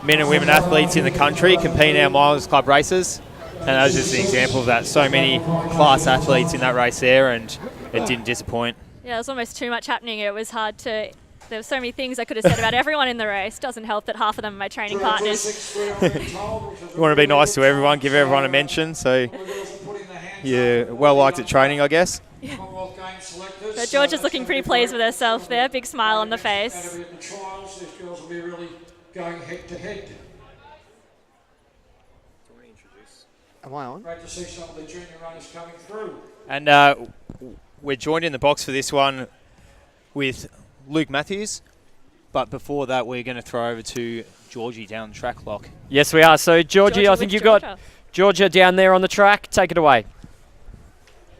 men and women athletes in the country compete in our Miles Club races. And that was just an example of that. So many class athletes in that race there, and it didn't disappoint. Yeah, there was almost too much happening. It was hard to... There were so many things I could have said about everyone in the race. Doesn't help that half of them are my training partners. You want to be nice to everyone, give everyone a mention. So you're well liked at training, I guess. Yeah. But Georgia's looking pretty pleased with herself there. Big smile on the face. Going head to head. Am I on? Great to see some of the junior runners coming through. And we're joined in the box for this one with Luke Matthews. But before that, we're going to throw over to Georgie down track lock. Yes, we are. So, Georgie, I think you've got Georgia down there on the track. Take it away.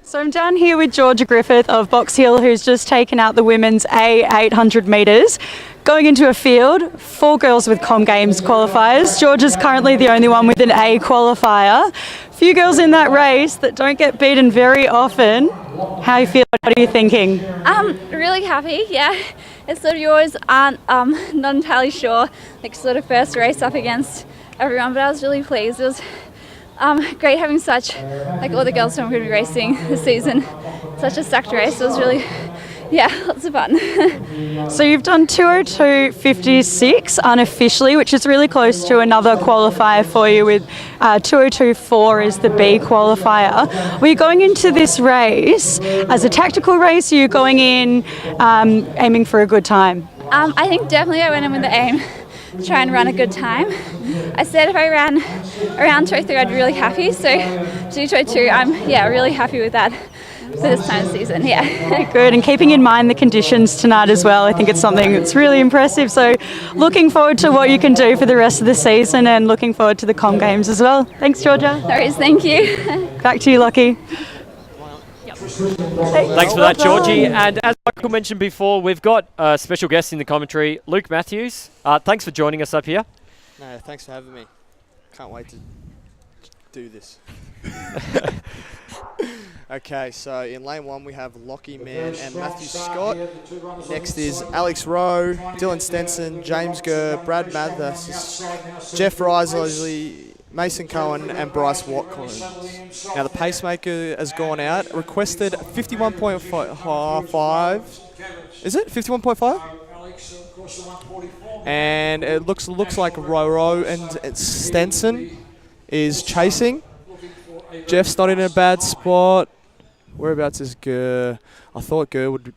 So I'm down here with Georgia Griffith of Box Hill, who's just taken out the women's A 800 metres. Going into a field, 4 girls with Com Games qualifiers. Georgia's currently the only one with an A qualifier. Few girls in that race that don't get beaten very often. How are you feeling? What are you thinking? Really happy, yeah. It's sort of yours aren't not entirely sure, like sort of first race up against everyone, but I was really pleased. It was great having such, like all the girls who I'm going to be racing this season, such a stacked race. It was really, yeah, lots of fun. So you've done 2:02.56 unofficially, which is really close to another qualifier for you with 2:02.4 is the B qualifier. Were you going into this race as a tactical race, or are you going in aiming for a good time? I think definitely I went in with the aim to try and run a good time. I said if I ran around 2:03 I'd be really happy, so to do 2:02 I'm really happy with that for this time of season, yeah. Good, and keeping in mind the conditions tonight as well, I think it's something that's really impressive. So looking forward to what you can do for the rest of the season and looking forward to the Com Games as well. Thanks, Georgia. No worries, thank you. Back to you, Lucky. Thanks for that, Georgie. And as Michael mentioned before, we've got a special guest in the commentary, Luke Matthews. Thanks for joining us up here. No, thanks for having me. Can't wait to do this. Okay, so in lane 1 we have Lockie Mann and Matthew Scott. Next is Alex Rowe, Dylan Stenson, James Gurr, Brad Mathis, Jeff Risley, Mason Cohen and Bryce Watkins. Now the pacemaker has gone out, requested 51.5. Is it 51.5? And it looks like Rowe and Stenson is chasing. Jeff's not in a bad spot. Whereabouts is Gurr? I thought Gurr would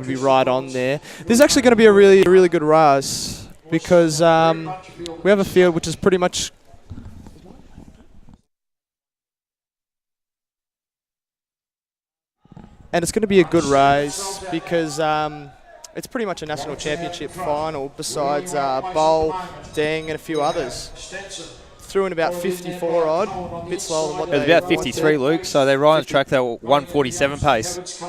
be right on there. This is actually going to be a really good race because we have a field which is pretty much and it's going to be a good race because it's pretty much a national championship final besides Bowl, Deng and a few others. Threw in about 54 odd, a bit slower than what it was about 53, Luke, so they're right on the track. They were 147 pace.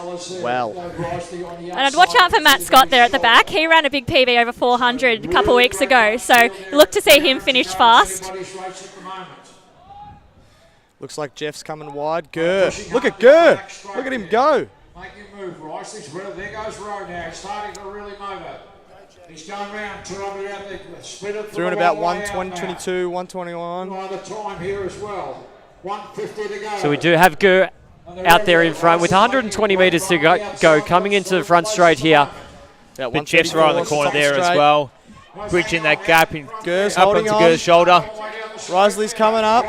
Wow. And I'd watch out for Matt Scott there at the back. He ran a big PB over 400 a couple of weeks ago, so look to see him finish fast. Looks like Jeff's coming wide. Gurr. Look at Gurr. Look at him go. Make him move, Rice. There goes Rowe now. He's starting to really move it. He's going round 200 out there. Split it. Threw in about 122, 121. The time here as well. 150 to go. So we do have Gurr out there in front with 120 metres to go coming into the front straight here. But Jeff's right on the corner there as well. Bridging that gap in Gurr's up holding onto on. Gurr's shoulder. Risley's coming up.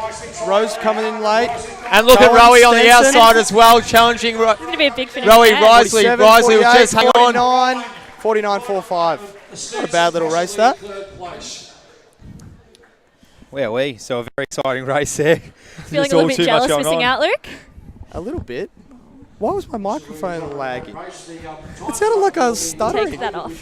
Rowe's coming in late. And look at Rowe on the outside as well, challenging It's going to be a big finish. Rowe there. Risley. Risley will just hang on. 49.45. Not a bad little race, that. Well, so a very exciting race there. Feeling a little bit jealous missing out, Luke? A little bit. Why was my microphone lagging? It sounded like I was stuttering. Take that off.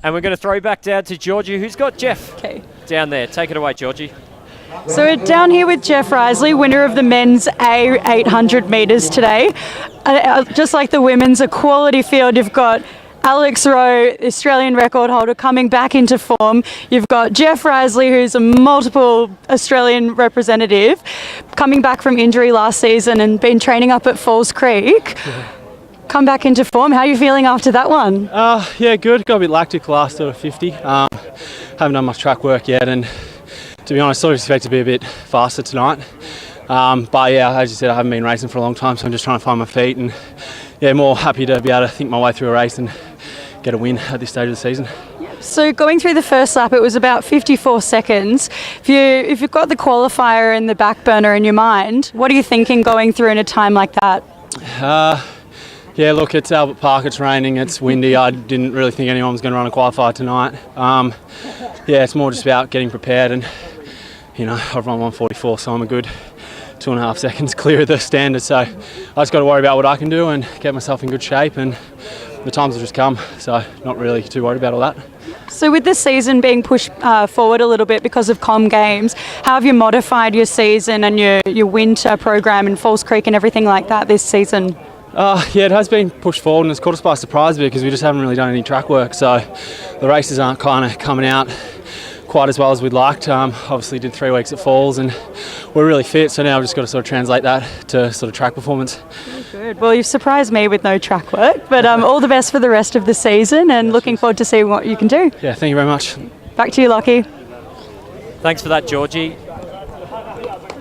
And we're going to throw back down to Georgie, who's got Jeff down there. Take it away, Georgie. So we're down here with Jeff Risley, winner of the men's A 800 metres today. Just like the women's, a quality field. You've got Alex Rowe, Australian record holder, coming back into form. You've got Jeff Risley, who's a multiple Australian representative, coming back from injury last season and been training up at Falls Creek. Come back into form. How are you feeling after that one? Yeah, good. Got a bit lactic last sort of 50. Haven't done much track work yet, and to be honest, sort of expect to be a bit faster tonight. But yeah, as you said, I haven't been racing for a long time, so I'm just trying to find my feet, and yeah, more happy to be able to think my way through a race and get a win at this stage of the season. So going through the first lap, it was about 54 seconds. If you've got the qualifier in the back burner in your mind, what are you thinking going through in a time like that? Yeah, look, it's Albert Park, it's raining, it's windy. I didn't really think anyone was going to run a qualifier tonight. Yeah, it's more just about getting prepared, and you know, I've run 144, so I'm a good 2.5 seconds clear of the standard. So I just got to worry about what I can do and get myself in good shape, and the times will just come. So not really too worried about all that. So with the season being pushed forward a little bit because of Com Games, how have you modified your season and your winter program in Falls Creek and everything like that this season? Yeah, it has been pushed forward, and it's caught us by surprise because we just haven't really done any track work. So the races aren't kind of coming out quite as well as we'd liked. Obviously did 3 weeks at Falls and we're really fit, so now I've just got to sort of translate that to sort of track performance. Good. Well, you've surprised me with no track work, but all the best for the rest of the season, and looking forward to seeing what you can do. Yeah, thank you very much. Back to you, Lockie. Thanks for that, Georgie.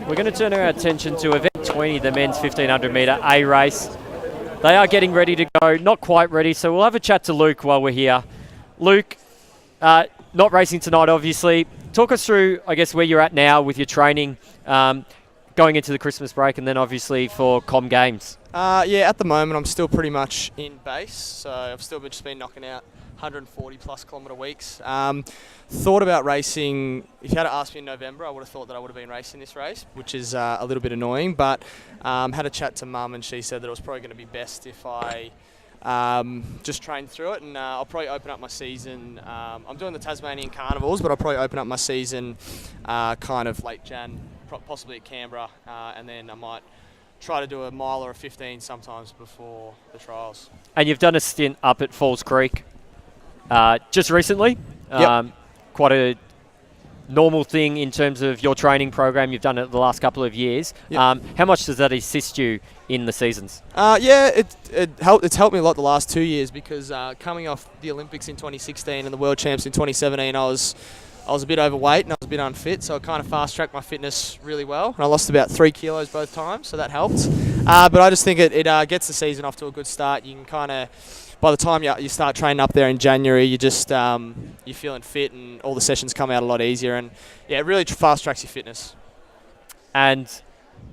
We're going to turn our attention to event 20, the men's 1500 metre A race. They are getting ready to go, not quite ready, so we'll have a chat to Luke while we're here. Luke, not racing tonight, obviously. Talk us through, I guess, where you're at now with your training, going into the Christmas break, and then obviously for Com Games. Yeah, at the moment I'm still pretty much in base, so I've still just been knocking out 140 plus kilometre weeks. Thought about racing, if you had asked me in November, I would have thought that I would have been racing this race, which is a little bit annoying, but had a chat to Mum and she said that it was probably going to be best if I just trained through it, and I'll probably open up my season. I'm doing the Tasmanian Carnivals, but I'll probably open up my season kind of late Jan, possibly at Canberra, and then I might try to do a mile or a 15 sometimes before the trials. And you've done a stint up at Falls Creek just recently. Yep. Quite a normal thing in terms of your training program. You've done it the last couple of years. Yep. How much does that assist you in the seasons? Yeah, it's helped me a lot the last 2 years because coming off the Olympics in 2016 and the World Champs in 2017, I was a bit overweight and I was a bit unfit, so I kind of fast-tracked my fitness really well. And I lost about 3 kilos both times, so that helped. But I just think it gets the season off to a good start. You can kind of, by the time you start training up there in January, you just you're feeling fit and all the sessions come out a lot easier. And yeah, it really fast-tracks your fitness. And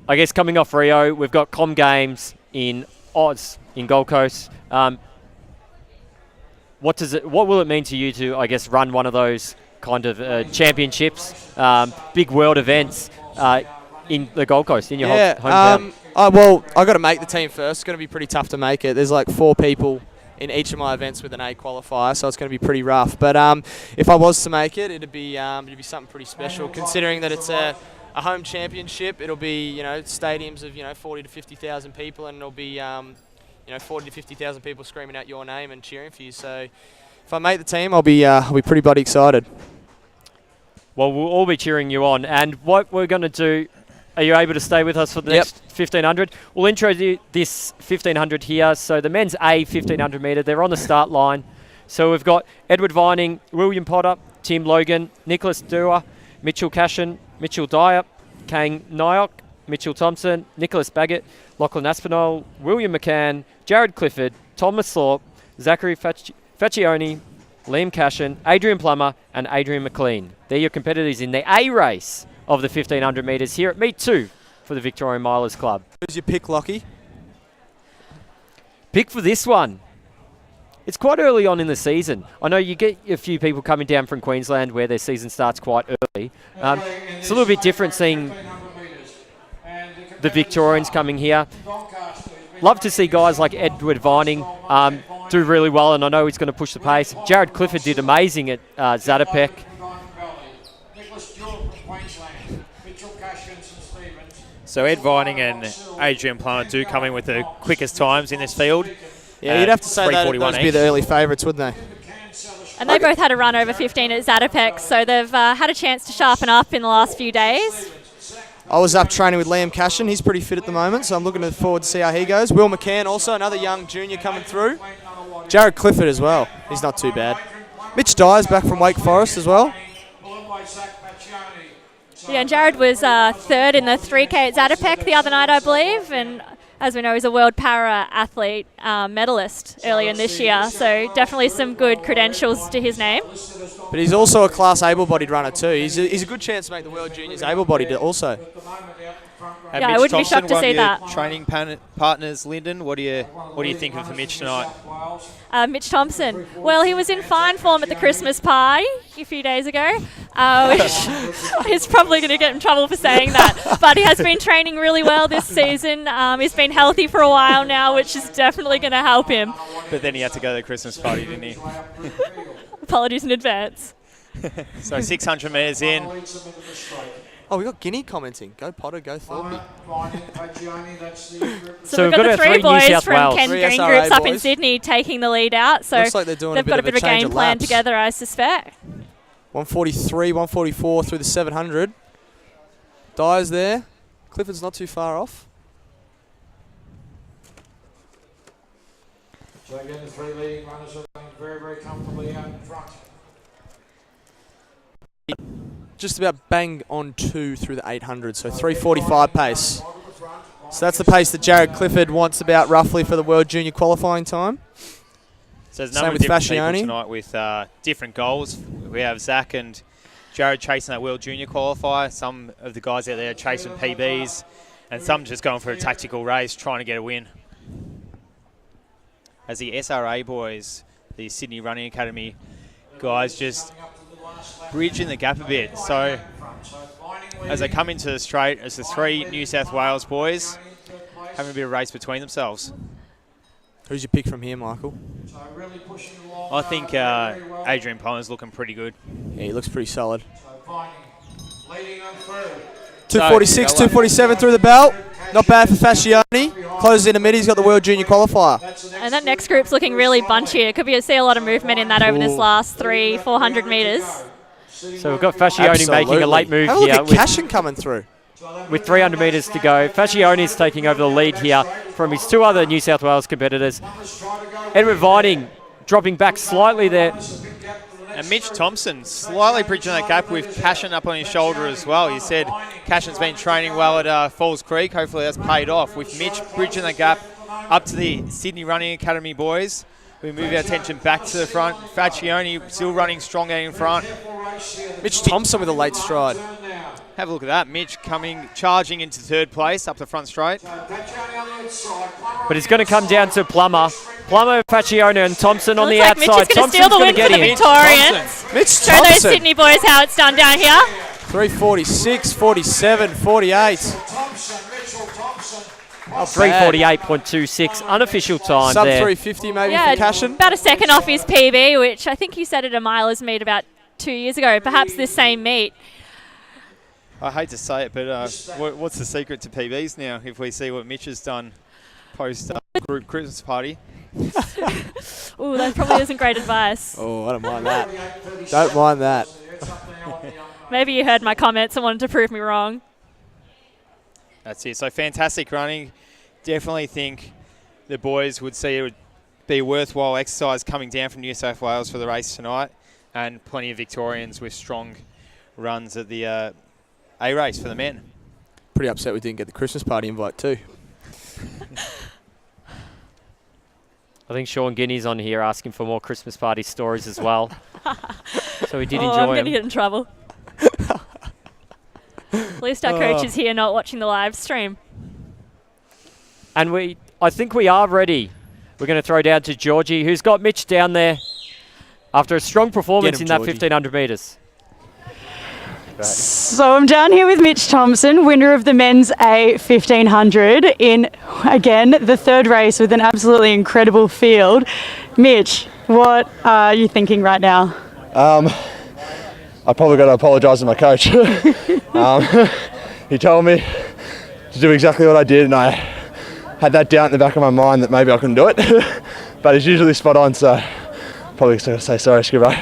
I guess coming off Rio, we've got Com Games in Oz, in Gold Coast. What will it mean to you to, I guess, run one of those kind of championships, big world events in the Gold Coast, in your hometown? Well, I got to make the team first. It's going to be pretty tough to make it. There's like 4 people in each of my events with an A qualifier, so it's going to be pretty rough. But if I was to make it, it'd be something pretty special, considering that it's a home championship. It'll be stadiums of 40 to 50,000 people, and it'll be 40 to 50,000 people screaming out your name and cheering for you. So if I make the team, I'll be pretty bloody excited. Well, we'll all be cheering you on. And what we're going to do, are you able to stay with us for the next 1,500? We'll introduce this 1,500 here. So the men's A 1,500 metre, they're on the start line. So we've got Edward Vining, William Potter, Tim Logan, Nicholas Dewar, Mitchell Cashin, Mitchell Dyer, Kane Nyok, Mitchell Thompson, Nicholas Baggett, Lachlan Aspinall, William McCann, Jared Clifford, Thomas Thorpe, Zachary Faccioni, Liam Cashin, Adrian Plummer, and Adrian McLean. They're your competitors in the A race of the 1,500 metres here at Meet 2 for the Victorian Milers Club. Who's your pick, Lockie? Pick for this one. It's quite early on in the season. I know you get a few people coming down from Queensland where their season starts quite early. It's a little bit different seeing the Victorians coming here. Love to see guys like Edward Vining do really well, and I know he's going to push the pace. Jared Clifford did amazing at Zatopek. So Ed Vining and Adrian Plummer do come in with the quickest times in this field. Yeah, you'd have to say that those be the early favourites, wouldn't they? And they both had a run over 15 at Zatopek, so they've had a chance to sharpen up in the last few days. I was up training with Liam Cashin. He's pretty fit at the moment, so I'm looking forward to see how he goes. Will McCann also, another young junior coming through. Jared Clifford as well. He's not too bad. Mitch Dyer's back from Wake Forest as well. Yeah, and Jared was third in the 3K at Zatopek the other night, I believe, and as we know, he's a world para athlete medalist earlier in this year, so definitely some good credentials to his name. But he's also a class able-bodied runner too. He's a good chance to make the World Juniors able-bodied also. And yeah, Mitch I wouldn't Thompson, be shocked to one see of your that. Training partners, Lyndon. What are you thinking for Mitch tonight? Mitch Thompson. Well, he was in fine form at the Christmas pie a few days ago, which he's probably going to get in trouble for saying that. But he has been training really well this season. He's been healthy for a while now, which is definitely going to help him. But then he had to go to the Christmas party, didn't he? Apologies in advance. So 600 metres in. Oh, we got Guinea commenting. Go Potter, go Thorpe. So we've got the three boys from Ken Green Groups up in Sydney taking the lead out. So looks like they're doing they've got a bit of a game plan together, I suspect. 143, 144 through the 700. Dyer's there. Clifford's not too far off. So again, the 3 leading runners are going very, very comfortably out in front. Just about bang on 2 through the 800, so 3:45 pace. So that's the pace that Jared Clifford wants about roughly for the World Junior qualifying time. So there's a number of different people tonight with different goals. We have Zach and Jared chasing that World Junior qualifier. Some of the guys out there are chasing PBs, and some just going for a tactical race, trying to get a win. as the SRA boys, the Sydney Running Academy guys, just bridging the gap a bit. So as they come into the straight, as the three New South Wales boys having a bit of race between themselves. Who's your pick from here, Michael? I think Adrian Palmer's looking pretty good. Yeah, he looks pretty solid. 246, 247 through the belt. Not bad for Fascioni. Closes in a mid. He's got the World Junior qualifier. And that next group's looking really bunchy. It could be see a lot of movement in that over this last 300-400 metres. So we've got Fascioni making a late move Have a look here. at Cashin coming through. With 300 metres to go. Fascioni's taking over the lead here from his two other New South Wales competitors. Edward Vining dropping back slightly there. And Mitch Thompson slightly bridging that gap with Cashin up on his shoulder as well. He said Cashin's been training well at Falls Creek. Hopefully that's paid off. With Mitch bridging the gap up to the Sydney Running Academy boys. We move our attention back to the front. Fascioni still running strong out in front. Mitch Thompson with a late stride. Have a look at that. Mitch charging into third place up the front straight. But it's going to come down to Plummer. Plummer, Fascioni and Thompson on the Looks outside. like Mitch is going to steal the win for the Victorians. Mitch Show those Thompson. Sydney boys how it's done down here. 346, 47, 48. 3:48.26, unofficial time Sub there. 350 maybe Yeah, for Cashin. about a second off his PB, which I think he set at a milers meet about 2 years ago, perhaps this same meet. I hate to say it, but what's the secret to PBs now if we see what Mitch has done post group Christmas party? Ooh, that probably isn't great advice. Oh, I don't mind that. Don't mind that. Maybe you heard my comments and wanted to prove me wrong. That's it. So fantastic running. Definitely think the boys would see it would be a worthwhile exercise coming down from New South Wales for the race tonight, and plenty of Victorians with strong runs at the A race for the men. Pretty upset we didn't get the Christmas party invite too. I think Sean Guinea's on here asking for more Christmas party stories as well. So we did I'm enjoy going to them. get in trouble. At least our coach is here not watching the live stream. And I think we are ready. We're going to throw down to Georgie, who's got Mitch down there after a strong performance in that 1,500 metres. So I'm down here with Mitch Thompson, winner of the men's A 1500 in, again, the third race with an absolutely incredible field. Mitch, what are you thinking right now? I probably got to apologise to my coach. He told me to do exactly what I did, and I had that doubt in the back of my mind that maybe I couldn't do it. But he's usually spot on, so probably just going to say sorry, Skipper.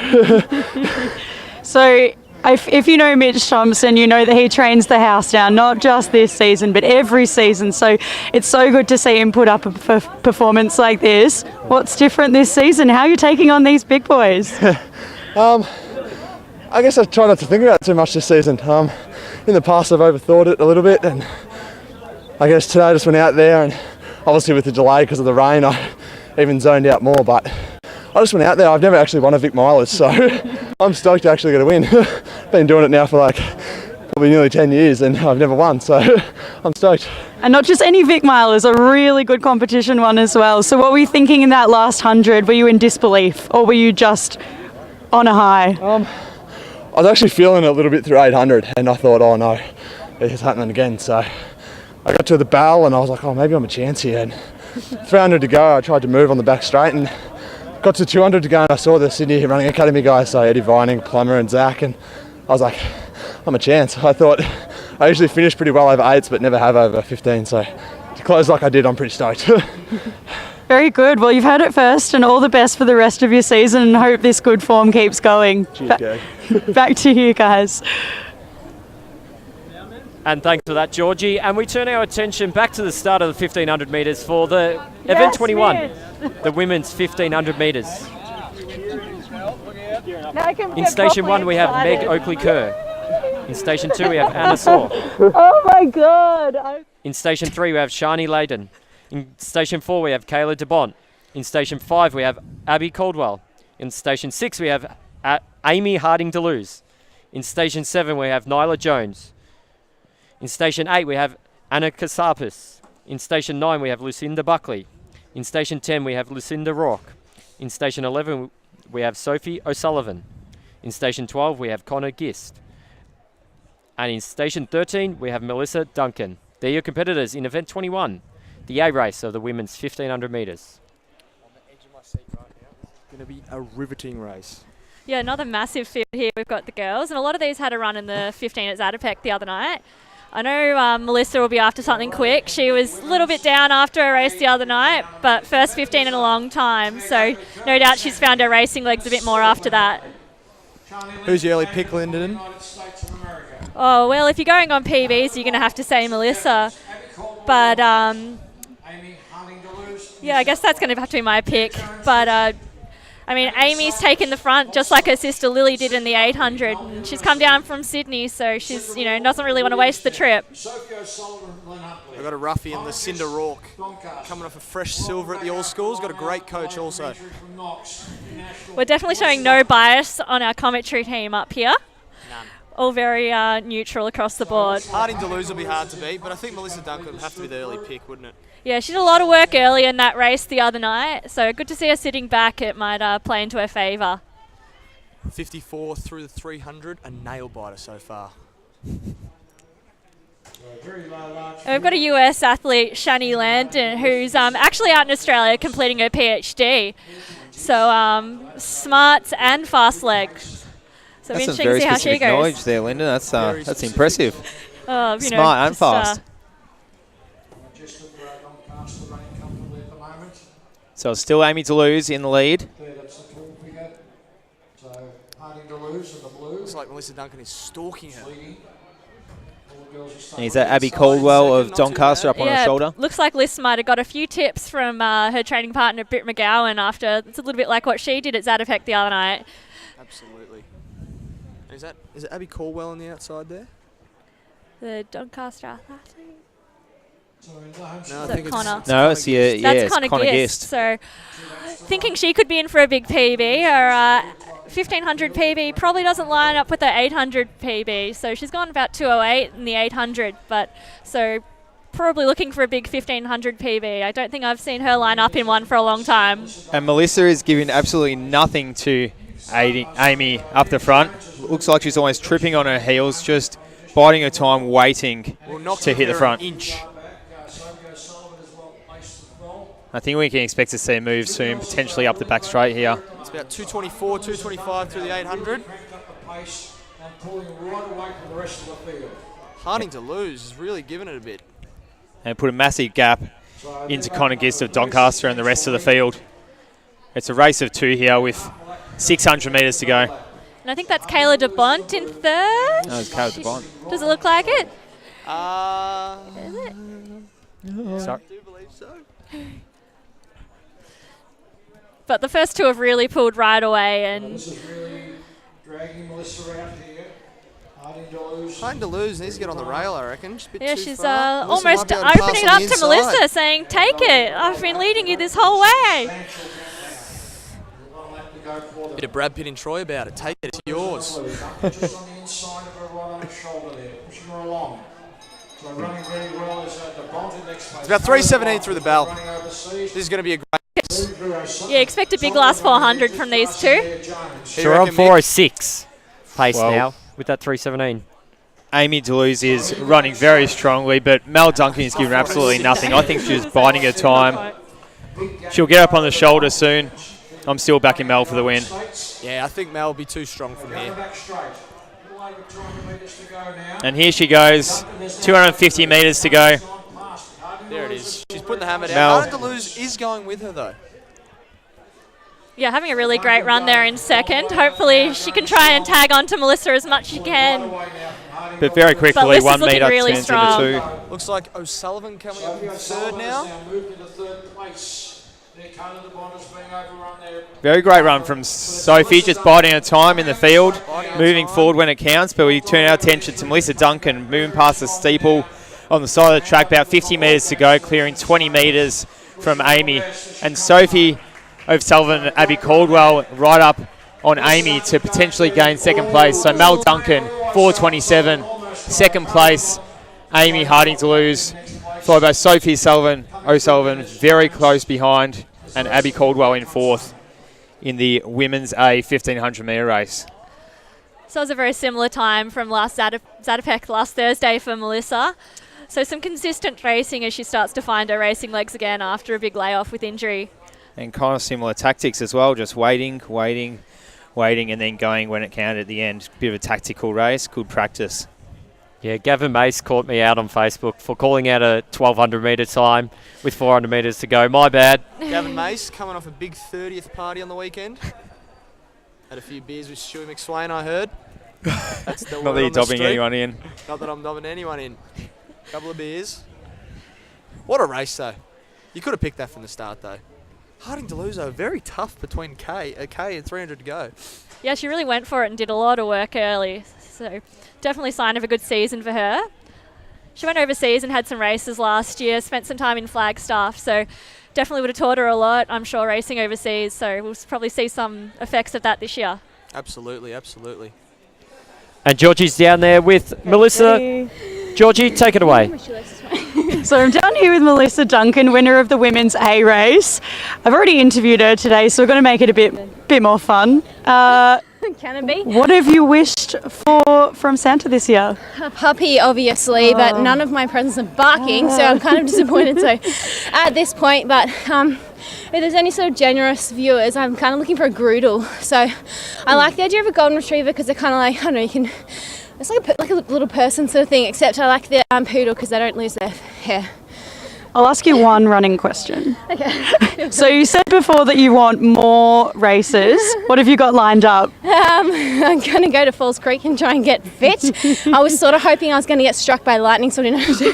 So if you know Mitch Thompson, you know that he trains the house down, not just this season, but every season. So it's so good to see him put up a performance like this. What's different this season? How are you taking on these big boys? I guess I try not to think about it too much this season. In the past I've overthought it a little bit, and I guess today I just went out there, and obviously with the delay because of the rain I even zoned out more, but I just went out there. I've never actually won a Vic Milers, so I'm stoked to actually get a win. Been doing it now for like probably nearly 10 years and I've never won, so I'm stoked. And not just any Vic Milers, a really good competition one as well. So what were you thinking in that last 100? Were you in disbelief or were you just on a high? I was actually feeling it a little bit through 800 and I thought, oh no, it's happening again. So I got to the bell and I was like, oh, maybe I'm a chance here. And 300 to go, I tried to move on the back straight and got to 200 to go and I saw the Sydney Running Academy guys, so Eddie Vining, Plummer and Zach, and I was like, I'm a chance. I thought I usually finish pretty well over 8s but never have over 15, so to close like I did, I'm pretty stoked. Very good. Well, you've had it first and all the best for the rest of your season and hope this good form keeps going. Cheers, Gag. Back to you guys. And thanks for that, Georgie. And we turn our attention back to the start of the 1,500 metres for the event 21, the women's 1,500 metres. In station 1, we have Meg Oakley-Kerr. In station 2, we have Anna Saw. Oh my God. In station 3, we have Shani Layden. In station 4, we have Kayla DeBont. In station 5, we have Abby Caldwell. In station 6, we have Amy Harding-Deleuze. In station 7, we have Nyla Jones. In station 8, we have Anna Kasapis. In station 9, we have Lucinda Buckley. In Station 10, we have Lucinda Rourke. In Station 11, we have Sophie O'Sullivan. In Station 12, we have Connor Gist. And in Station 13, we have Melissa Duncan. They're your competitors in Event 21, the A race of the women's 1500 metres. Going to be a riveting race. Yeah, another massive field here. We've got the girls, and a lot of these had a run in the 15 at Zatopek the other night. I know Melissa will be after something quick. She was a little bit down after a race the other night, but first 15 in a long time, so no doubt she's found her racing legs a bit more after that. Who's your early pick, Lyndon? Oh, well, if you're going on PBs, you're going to have to say Melissa. But, yeah, I guess that's going to have to be my pick. But, I mean, Amy's taken the front just like her sister Lily did in the 800. And she's come down from Sydney, so she's, doesn't really want to waste the trip. I've got a roughie in Lucinda Rourke, coming off a fresh silver at the All Schools. Got a great coach also. We're definitely showing no bias on our commentary team up here. None. All very neutral across the board. Harding Deleuze will be hard to beat, but I think Melissa Duncan would have to be the early pick, wouldn't it? Yeah, she did a lot of work early in that race the other night, so good to see her sitting back. It might play into her favour. 54 through the 300, a nail biter so far. And we've got a US athlete, Shani Landon, who's actually out in Australia completing her PhD. So smarts and fast legs. So it'll be That's interesting some very to see how she specific goes. knowledge there, Linda. That's impressive. You Smart know, and just, fast. So it's still Amy Deleuze in the lead. Looks like Melissa Duncan is stalking her. And is that Abby Caldwell of Doncaster up on her shoulder? Looks like Liz might have got a few tips from her training partner, Britt McGowan, after it's a little bit like what she did at Zatopek the other night. Absolutely. Is it Abby Caldwell on the outside there? The Doncaster athlete? No, Is it Connor? No, it's That's Connor Connor Gist. So thinking she could be in for a big PB. Her 1500 PB probably doesn't line up with her 800 PB. So she's gone about 208 in the 800, but so probably looking for a big 1500 PB. I don't think I've seen her line up in one for a long time. And Melissa is giving absolutely nothing to Amy up the front. Looks like she's almost tripping on her heels, just biding her time, waiting to hit the front. I think we can expect to see a move soon, potentially up the back straight here. It's about 224, 225 through the 800. Harding Deleuze is really giving it a bit. And put a massive gap into Connor Gist of Doncaster and the rest of the field. It's a race of two here with 600 metres to go. And I think that's Kayla DeBont in third. No, it's Kayla DeBont. Does it look like it? Is it? Sorry. I do believe so. But the first two have really pulled right away, and This is really dragging Melissa out here. Harding Deleuze needs to get on the rail, I reckon. Just a bit yeah, too she's far. Melissa almost might be able to pass opening it on up the to inside. Melissa, saying, "Take it. I've been leading you this whole way." Bit of Brad Pitt and Troy about it. Take it, it's yours. Just on the inside of her right on her shoulder there, pushing her along. So running really well is DeBont in next place. It's about 3:17 through the bell. This is going to be a great race. Yeah, expect a big last 400 from these two. So we're on 406 pace Well, now with that 317. Amy Deleuze is running very strongly, but Mel Duncan is giving absolutely nothing. I think she's biding her time. She'll get up on the shoulder soon. I'm still backing Mel for the win. Yeah, I think Mel will be too strong from here. And here she goes, 250 metres to go. There it is. She's putting the hammer Mel. down. Harding Deleuze is going with her, though. Yeah, having a really great run there in second. Hopefully she can try and tag on to Melissa as much as she can. But very But quickly, Liz is 1 looking metre really turns strong. into 2. Looks like O'Sullivan coming up in third now. Moved into third place. Their Kayla DeBont is being overrun there. Very great run from Sophie, just biding her time in the field, moving forward when it counts, but we turn our attention to Melissa Duncan, moving past the steeple on the side of the track, about 50 metres to go, clearing 20 metres from Amy. And Sophie O'Sullivan and Abby Caldwell right up on Amy to potentially gain second place. So Mel Duncan, 4:27, second place, Amy Harding Deleuze, followed by Sophie O'Sullivan, very close behind, and Abby Caldwell in fourth in the women's A 1500 metre race. So it was a very similar time from last Zatopek last Thursday for Melissa. So some consistent racing as she starts to find her racing legs again after a big layoff with injury. And kind of similar tactics as well, just waiting, and then going when it counted at the end. Bit of a tactical race, good practice. Yeah, Gavin Mace caught me out on Facebook for calling out a 1200 metre time with 400 metres to go. My bad. Gavin Mace coming off a big 30th party on the weekend. Had a few beers with Stewie McSwain, I heard. That's the Not that you're dobbing anyone in. Not that I'm dobbing anyone in. Couple of beers. What a race, though. You could have picked that from the start, though. Harding Deluso, very tough between K and 300 to go. Yeah, she really went for it and did a lot of work early. So definitely sign of a good season for her. She went overseas and had some races last year, spent some time in Flagstaff, so definitely would have taught her a lot, I'm sure, racing overseas. So we'll probably see some effects of that this year. Absolutely, absolutely. And Georgie's down there with Melissa. Georgie, take it away. So I'm down here with Melissa Duncan, winner of the women's A race. I've already interviewed her today, so we're going to make it a bit more fun. Can it be? What have you wished for from Santa this year? A puppy, obviously, but none of my presents are barking, so I'm kind of disappointed at this point. But if there's any sort of generous viewers, I'm kind of looking for a Groodle. So I like the idea of a golden retriever because they're kind of like, I don't know, you can. It's like a little person sort of thing, except I like the poodle because they don't lose their hair. I'll ask you one running question. Okay. So you said before that you want more races. What have you got lined up? I'm going to go to Falls Creek and try and get fit. I was sort of hoping I was going to get struck by lightning, so I didn't have to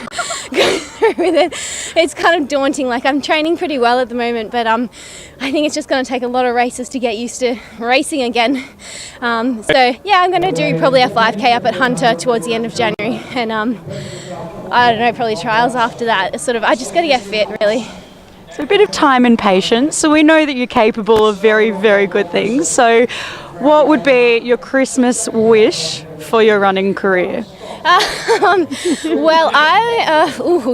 go through with it. It's kind of daunting. Like, I'm training pretty well at the moment, but I think it's just going to take a lot of races to get used to racing again. So yeah, I'm going to do probably a 5K up at Hunter towards the end of January, and I don't know, probably trials after that. It's sort of, I just got to get fit, really. So a bit of time and patience. So we know that you're capable of very, very good things. So what would be your Christmas wish for your running career? Well,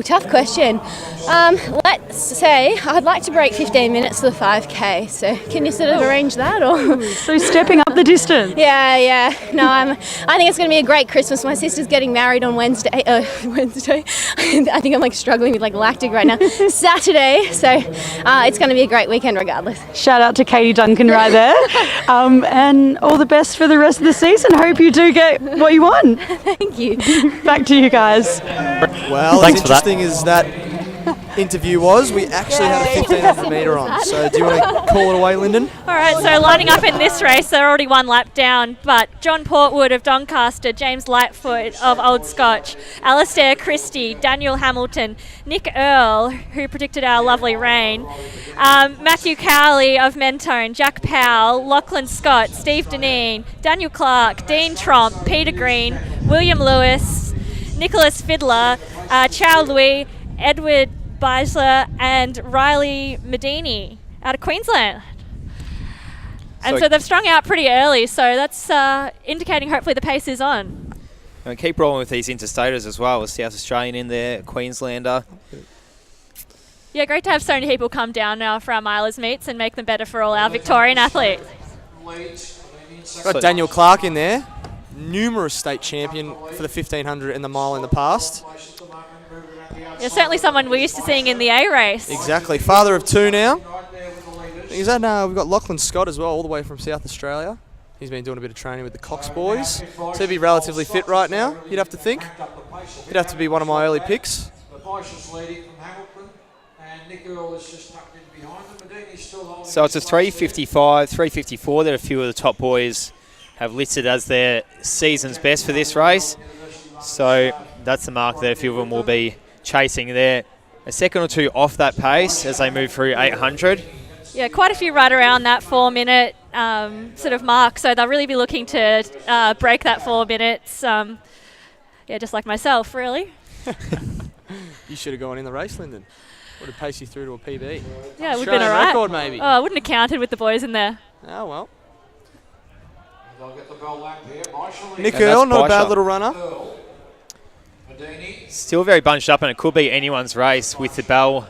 tough question. Let's say I'd like to break 15 minutes for the 5K. So can you sort of arrange that, or? So stepping up the distance. Yeah. No, I think it's going to be a great Christmas. My sister's getting married on Wednesday. Wednesday. I think I'm like struggling with like lactic right now. Saturday. So it's going to be a great weekend regardless. Shout out to Katie Duncan right there. And all the best for the rest of the season. Hope you do get what you want. Thank you. Back to you guys. Well, as interesting as that interview was, we actually had a 1500 metre on. So do you want to call it away, Lyndon? All right, so lining up in this race, they're already one lap down, but John Portwood of Doncaster, James Lightfoot of Old Scotch, Alastair Christie, Daniel Hamilton, Nick Earl, who predicted our lovely rain, Matthew Cowley of Mentone, Jack Powell, Lachlan Scott, Steve Deneen, Daniel Clark, Dean Tromp, Peter Green, William Lewis, Nicholas Fiddler, Chow Louis, Edward Beisler and Riley Medini out of Queensland. And so they've strung out pretty early, so that's indicating hopefully the pace is on. And keep rolling with these interstaters as well. A South Australian in there, Queenslander. Yeah, great to have so many people come down now for our milers meets and make them better for all our Victorian athletes. Got Daniel Clark in there, numerous state champion for the 1500 and the mile in the past. Yeah, certainly someone we're used to seeing in the A race. Exactly. Father of two now. Is that we've got Lachlan Scott as well, all the way from South Australia. He's been doing a bit of training with the Cox boys. So he'd be relatively fit right now, you'd have to think. He'd have to be one of my early picks. So it's a 3:55, 3:54 that a few of the top boys have listed as their season's best for this race. So that's the mark that a few of them will be chasing there. A second or two off that pace as they move through 800. Yeah, quite a few right around that 4 minute sort of mark, so they'll really be looking to break that 4 minutes. Yeah, just like myself, really. You should have gone in the race, Lyndon. Would have paced you through to a PB. Yeah, it would have been all right. Record, maybe. Oh, I wouldn't have counted with the boys in there. Oh, well. Nick Earl, not a bad little runner. Still very bunched up, and it could be anyone's race with the bell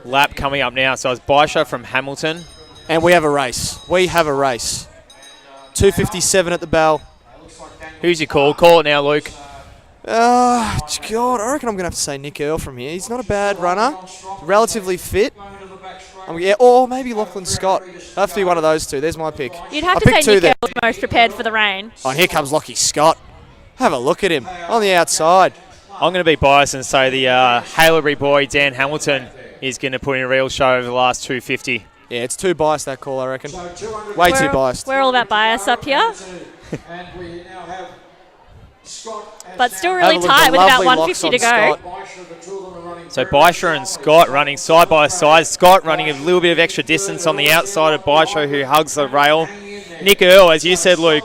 lap coming up now. So it's Baisha from Hamilton. And we have a race. 2:57 at the bell. Who's your call? Call it now, Luke. God, I reckon I'm going to have to say Nick Earl from here. He's not a bad runner, relatively fit. Or maybe Lachlan Scott. It'll have to be one of those two. There's my pick. You'd have I to say picked two Nick there. Earl's most prepared for the rain. Oh, and here comes Lockie Scott. Have a look at him on the outside. I'm going to be biased and say the Haileybury boy, Dan Hamilton, is going to put in a real show over the last 250. Yeah, it's too biased, that call, I reckon. Way too biased. We're all about bias up here. But still really tight with about 150 to go. So Baisha and Scott running side by side. Scott running a little bit of extra distance on the outside of Baisha, who hugs the rail. Nick Earl, as you said, Luke,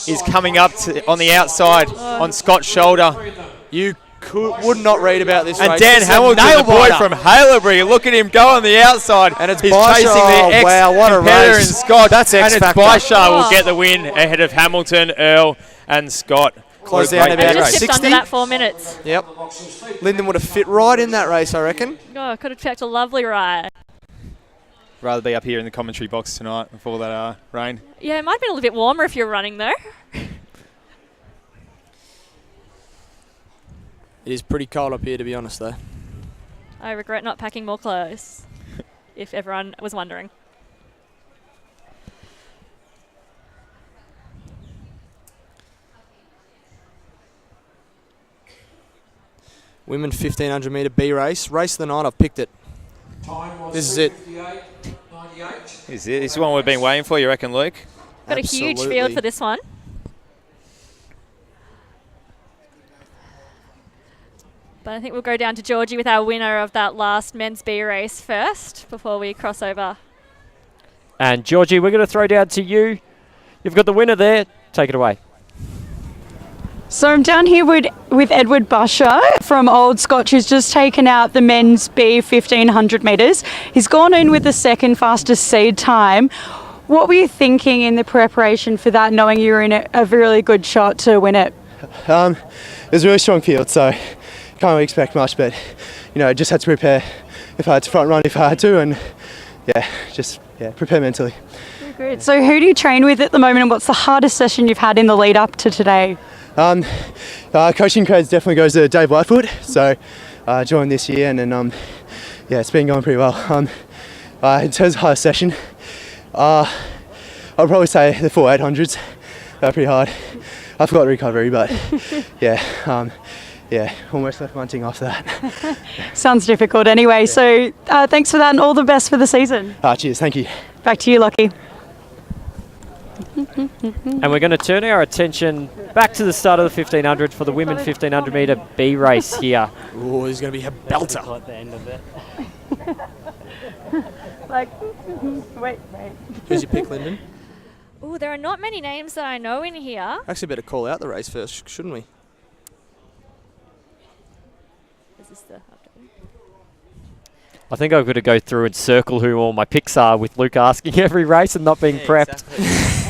is coming up on the outside on Scott's shoulder. You would not read about this and race. Dan Hamilton, the boy from Haileybury, look at him go on the outside. And it's He's Baisha. chasing the race. ex-competitor in Scott. That's and it's X-Factor. Baisha will get the win ahead of Hamilton, Earl and Scott. Close down about Just tipped 60. under that 4 minutes. Yep. Lyndon would have fit right in that race, I reckon. Oh, could have picked a lovely ride. Rather be up here in the commentary box tonight with all that rain. Yeah, it might have been a little bit warmer if you were running though. It is pretty cold up here, to be honest, though. I regret not packing more clothes, if everyone was wondering. Women 1500 metre B race. Race of the night, I've picked it. This is it. This is the one we've been waiting for, you reckon, Luke? Got a huge field for this one. But I think we'll go down to Georgie with our winner of that last men's B race first before we cross over. And Georgie, we're going to throw down to you. You've got the winner there. Take it away. So I'm down here with Edward Busher from Old Scotch, who's just taken out the men's B 1500 metres. He's gone in with the second fastest seed time. What were you thinking in the preparation for that, knowing you were in a really good shot to win it? It was a really strong field, so can't really expect much, but just had to prepare if I had to front run if I had to, and prepare mentally. Good. So who do you train with at the moment, and what's the hardest session you've had in the lead up to today? Coaching credits definitely goes to Dave Lightfoot, so I joined this year, and then it's been going pretty well. In terms of hardest session, I'll probably say the 4 800s are pretty hard. I forgot recovery, but almost left one thing after that. Sounds difficult anyway, so thanks for that and all the best for the season. Cheers, thank you. Back to you, Lockie. And we're going to turn our attention back to the start of the 1500 for the women 1500 metre B race here. Oh, there's going to be a belter. At the end of it. Wait. Who's your pick, Lyndon? Oh, there are not many names that I know in here. Actually, better call out the race first, shouldn't we? Is this the update? I think I've got to go through and circle who all my picks are with Luke asking every race and not being prepped.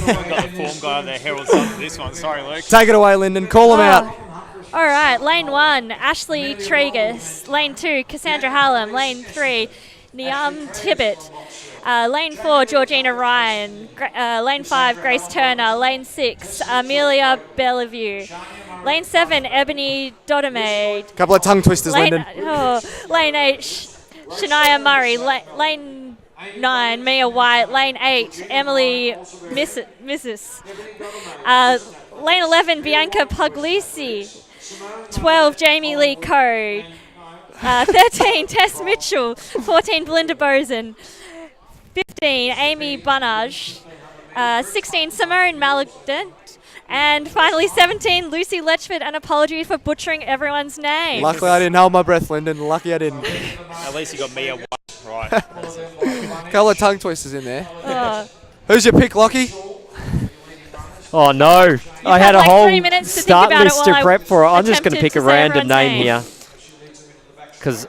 I've got the form guy on there, Herald Sun for this one. Sorry, Luke. Take it away, Lyndon. Call them out. All right, lane 1, Ashley Tregus. Lane 2, Cassandra Hallam. Lane 3, Niam Tibbett. Lane 4, Georgina Ryan. Lane 5, Grace Turner. Lane 6, Amelia Bellevue. Lane 7, Ebony Dodome. Couple of tongue twisters, Lyndon. Lane 8, Shania Murray. Lane 9, Mia White. Lane 8, Emily Mrs. Lane 11, Bianca Puglisi. 12, Jamie Lee Coe. 13, Tess Mitchell. 14, Belinda Bozen. 15, Amy Bunage. 16, Simone Malagdent. And finally 17, Lucy Letchford. And apologies for butchering everyone's name. Luckily I didn't hold my breath, Lyndon. Lucky I didn't. At least you got Mia White right. Couple of tongue twisters in there. Who's your pick, Lockie? Oh no, I had a like whole 3 minutes to start think about list it to while I prep for it. I'm just going to attempted pick to a say random everyone's name here. Because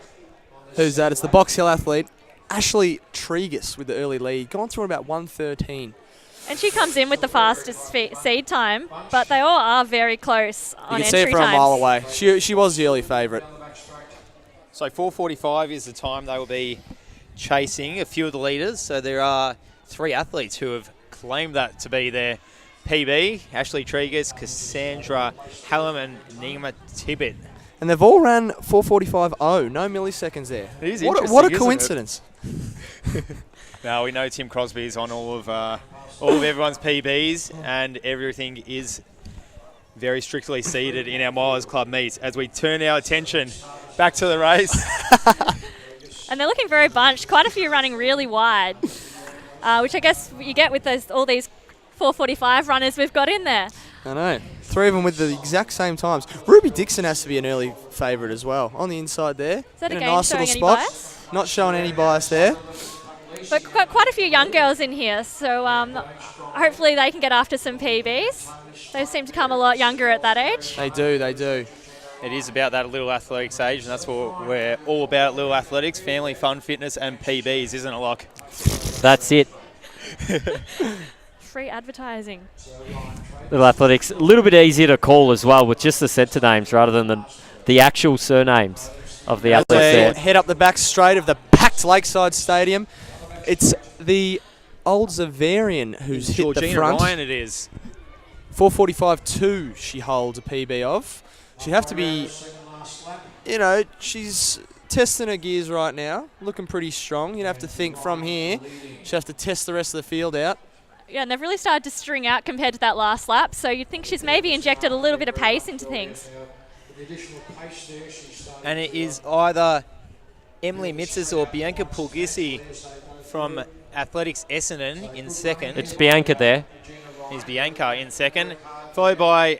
Who's that? It's the Box Hill athlete, Ashley Tregus with the early lead. Gone through at about 1:13. And she comes in with the fastest seed time, but they all are very close on You can entry see it from times. a mile away. She was the early favourite. So 4:45 is the time they will be chasing a few of the leaders. So there are 3 athletes who have claimed that to be their PB. Ashley Tregus, Cassandra Hallam and Nima Tibbett. And they've all ran 4:45.0. No milliseconds there. It is what a interesting, isn't it? coincidence. Now we know Tim Crosby is on all of everyone's PBs, and everything is very strictly seeded in our Milers Club meets as we turn our attention back to the race. And they're looking very bunched. Quite a few running really wide, which I guess you get with all these 4:45 runners we've got in there. I know. 3 of them with the exact same times. Ruby Dixon has to be an early favourite as well. On the inside there. Is that in again a nice showing little any spot. bias? Not showing any bias there. But got quite a few young girls in here, so hopefully they can get after some PBs. They seem to come a lot younger at that age. They do, they do. It is about that Little Athletics age, and that's what we're all about, Little Athletics, family, fun, fitness and PBs, isn't it, Locke? That's it. Free advertising. Little Athletics, a little bit easier to call as well with just the centre names rather than the actual surnames of the athletes They there. head up the back straight of the packed Lakeside Stadium. It's the old Zavarian who's hit the Georgina front. Ryan it is. 4:45.2 she holds a PB of. She'd have to be, she's testing her gears right now, looking pretty strong. You'd have to think from here, she'd have to test the rest of the field out. Yeah, and they've really started to string out compared to that last lap, so you'd think she's maybe injected a little bit of pace into things. And it is either Emily Mitzes or Bianca Pulgisi from Athletics Essendon in second. It's Bianca there. Is Bianca in second, followed by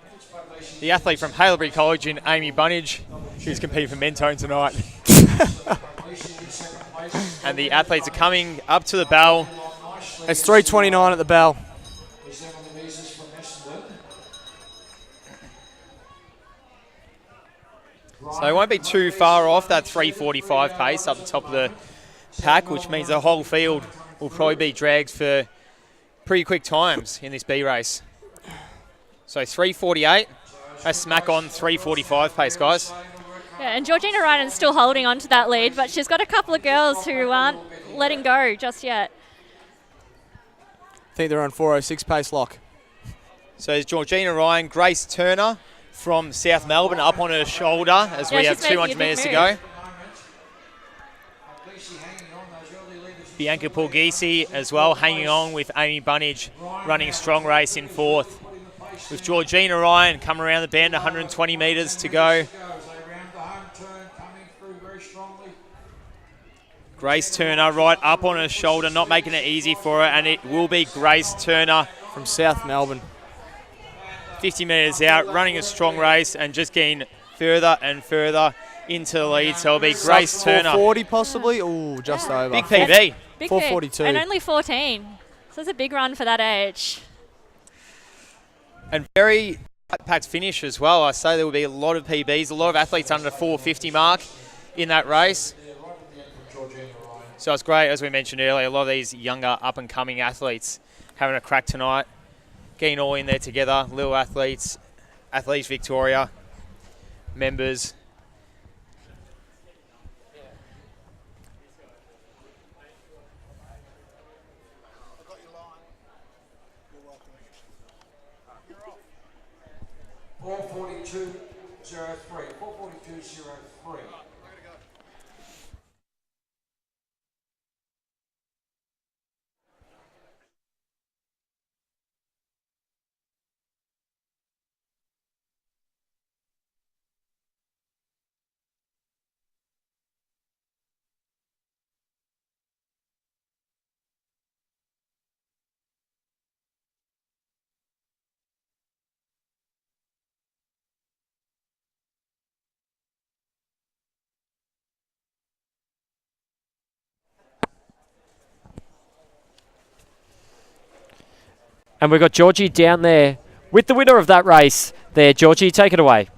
the athlete from Haileybury College in Amy Bunnage, who's competing for Mentone tonight. And the athletes are coming up to the bell. It's 3:29 at the bell. So they won't be too far off that 3:45 pace up the top of the pack, which means the whole field will probably be dragged for pretty quick times in this B race. So 3:48, that's smack on 3:45 pace, guys. Yeah, and Georgina Ryan's still holding on to that lead, but she's got a couple of girls who aren't letting go just yet. I think they're on 4:06 pace, Lock. So there's Georgina Ryan, Grace Turner from South Melbourne up on her shoulder as we have she's making a 200 big metres to move. go. Bianca Pulgisi as well, hanging on with Amy Bunnage, running a strong race in fourth. With Georgina Ryan coming around the bend, 120 metres to go. Grace Turner right up on her shoulder, not making it easy for her, and it will be Grace Turner from South Melbourne. 50 metres out, running a strong race and just getting further and further into the lead. So it'll be Grace Turner. 4:40 possibly? Ooh, just over. Big PB. Big 4:42. And only 14. So it's a big run for that age. And very packed finish as well. I say there will be a lot of PBs, a lot of athletes under the 450 mark in that race. So it's great, as we mentioned earlier, a lot of these younger up-and-coming athletes having a crack tonight, getting all in there together. Little Athletes, Athletes Victoria, members. .442.03. 442.03. And we've got Georgie down there with the winner of that race there. Georgie, take it away.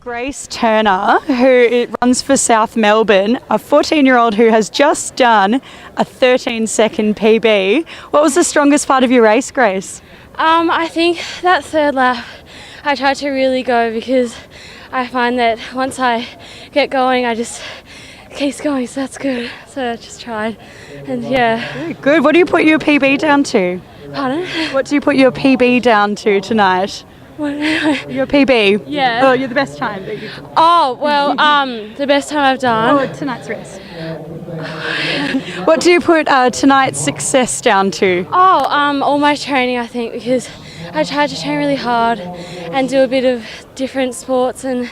Grace Turner, who runs for South Melbourne, a 14-year-old who has just done a 13-second PB. What was the strongest part of your race, Grace? I think that third lap, I tried to really go because I find that once I get going, I just keeps going, so that's good. So I just tried, and yeah. Good. What do you put your PB down to? Pardon? What do you put your PB down to tonight? What? Your PB? Yeah. Oh, you're the best time. Oh, well, the best time I've done. Oh, tonight's race. What do you put tonight's success down to? Oh, all my training, I think, because I tried to train really hard and do a bit of different sports and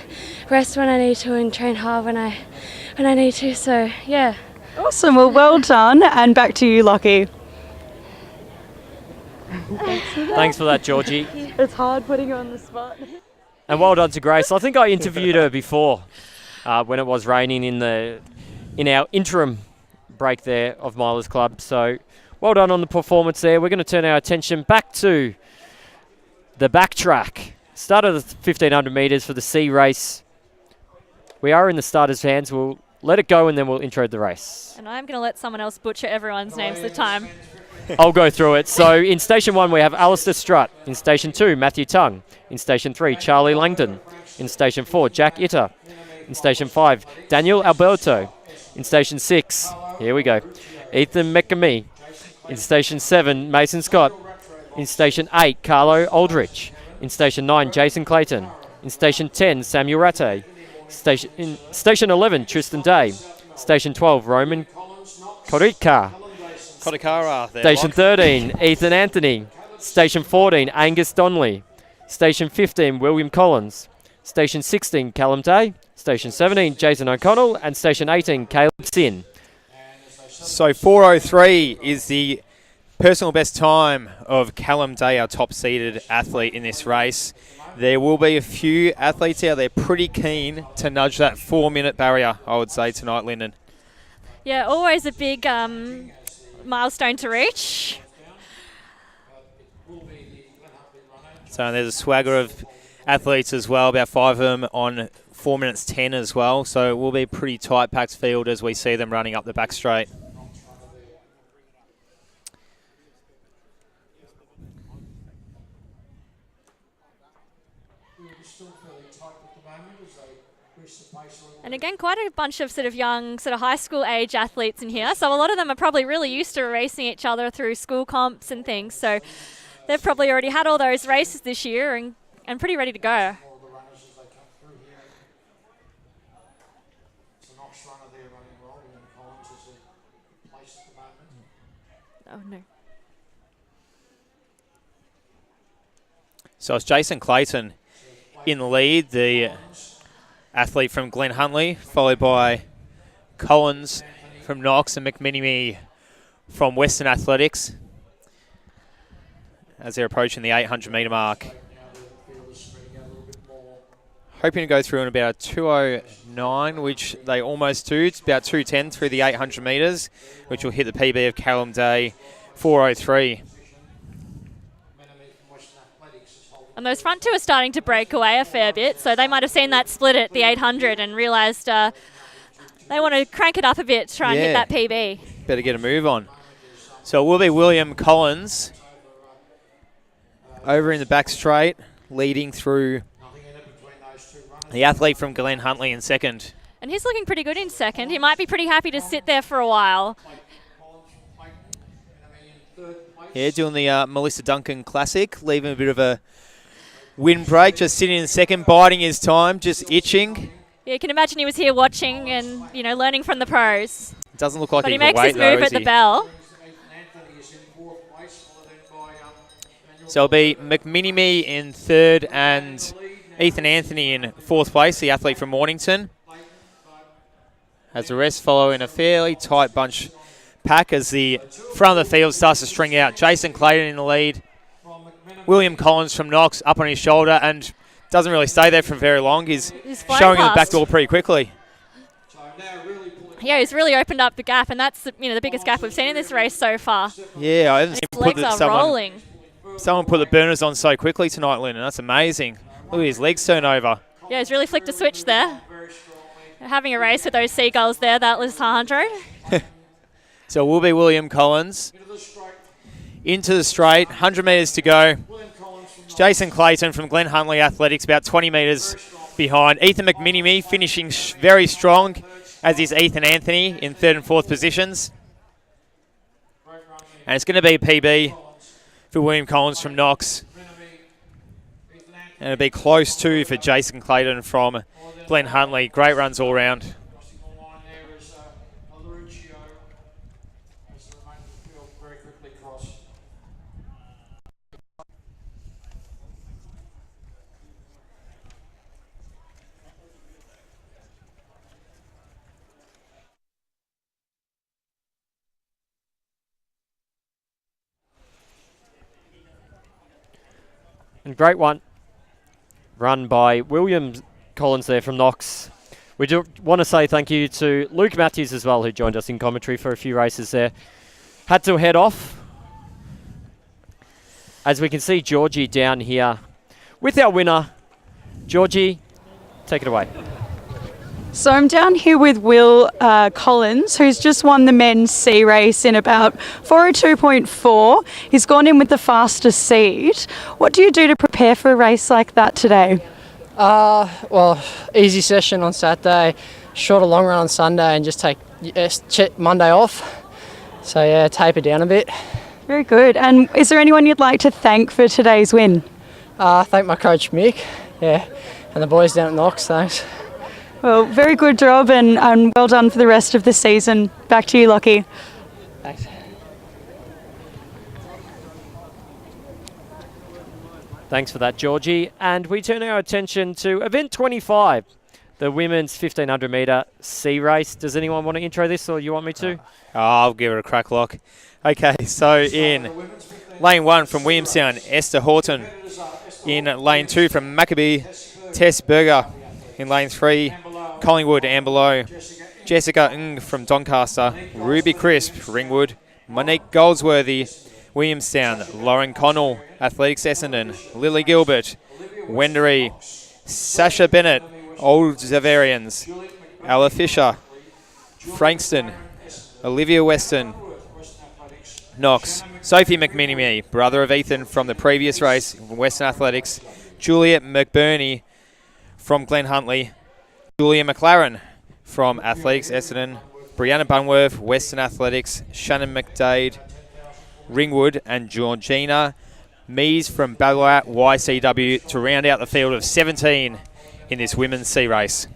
rest when I need to and train hard when I need to, so yeah. Awesome, well done, and back to you, Lockie. Thanks for that, Georgie. It's hard putting you on the spot. And well done to Grace. I think I interviewed her before when it was raining in our interim break there of Milers Club. So well done on the performance there. We're going to turn our attention back to the backtrack. Start of the 1500 metres for the C race. We are in the starter's hands. We'll let it go and then we'll intro the race. And I'm going to let someone else butcher everyone's names this time. I'll go through it. So in Station 1 we have Alistair Strutt. In Station 2, Matthew Tongue. In Station 3, Charlie Langdon. In Station 4, Jack Itter. In Station 5, Daniel Alberto. In Station 6, here we go, Ethan McAmee. In Station 7, Mason Scott. In Station 8, Carlo Aldrich. In Station 9, Jason Clayton. In Station 10, Samuel Rattay. In Station 11, Tristan Day. Station 12, Roman Kodikar. Station 13, Ethan Anthony. Station 14, Angus Donnelly. Station 15, William Collins. Station 16, Callum Day. Station 17, Jason O'Connell. And Station 18, Caleb Sin. So 4:03 is the personal best time of Callum Day, our top-seeded athlete in this race. There will be a few athletes out there pretty keen to nudge that 4-minute barrier, I would say, tonight, Lyndon. Yeah, always a big milestone to reach. So there's a swagger of athletes as well, about 5 of them on 4 minutes 10 as well. So it will be a pretty tight packed field as we see them running up the back straight. And again, quite a bunch of sort of young, sort of high school age athletes in here. So a lot of them are probably really used to racing each other through school comps and things. So they've probably already had all those races this year and pretty ready to go. Oh no. So it's Jason Clayton in the lead, the athlete from Glen Huntly, followed by Collins from Knox and McMinimy from Western Athletics as they're approaching the 800-metre mark. Hoping to go through in about 2:09, which they almost do. It's about 2:10 through the 800 metres, which will hit the PB of Callum Day, 4:03. And those front two are starting to break away a fair bit, so they might have seen that split at the 800 and realised they want to crank it up a bit, try and hit that PB. Better get a move on. So it will be William Collins over in the back straight, leading through the athlete from Glen Huntly in second. And he's looking pretty good in second. He might be pretty happy to sit there for a while. Yeah, doing the Melissa Duncan Classic, leaving a bit of a windbreak, just sitting in second, biding his time, just itching. Yeah, you can imagine he was here watching and, you know, learning from the pros. Doesn't look like but he he can makes wait his move though, at the bell. So it'll be McMinimy in third and Ethan Anthony in fourth place, the athlete from Mornington. As the rest follow in a fairly tight bunch pack as the front of the field starts to string out. Jason Clayton in the lead. William Collins from Knox up on his shoulder and doesn't really stay there for very long. He's showing in the back door pretty quickly. Yeah, he's really opened up the gap, and that's the biggest gap we've seen in this race so far. Yeah, I haven't His seen legs are rolling. Someone put the burners on so quickly tonight, Lynn, and that's amazing. Look at his legs turn over. Yeah, he's really flicked a switch there. Having a race with those seagulls there, that was Alejandro. So it will be William Collins. Into the straight, 100 metres to go. Jason Clayton from Glen Huntley Athletics, about 20 metres behind. Ethan McMinimy finishing very strong, as is Ethan Anthony in 3rd and 4th positions. And it's going to be a PB for William Collins from Knox. And it'll be close too for Jason Clayton from Glen Huntley. Great runs all round. And great one. Run by William Collins there from Knox. We do want to say thank you to Luke Matthews as well, who joined us in commentary for a few races there. Had to head off. As we can see Georgie down here with our winner. Georgie, take it away. So I'm down here with Will Collins, who's just won the men's C race in about 4:02.4. He's gone in with the fastest seed. What do you do to prepare for a race like that today? Well, easy session on Saturday, shorter long run on Sunday, and just take Monday off. So yeah, taper down a bit. Very good. And is there anyone you'd like to thank for today's win? Thank my coach Mick, yeah, and the boys down at Knox. Thanks. Well, very good job and well done for the rest of the season. Back to you, Lockie. Thanks. Thanks for that, Georgie. And we turn our attention to event 25, the women's 1500 metre C race. Does anyone want to intro this, or you want me to? I'll give it a crack, Lock. Okay, so in lane 1 from Williamstown, Esther Horton. In lane 2 from Maccabee, Tess Berger. In lane 3, Collingwood, Amberlow. Jessica Ng from Doncaster. Ruby Crisp, Ringwood. Monique Goldsworthy, Williamstown. Lauren Connell, Athletics Essendon. Lily Gilbert, Wendouree. Sasha Bennett, Old Zavarians. Ella Fisher, Frankston. Olivia Weston, Knox. Sophie McMinimy, brother of Ethan from the previous race, Western Athletics. Juliet McBurney from Glen Huntley. Julia McLaren from Athletics Essendon. Brianna Bunworth, Western Athletics. Shannon McDade, Ringwood. And Georgina Mees from Ballarat YCW to round out the field of 17 in this women's C race.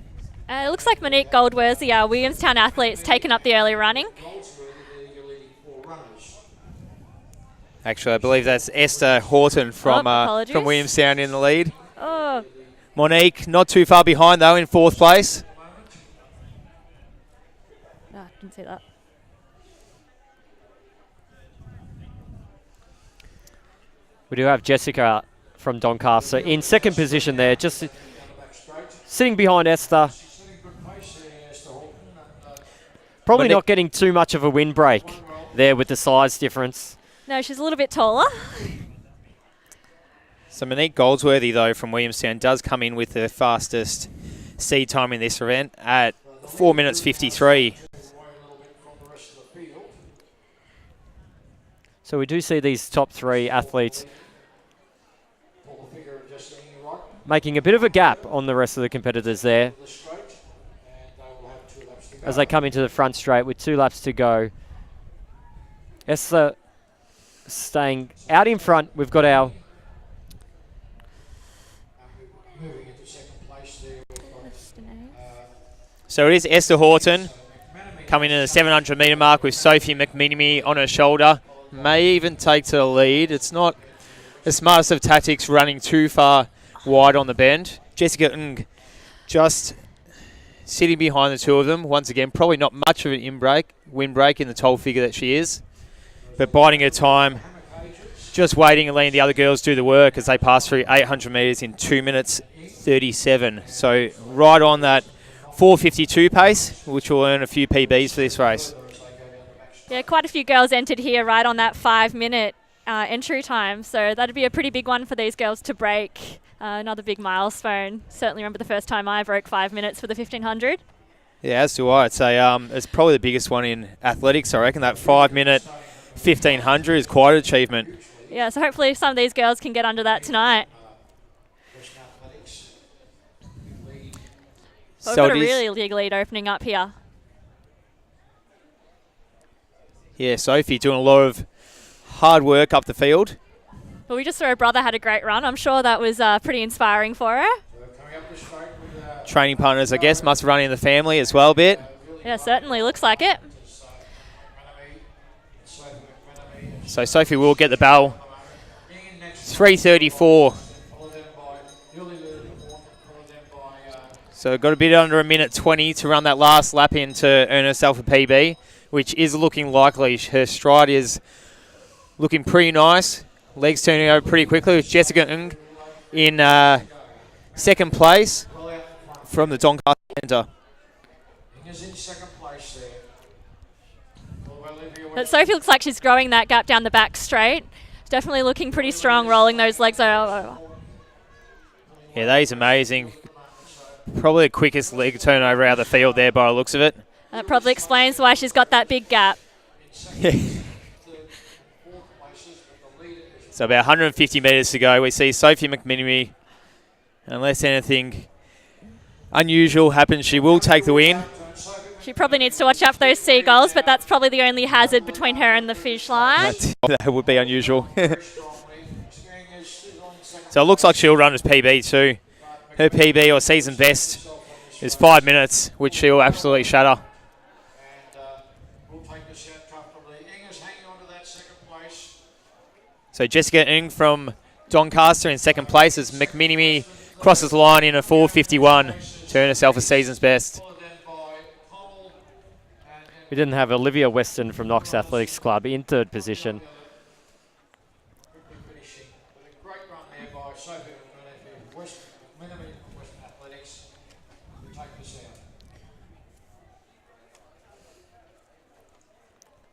It looks like Monique Goldworthy, our Williamstown athlete's taken up the early running. Actually, I believe that's Esther Horton from Williamstown in the lead. Oh. Monique, not too far behind, though, in 4th place. Oh, I didn't see that. We do have Jessica from Doncaster in 2nd position there, just sitting behind Esther. Probably not getting too much of a windbreak there with the size difference. No, she's a little bit taller. So Monique Goldsworthy, though, from Williamstown does come in with the fastest seed time in this event at 4 minutes 53. So we do see these top 3 athletes making a bit of a gap on the rest of the competitors there as they come into the front straight with 2 laps to go. Esther staying out in front. We've got our So it is Esther Horton coming in the 700 metre mark with Sophie McMinimy on her shoulder. May even take to the lead. It's not the smartest of tactics running too far wide on the bend. Jessica Ng just sitting behind the two of them. Once again, probably not much of an windbreak in the tall figure that she is, but biding her time, just waiting and letting the other girls do the work as they pass through 800 metres in 2 minutes 37. So right on that 4:52 pace, which will earn a few PBs for this race. Yeah, quite a few girls entered here right on that 5-minute entry time, so that'd be a pretty big one for these girls to break. Another big milestone. Certainly remember the first time I broke 5 minutes for the 1500. Yeah, as do I. It's probably the biggest one in athletics, I reckon. That 5-minute 1500 is quite an achievement. Yeah, so hopefully some of these girls can get under that tonight. But we've got a really big lead opening up here. Yeah, Sophie doing a lot of hard work up the field. Well, we just saw her brother had a great run. I'm sure that was pretty inspiring for her. Training partners, I guess, must run in the family as well a bit. Yeah, certainly looks like it. So Sophie will get the bell. 3:34. So got a bit under a minute 20 to run that last lap in to earn herself a PB, which is looking likely. Her stride is looking pretty nice. Legs turning over pretty quickly with Jessica Ng in second place from the Doncaster Centre. But Sophie looks like she's growing that gap down the back straight. Definitely looking pretty strong, rolling those legs over. Yeah, that is amazing. Probably the quickest leg turnover out of the field there by the looks of it. That probably explains why she's got that big gap. So about 150 metres to go. We see Sophie McMenemy. Unless anything unusual happens, she will take the win. She probably needs to watch out for those seagulls, but that's probably the only hazard between her and the finish line. That would be unusual. So it looks like she'll run as PB too. Her PB or season best is 5 minutes, which she'll absolutely shatter. So Jessica Ng from Doncaster in second place as McMenemy crosses the line in a 4:51 to earn herself a season's best. We didn't have Olivia Weston from Knox Athletics Club in third position.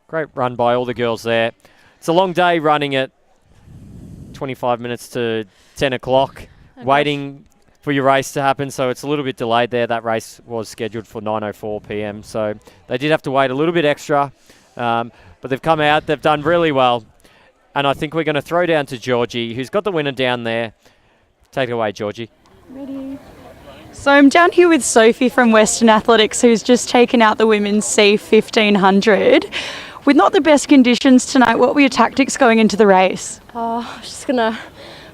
Great run by all the girls there. It's a long day running at 25 minutes to 10 o'clock, waiting for your race to happen, so it's a little bit delayed there. That race was scheduled for 9:04 p.m, so they did have to wait a little bit extra, but they've come out, they've done really well, and I think we're going to throw down to Georgie, who's got the winner down there. Take it away, Georgie. Ready. So I'm down here with Sophie from Western Athletics, who's just taken out the women's C1500. With not the best conditions tonight, what were your tactics going into the race? I was just going to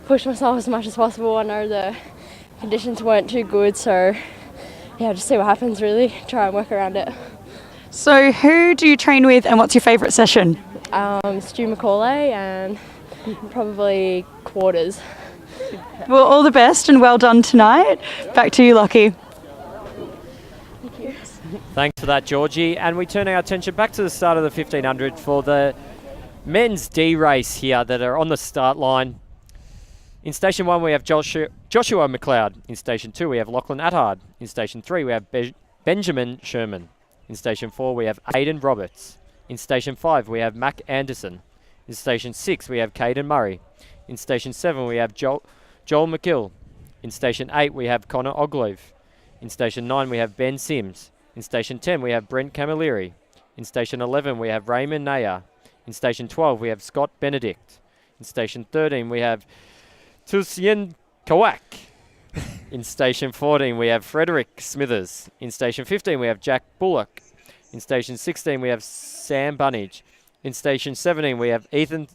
push myself as much as possible. I know the conditions weren't too good, so yeah, just see what happens really, try and work around it. So who do you train with and what's your favourite session? Stu McCauley and probably quarters. Well, all the best and well done tonight. Back to you, Lockie. Thank you. Thanks for that, Georgie. And we turn our attention back to the start of the 1500 for the men's D race here that are on the start line. In Station 1, we have Joshua McLeod. In Station 2, we have Lachlan Attard. In Station 3, we have Benjamin Sherman. In Station 4, we have Aidan Roberts. In Station 5, we have Mac Anderson. In Station 6, we have Caden Murray. In Station 7, we have Joel McGill. In Station 8, we have Connor Oglev. In Station 9, we have Ben Sims. In Station 10, we have Brent Camilleri. In Station 11, we have Raymond Naya. In Station 12, we have Scott Benedict. In Station 13, we have Tulsien Kawak. In Station 14, we have Frederick Smithers. In Station 15, we have Jack Bullock. In Station 16, we have Sam Bunnage. In Station 17, we have Ethan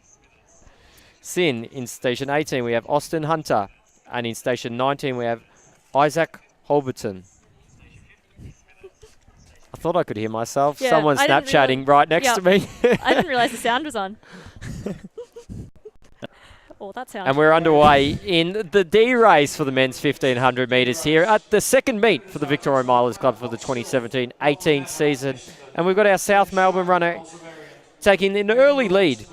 Sin. In Station 18, we have Austin Hunter. And in Station 19, we have Isaac Holberton. I thought I could hear myself. Yeah, Someone's Snapchatting right next to me. I didn't realise the sound was on. Oh, that sounds. And we're underway in the D race for the men's 1500 metres here at the second meet for the Victoria Milers Club for the 2017-18 season. And we've got our South Melbourne runner taking an early lead.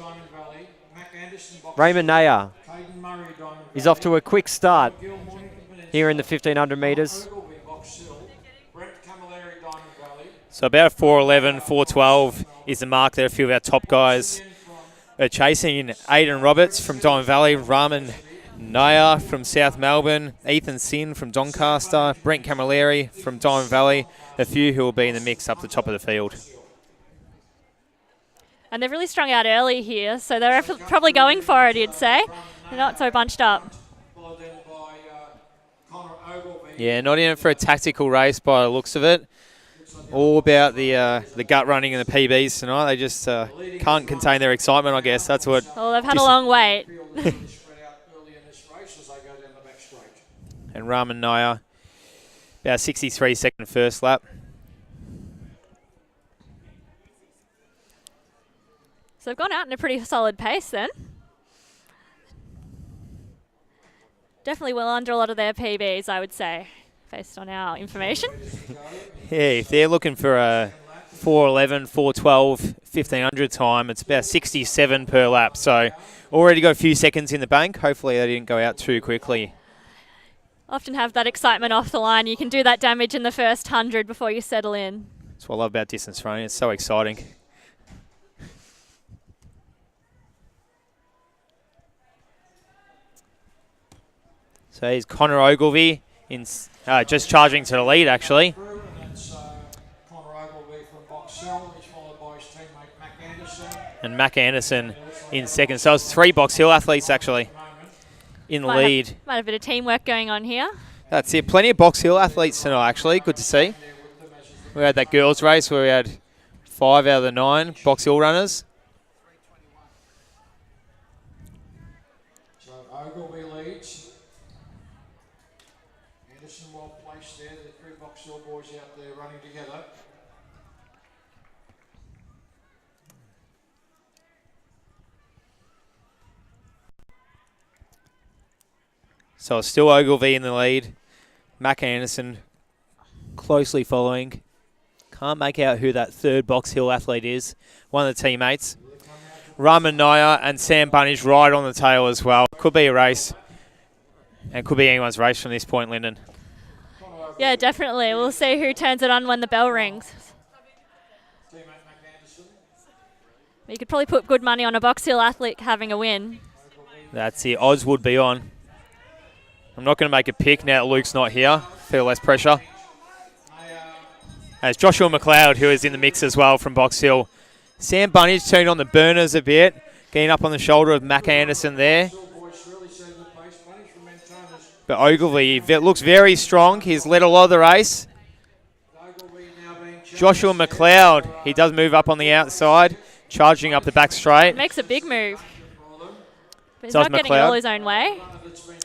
Raymond Naya is off to a quick start here in the 1500 metres. So about 4:11, 4:12 is the mark there. A few of our top guys are chasing. Aidan Roberts from Diamond Valley, Raman Naya from South Melbourne, Ethan Sin from Doncaster, Brent Camilleri from Diamond Valley, a few who will be in the mix up the top of the field. And they've really strung out early here, so they're probably going for it, you'd say. They're not so bunched up. Yeah, not in it for a tactical race by the looks of it. All about the gut running and the PBs tonight. They just can't contain their excitement, I guess. That's what. Well, they've had a long wait. And Raman Naya, about 63-second first lap. So they've gone out in a pretty solid pace then. Definitely well under a lot of their PBs, I would say, based on our information. Yeah, if they're looking for a 4:11, 4:12, 1500 time, it's about 67 per lap. So already got a few seconds in the bank. Hopefully they didn't go out too quickly. Often have that excitement off the line. You can do that damage in the first 100 before you settle in. That's what I love about distance running. It's so exciting. So here's Connor Ogilvie in just charging to the lead, actually. And Mac Anderson in second. So it's 3 Box Hill athletes, actually, in the lead. Might have a bit of teamwork going on here. That's it. Plenty of Box Hill athletes tonight, actually. Good to see. We had that girls' race where we had 5 out of the 9 Box Hill runners. So Ogilvie leads. Anderson well placed there. The 3 Box Hill boys out there running together. So it's still Ogilvie in the lead. Mac Anderson closely following. Can't make out who that 3rd Box Hill athlete is. One of the teammates. Raman Naya and Sam Bunnage right on the tail as well. Could be a race. And could be anyone's race from this point, Lyndon. Yeah, definitely. We'll see who turns it on when the bell rings. You could probably put good money on a Box Hill athlete having a win. That's it. Odds would be on. I'm not going to make a pick now that Luke's not here. Feel less pressure. As Joshua McLeod, who is in the mix as well from Box Hill. Sam Bunnage turned on the burners a bit. Getting up on the shoulder of Mac Anderson there. But Ogilvie looks very strong. He's led a lot of the race. Joshua McLeod, he does move up on the outside. Charging up the back straight. Makes a big move. But he's Does not getting it McLeod. all his own way.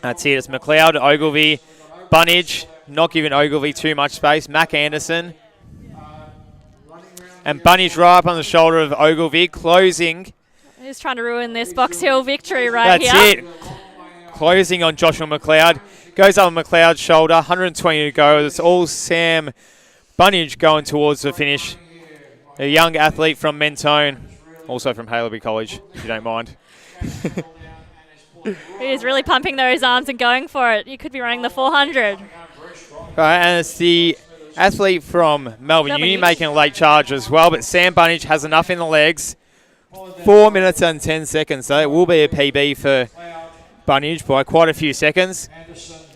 That's it. It's McLeod, Ogilvie, Bunnage, not giving Ogilvie too much space. Mac Anderson. And Bunnage right up on the shoulder of Ogilvie, closing. He's trying to ruin this Box Hill victory right here. That's it. Closing on Joshua McLeod. Goes up on McLeod's shoulder, 120 to go. It's all Sam Bunnage going towards the finish. A young athlete from Mentone, also from Haileybury College, if you don't mind. He's really pumping those arms and going for it. You could be running the 400. Right, and it's the athlete from Melbourne Uni making a late charge as well, but Sam Bunnage has enough in the legs. 4 minutes and 10 seconds, so it will be a PB for Bunnage by quite a few seconds.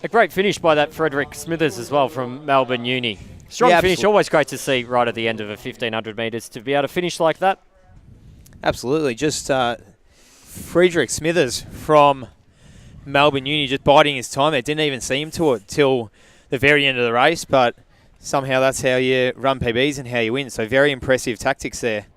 A great finish by that Frederick Smithers as well from Melbourne Uni. Strong finish, absolutely. always great to see right at the end of a 1,500 metres to be able to finish like that. Absolutely, just Frederick Smithers from Melbourne Uni just biding his time. They didn't even see him to it till the very end of the race, but somehow that's how you run PBs and how you win. So very impressive tactics there.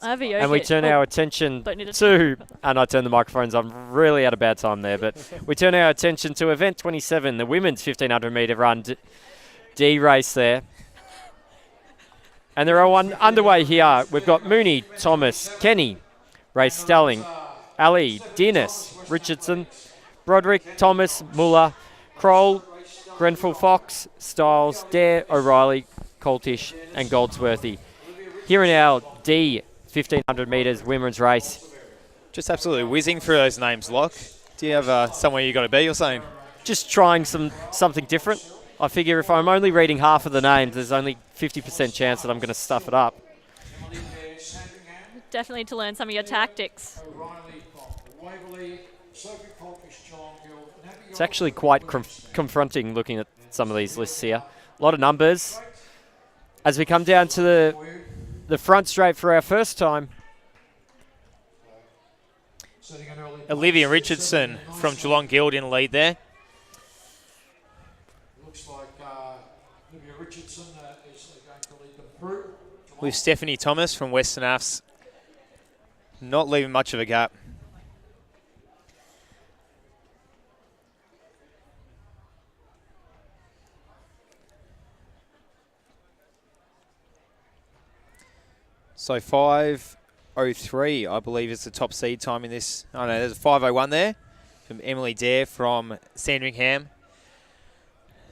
I have a yogurt. And we turn our attention Don't need a to, and I turn the microphones on, really at a bad time there, but we turn our attention to event 27, the women's 1500 metre run D race there. And they're all underway here. We've got Mooney, Thomas, Kenny, Ray Stelling, Ali, Dennis, Richardson, Broderick, Thomas, Muller, Kroll, Grenfell Fox, Styles, Dare, O'Reilly, Coltish and Goldsworthy. Here in our D 1500 metres women's race. Just absolutely whizzing through those names, Locke. Do you have somewhere you got to be, you're saying? Just trying something different. I figure if I'm only reading half of the names, there's only 50% chance that I'm going to stuff it up. Definitely to learn some of your tactics. It's actually quite confronting looking at some of these lists here. A lot of numbers. As we come down to the front straight for our first time. Olivia Richardson from Geelong Guild in lead there. Looks like Olivia Richardson is going to lead them through. With Stephanie Thomas from Western Afs not leaving much of a gap. So 5:03, I believe, is the top seed time in this. Oh no, there's a 5:01 there from Emily Dare from Sandringham.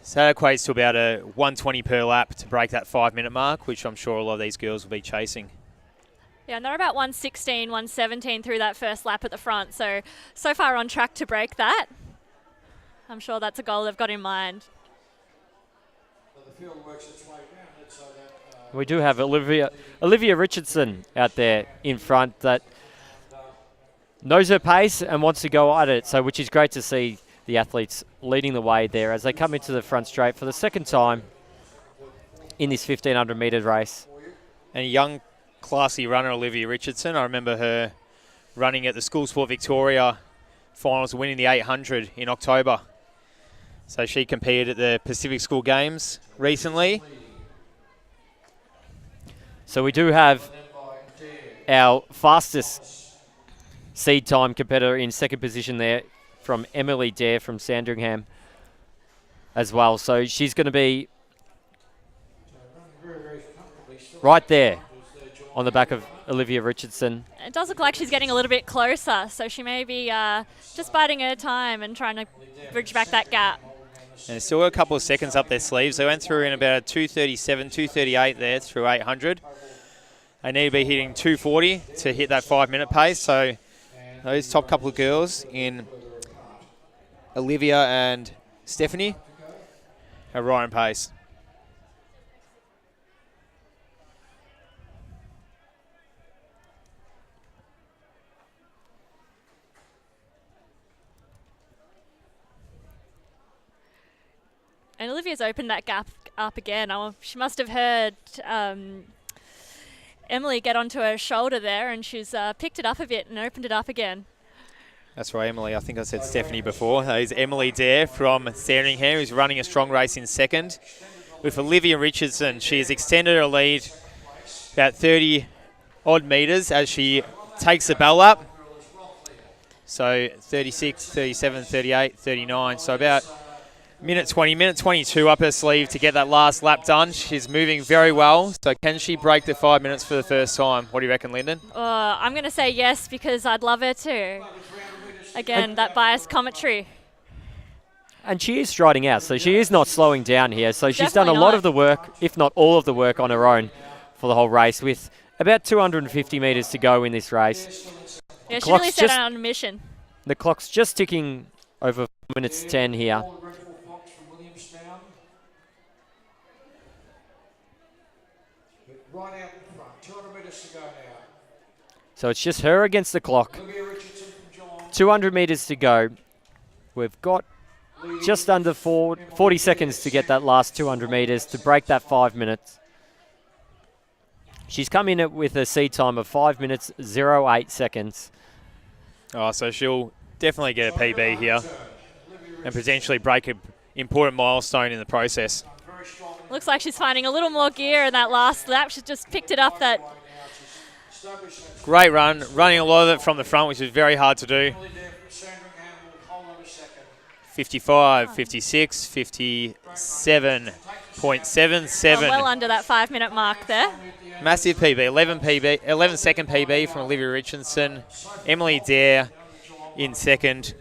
So that equates to about a 120 per lap to break that 5-minute mark, which I'm sure a lot of these girls will be chasing. Yeah, and they're about 116, 117 through that first lap at the front. So far on track to break that. I'm sure that's a goal they've got in mind. The field works its way around it so that We do have Olivia Richardson out there in front that knows her pace and wants to go at it, so which is great to see the athletes leading the way there as they come into the front straight for the second time in this 1500 metre race. And a young, classy runner, Olivia Richardson. I remember her running at the School Sport Victoria finals, winning the 800 in October. So she competed at the Pacific School Games recently. So we do have our fastest seed time competitor in second position there from Emily Dare from Sandringham as well. So she's going to be right there on the back of Olivia Richardson. It does look like she's getting a little bit closer, so she may be just biding her time and trying to bridge back that gap. And there's still a couple of seconds up their sleeves. They went through in about 2:37, 2:38 there through 800. They need to be hitting 2:40 to hit that 5-minute pace. So those top couple of girls in Olivia and Stephanie are right on pace. And Olivia's opened that gap up again. She must have heard Emily get onto her shoulder there, and she's picked it up a bit and opened it up again. That's right, Emily. I think I said Stephanie before. That is Emily Dare from Sandringham, who's running a strong race in second. With Olivia Richardson, she has extended her lead about 30-odd metres as she takes the bell up. So 36, 37, 38, 39. So about minute 22 up her sleeve to get that last lap done. She's moving very well. So can she break the 5 minutes for the first time? What do you reckon, Lyndon? I'm going to say yes because I'd love her to. Again, that biased commentary. And she is striding out, so she is not slowing down here. So she's Definitely done a lot not. of the work, if not all of the work, on her own for the whole race, with about 250 metres to go in this race. Yeah, she really set out on a mission. The clock's just ticking over 4 minutes 10 here. Right out in front, 200 metres to go now. So it's just her against the clock. 200 metres to go. We've got just under 40 seconds to get that last 200 metres to break that 5 minutes. She's come in with a seed time of 5 minutes, 08 seconds. Oh, so she'll definitely get a PB here and potentially break an important milestone in the process. Looks like she's finding a little more gear in that last lap. She's just picked it up that Great run, running a lot of it from the front, which is very hard to do. 55, 56, 57.77. Well under that 5 minute mark there. Massive PB, 11 second PB from Olivia Richardson. Emily Dare in second.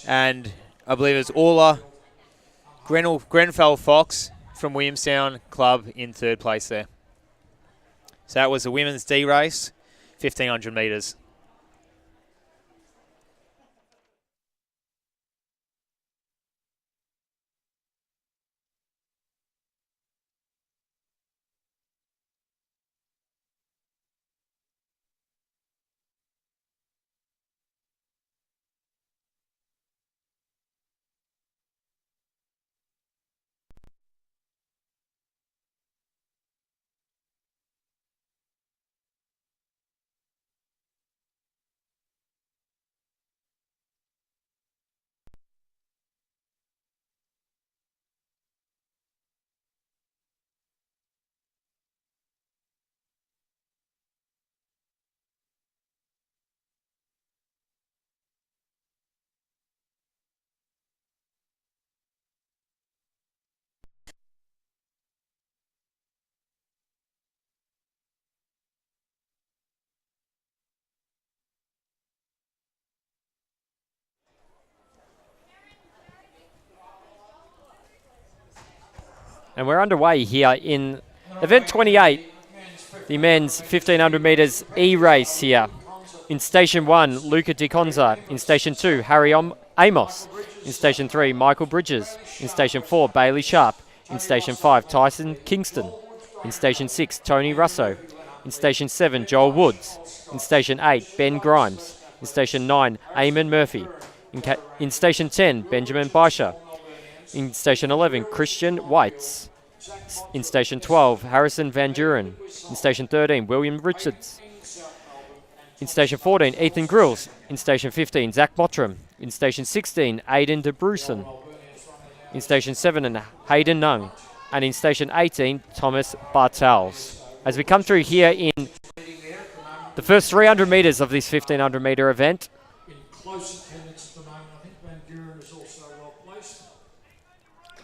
And I believe it's Orla Grenfell Fox from Williamstown Club in third place there. So that was the women's D race, 1500 metres. And we're underway here in event 28, the men's 1500 metres E-race here. In Station 1, Luca Di Conza. In Station 2, Harry Amos. In Station 3, Michael Bridges. In Station 4, Bailey Sharp. In Station 5, Tyson Kingston. In Station 6, Tony Russo. In Station 7, Joel Woods. In Station 8, Ben Grimes. In Station 9, Eamon Murphy. In Station 10, Benjamin Baisha. In Station 11, Christian Whites. In Station 12, Harrison Van Duren. In Station 13, William Richards. In Station 14, Ethan Grills. In Station 15, Zach Mottram. In Station 16, Aidan de Brusen. In Station 7, Hayden Nung. And in Station 18, Thomas Bartels. As we come through here in the first 300 metres of this 1500 metre event.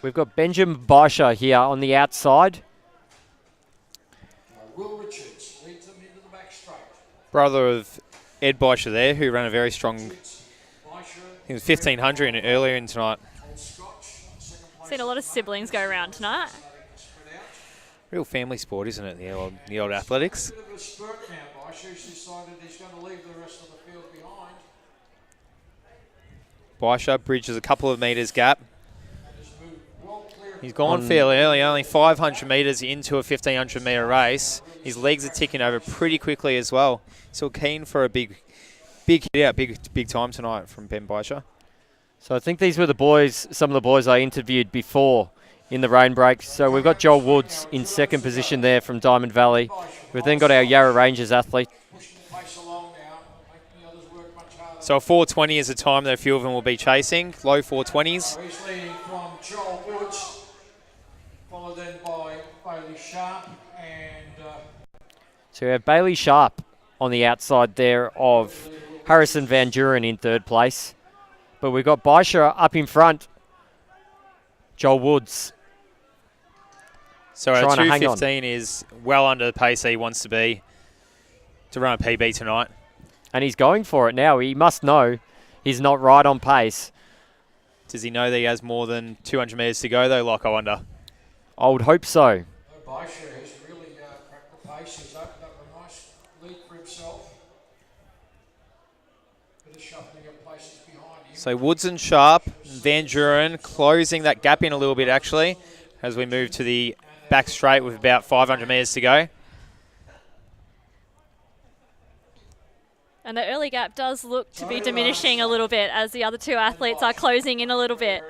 We've got Benjamin Baisha here on the outside. Will Richards leads them into the back straight. Brother of Ed Baisha there, who ran a very strong, he was 1500 earlier in tonight. Seen a lot of siblings go around tonight. Real family sport, isn't it, the old athletics? Bit of a spurt now, Baisha's decided he's going to leave the rest of the field behind. Baisha bridges a couple of metres gap. He's gone fairly early, only 500 metres into a 1500 metre race. His legs are ticking over pretty quickly as well. Still keen for a big hit out, big time tonight from Ben Baisha. So I think these were the boys, some of the boys I interviewed before in the rain break. So we've got Joel Woods in second position there from Diamond Valley. We've then got our Yarra Rangers athlete. So a 4:20 is the time that a few of them will be chasing, low 4:20s. He's leading from Joel Woods, followed then by Bailey Sharp and... So we have Bailey Sharp on the outside there of Harrison Van Duren in third place. But we've got Baisha up in front. Joel Woods. So our 2:15 is well under the pace he wants to be to run a PB tonight. And he's going for it now. He must know he's not right on pace. Does he know that he has more than 200 metres to go, though, like I wonder? I would hope so. Baisha has really cracked the pace. He's opened up a nice lead for himself. Bit of shuffling of places behind him. So Woods and Sharp, Van Duren closing that gap in a little bit, actually, as we move to the back straight with about 500 metres to go. And the early gap does look to be diminishing a little bit as the other two athletes are closing in a little bit.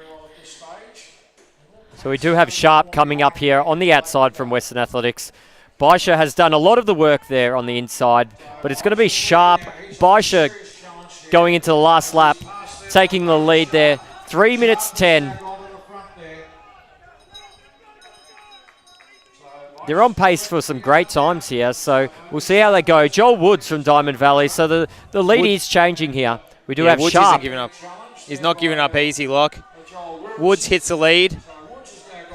So we do have Sharp coming up here on the outside from Western Athletics. Baisha has done a lot of the work there on the inside, but it's going to be Sharp. Baisha going into the last lap, taking the lead there. 3 minutes 10. they're on pace for some great times here, so we'll see how they go. Joel Woods from Diamond Valley, so the lead is changing here. We do have Woods Sharp. isn't giving up. He's not giving up easy, Lock. Woods hits the lead.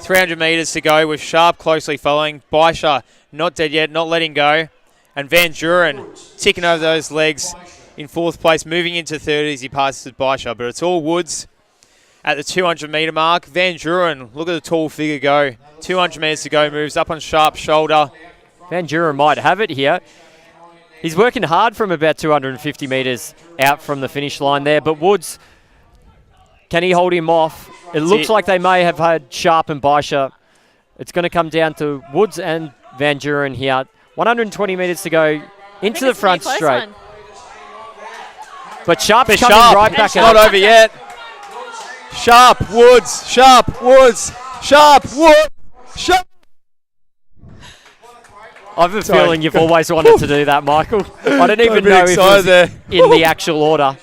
300 metres to go with Sharp closely following. Baisha not dead yet, not letting go. And Van Duren ticking over those legs in 4th place, moving into 3rd as he passes Baisha. But it's all Woods at the 200 metre mark. Van Duren, look at the tall figure go. 200 metres to go, moves up on Sharp's shoulder. Van Duren might have it here. He's working hard from about 250 metres out from the finish line there, but Woods, can he hold him off? It looks like they may have had Sharp and Baisha. It's going to come down to Woods and Van Duren here. 120 metres to go into the front straight. But Sharp's coming right back not over yet. Sharp, Woods, Sharp, Woods, Sharp, Woods, Sharp. I have a feeling you've always wanted to do that, Michael. I don't even know if it was in the actual order.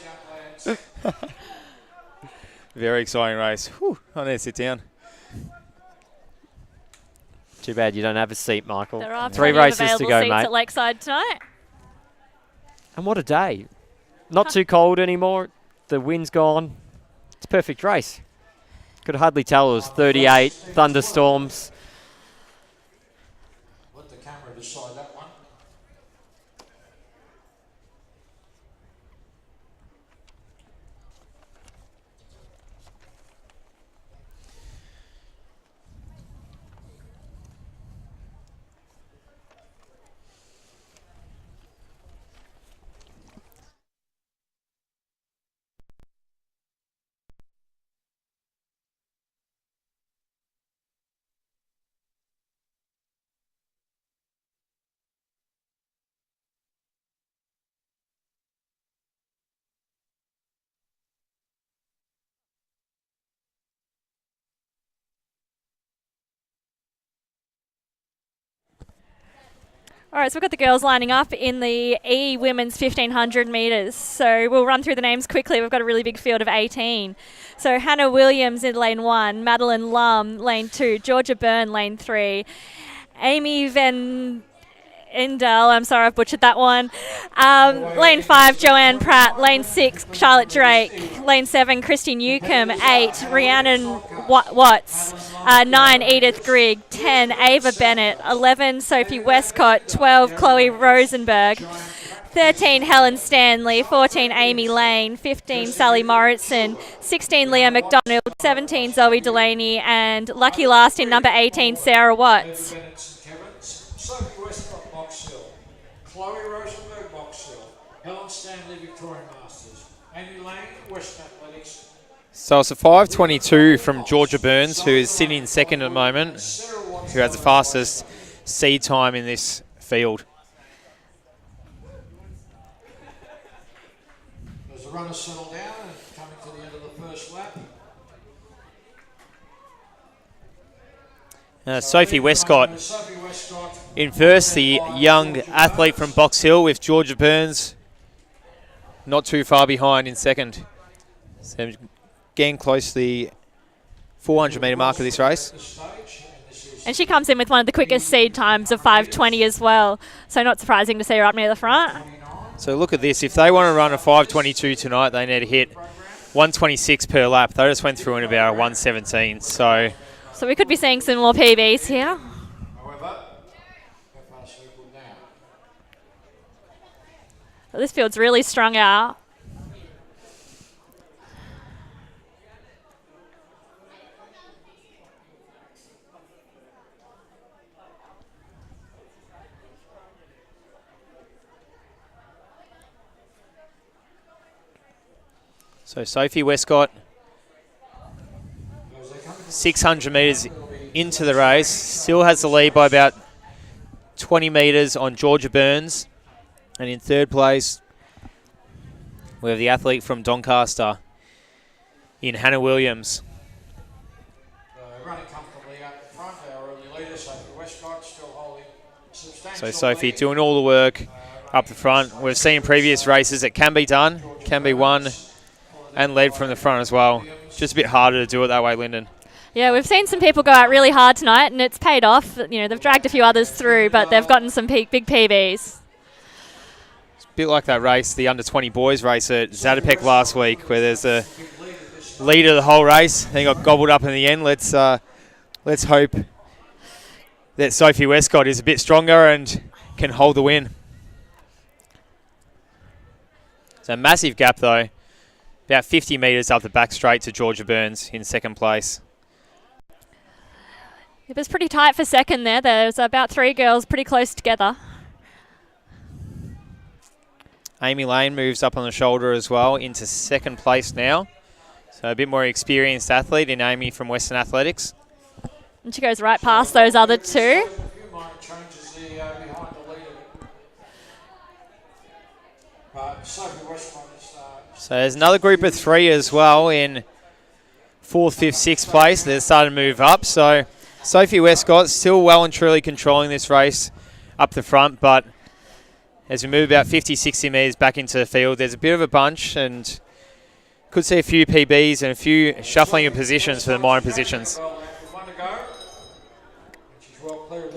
Very exciting race. Whew, I need to sit down. Too bad you don't have a seat, Michael. There are 3 plenty races of to available go, seats mate. at Lakeside tonight. And what a day. Not too cold anymore. The wind's gone. It's a perfect race. Could hardly tell it was 38, thunderstorms. Let the camera decide that one. All right, so we've got the girls lining up in the E Women's 1500 metres. So we'll run through the names quickly. We've got a really big field of 18. So Hannah Williams in lane 1, Madeline Lum, lane 2, Georgia Byrne, lane 3, Amy Van Endel, I'm sorry I've butchered that one. Lane 5, Joanne Pratt. Lane 6, Charlotte Drake. Lane 7, Christy Newcomb. 8, Rhiannon Watts. 9, Edith Grigg. 10, Ava Bennett. 11, Sophie Westcott. 12, Chloe Rosenberg. 13, Helen Stanley. 14, Amy Lane. 15, Sally Morrison. 16, Leah McDonald. 17, Zoe Delaney. And lucky last in number 18, Sarah Watts. Sophie Westcott, Box Hill. Chloe Rosenberg, Box Hill. Helen Stanley, Victorian Masters. Amy Lane, West Athletics. So it's a 5:22 from Georgia Burns, who is sitting in second at the moment, who has the fastest seed time in this field. As the runners settle down and coming to the end of the first lap. Sophie Westcott in first, the young athlete from Box Hill, with Georgia Burns not too far behind in second. So getting close to the 400 metre mark of this race. And she comes in with one of the quickest seed times of 5:20 as well. So not surprising to see her up near the front. So look at this. If they want to run a 5:22 tonight, they need to hit 126 per lap. They just went through in about 117. So we could be seeing some more PBs here. This field's really strung out. So Sophie Westcott, 600 metres into the race, still has the lead by about 20 metres on Georgia Burns. And in third place, we have the athlete from Doncaster in Hannah Williams. Running comfortably up front, our early leader, Sophie Westcott, still holding substantial So Sophie lead. doing all the work up the front. We've seen in previous races it can be done, can be won and led from the front as well. Just a bit harder to do it that way, Lyndon. Yeah, we've seen some people go out really hard tonight, and it's paid off. You know, they've dragged a few others through, but they've gotten some big PBs. It's a bit like that race, the under-20 boys race at Zatopek last week, where there's a leader of the whole race. They got gobbled up in the end. Let's hope that Sophie Westcott is a bit stronger and can hold the win. It's a massive gap, though. About 50 metres up the back straight to Georgia Burns in second place. It was pretty tight for second there. There's about 3 girls pretty close together. Amy Lane moves up on the shoulder as well into second place now. So a bit more experienced athlete in Amy from Western Athletics. And she goes right past those other 2. So there's another group of 3 as well in 4th, 5th, 6th place. They're starting to move up. So Sophie Westcott still well and truly controlling this race up the front, but as we move about 50, 60 metres back into the field, there's a bit of a bunch and could see a few PBs and a few shuffling of positions for the minor positions.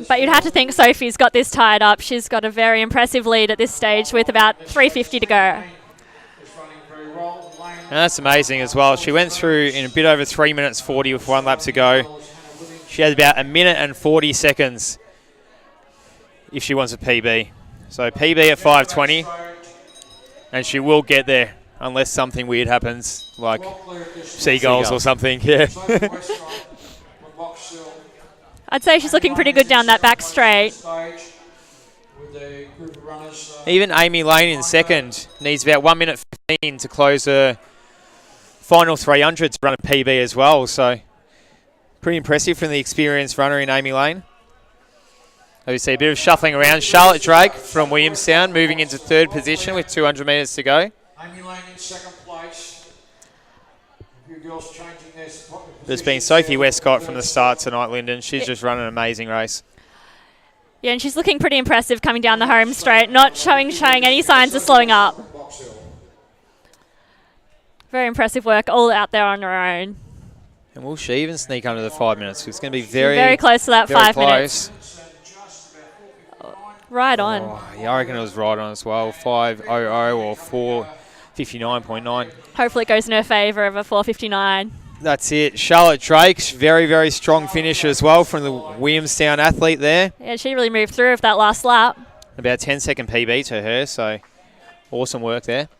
But you'd have to think Sophie's got this tied up. She's got a very impressive lead at this stage with about 3:50 to go. And that's amazing as well. She went through in a bit over 3 minutes 40 with 1 lap to go. She has about 1 minute and 40 seconds if she wants a PB. So PB at 5:20, and she will get there unless something weird happens, like seagulls or something. Yeah. I'd say she's looking pretty good down that back straight. Even Amy Lane in second needs about 1 minute 15 to close her final 300 to run a PB as well. So pretty impressive from the experienced runner in Amy Lane. We see a bit of shuffling around. Charlotte Drake from Williamstown moving into 3rd position with 200 metres to go. Amy Lane in 2nd place. A few girls changing their There's been Sophie Westcott from the start tonight, Lyndon. She's just run an amazing race. Yeah, and she's looking pretty impressive coming down the home straight, not showing any signs of slowing up. Very impressive work all out there on her own. And will she even sneak under the 5 minutes? It's going to be very, very close to that very 5 close. minutes. Right on. Oh, yeah, I reckon it was right on as well. 5:00 or 4:59.9. Hopefully it goes in her favour of a 4:59. That's it. Charlotte Drake, very, very strong finish as well from the Williamstown athlete there. Yeah, she really moved through with that last lap. About 10-second PB to her, so awesome work there.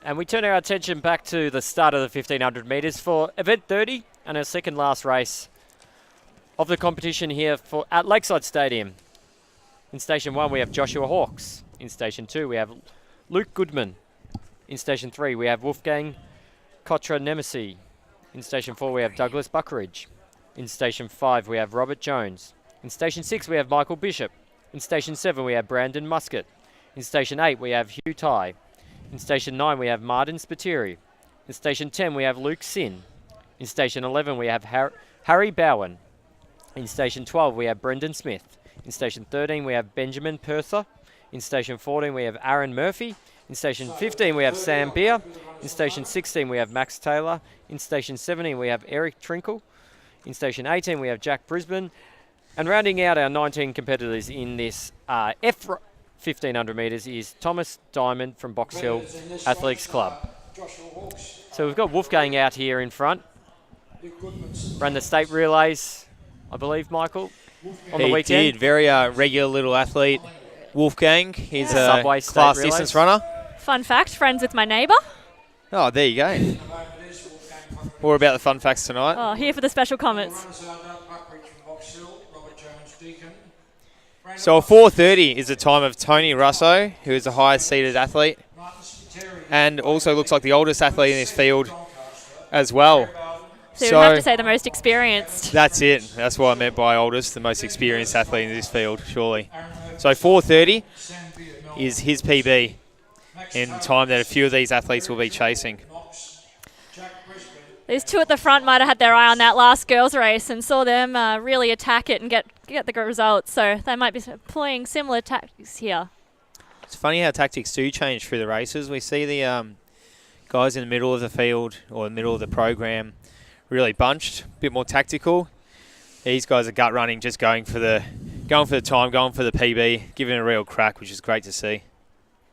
And we turn our attention back to the start of the 1500 metres for event 30 and our second last race of the competition here at Lakeside Stadium. In Station 1 we have Joshua Hawkes. In Station 2 we have Luke Goodman. In Station 3 we have Wolfgang Kotra Nemesi. In Station 4 we have Douglas Buckridge. In Station 5 we have Robert Jones. In Station 6, we have Michael Bishop. In Station 7, we have Brandon Muscat. In Station 8, we have Hugh Ty. In Station 9, we have Martin Spiteri. In Station 10, we have Luke Sin. In Station 11, we have Harry Bowen. In Station 12, we have Brendan Smith. In Station 13, we have Benjamin Perther. In Station 14, we have Aaron Murphy. In Station 15, we have Sam Beer. In Station 16, we have Max Taylor. In Station 17, we have Eric Trinkle. In Station 18, we have Jack Brisbane. And rounding out our 19 competitors in this F 1500 metres is Thomas Diamond from Box Hill Athletics Club. So we've got Wolfgang out here in front. Ran the state relays, I believe, Michael, on the weekend. He did. Very regular little athlete. Wolfgang, he's a Subway state class relays. distance runner. Fun fact, friends with my neighbour. Oh, there you go. More about the fun facts tonight. Oh, here for the special comments. So a 4:30 is the time of Tony Russo, who is the highest seeded athlete, and also looks like the oldest athlete in this field as well. So you have to say the most experienced. That's it. That's what I meant by oldest, the most experienced athlete in this field, surely. So 4:30 is his PB in time that a few of these athletes will be chasing. These two at the front might have had their eye on that last girls' race and saw them really attack it and get the good results. So they might be employing similar tactics here. It's funny how tactics do change through the races. We see the guys in the middle of the field or the middle of the program really bunched, a bit more tactical. These guys are gut running, just going for the time, going for the PB, giving it a real crack, which is great to see.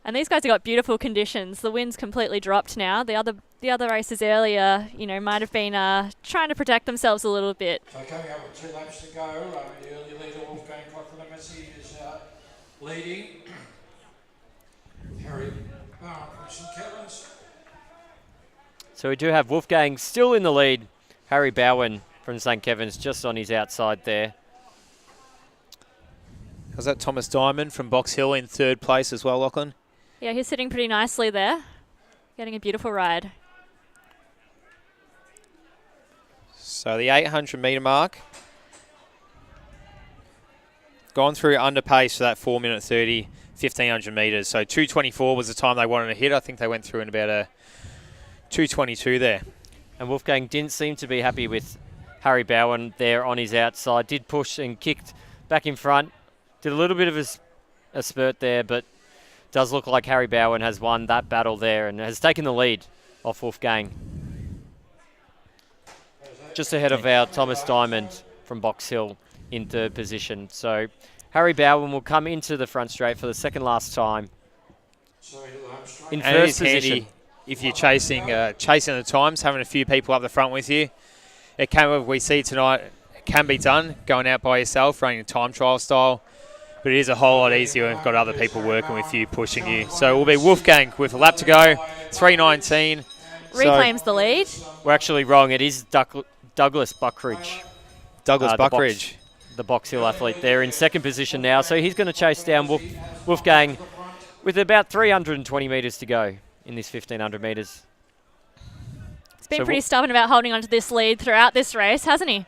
And these guys have got beautiful conditions. The wind's completely dropped now. The other races earlier, might have been trying to protect themselves a little bit. So coming up with 2 laps to go, the early leader Wolfgang Cochran-Messi is leading. Harry Bowen from St Kevin's. So we do have Wolfgang still in the lead. Harry Bowen from St Kevin's just on his outside there. Was that Thomas Diamond from Box Hill in 3rd place as well, Lachlan? Yeah, he's sitting pretty nicely there. Getting a beautiful ride. So the 800 metre mark. Gone through under pace for that 4 minute 30, 1500 metres. So 2:24 was the time they wanted to hit. I think they went through in about a 2:22 there. And Wolfgang didn't seem to be happy with Harry Bowen there on his outside. Did push and kicked back in front. Did a little bit of a spurt there, but does look like Harry Bowen has won that battle there and has taken the lead off Wolfgang. Just ahead of our Thomas Diamond from Box Hill in 3rd position. So Harry Bowen will come into the front straight for the second last time. In And it first is handy position. if you're chasing the times, having a few people up the front with you. It can, we see tonight, it can be done going out by yourself, running a time trial style. But it is a whole lot easier when you've got other people working with you, pushing you. So it will be Wolfgang with a lap to go, 3:19. Reclaims the lead. We're actually wrong. It is Douglas Buckridge. Douglas Buckridge. The Box Hill athlete there in 2nd position now. So he's going to chase down Wolfgang with about 320 metres to go in this 1500 metres. He's been pretty stubborn about holding on to this lead throughout this race, hasn't he?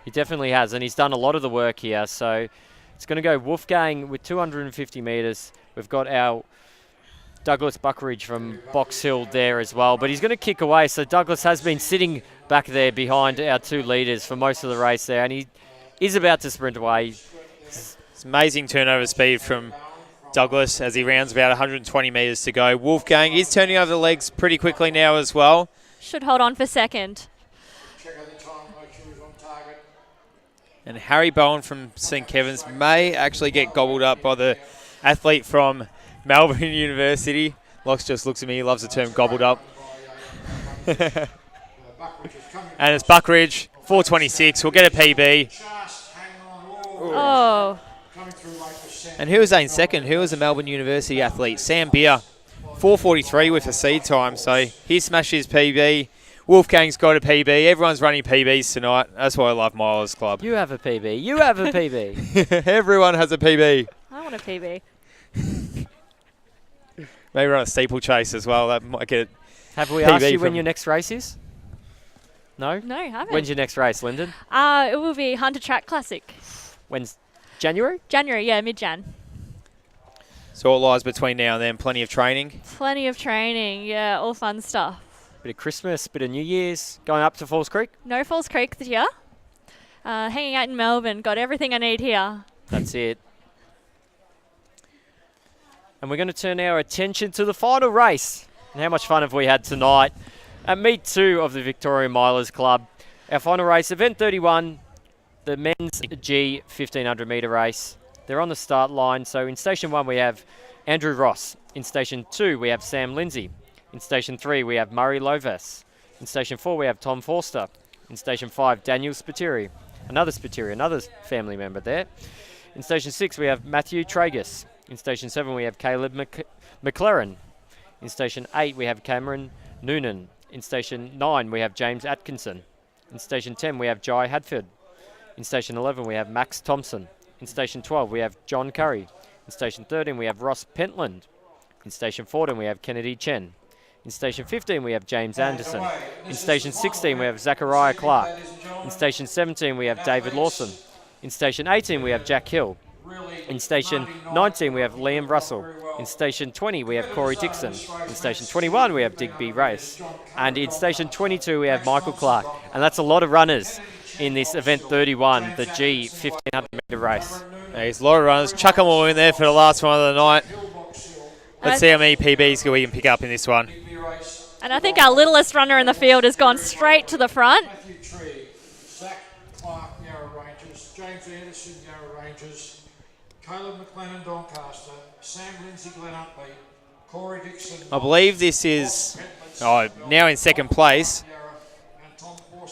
He definitely has, and he's done a lot of the work here. So it's going to go Wolfgang with 250 metres. We've got our Douglas Buckridge from Box Hill there as well, but he's going to kick away. So Douglas has been sitting back there behind our 2 leaders for most of the race there, and he is about to sprint away. It's amazing turnover speed from Douglas as he rounds about 120 metres to go. Wolfgang is turning over the legs pretty quickly now as well. Should hold on for second. And Harry Bowen from St Kevin's may actually get gobbled up by the athlete from Melbourne University. Lox just looks at me, he loves the term gobbled up. And it's Buckridge, 4:26. We'll get a PB. Oh. And who was in second? Who was a Melbourne University athlete? Sam Beer, 4:43 with a seed time. So he smashed his PB. Wolfgang's got a PB. Everyone's running PBs tonight. That's why I love Milers Club. You have a PB. You have a PB. Everyone has a PB. I want a PB. Maybe run a steeplechase as well. That might get. Have we PB asked you when from- your next race is? No? No, haven't. When's your next race, Lyndon? It will be Hunter Track Classic. When's January? January, yeah, mid-Jan. So what lies between now and then? Plenty of training. Plenty of training, yeah, all fun stuff. Bit of Christmas, bit of New Year's. Going up to Falls Creek? No Falls Creek this year. Hanging out in Melbourne, got everything I need here. That's it. And we're going to turn our attention to the final race. And how much fun have we had tonight at Meet 2 of the Victoria Milers Club. Our final race, Event 31, the men's G 1500 metre race. They're on the start line. So in Station 1 we have Andrew Ross. In Station 2 we have Sam Lindsay. In Station 3 we have Murray Lovas. In Station 4 we have Tom Forster. In Station 5 Daniel Spiteri. Another family member there. In Station 6 we have Matthew Tragus. In Station 7 we have Caleb McLaren. In Station 8 we have Cameron Noonan. In Station 9 we have James Atkinson. In Station 10 we have Jai Hadford. In Station 11 we have Max Thompson. In Station 12 we have John Curry. In Station 13 we have Ross Pentland. In Station 14 we have Kennedy Chen. In Station 15 we have James Anderson. In Station 16 we have Zachariah Clark. In Station 17 we have David Lawson. In Station 18 we have Jack Hill. In Station 19 we have Liam Russell. In Station 20 we have Corey Dixon. In Station 21 we have Digby Race. And in Station 22 we have Michael Clark. And that's a lot of runners in this Event 31, the G 1500 metre race. There's a lot of runners. Chuck them all in there for the last one of the night. Let's see how many PBs we can pick up in this one. And I think our littlest runner in the field has gone straight to the front. Matthew Tree, Zach Clark, Yarra Rangers, James Anderson, Yarra Rangers, Caleb McLennan, Doncaster, Sam Lindsay, Glen Huntley, Corey Dixon. I believe this is now in second place.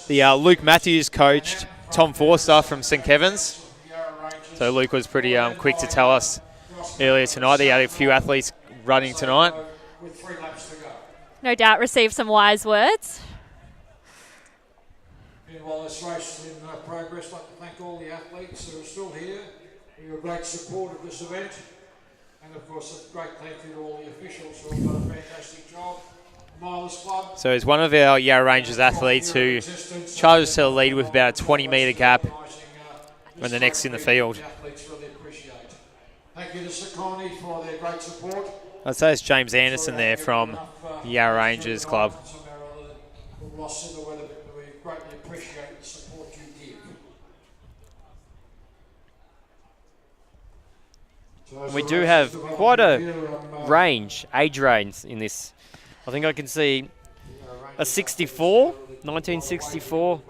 The Luke Matthews coached Tom Forster from St Kevin's. So Luke was pretty quick to tell us earlier tonight that he had a few athletes running tonight. With 3 laps to go. No doubt received some wise words. Meanwhile, this race is in progress. I'd like to thank all the athletes who are still here, who are great support of this event. And of course, a great thank you to all the officials who have done a fantastic job. Milers Club. So he's one of our Yarra Rangers athletes who charges to the lead with about a 20-metre gap when the next in the field. Thank you to Sakoni for their great support. I'd say it's James Anderson there from the Yarra Rangers Club. Lost in the weather, but we greatly appreciate the support you give. We do have quite a age range in this. I think I can see a 1964,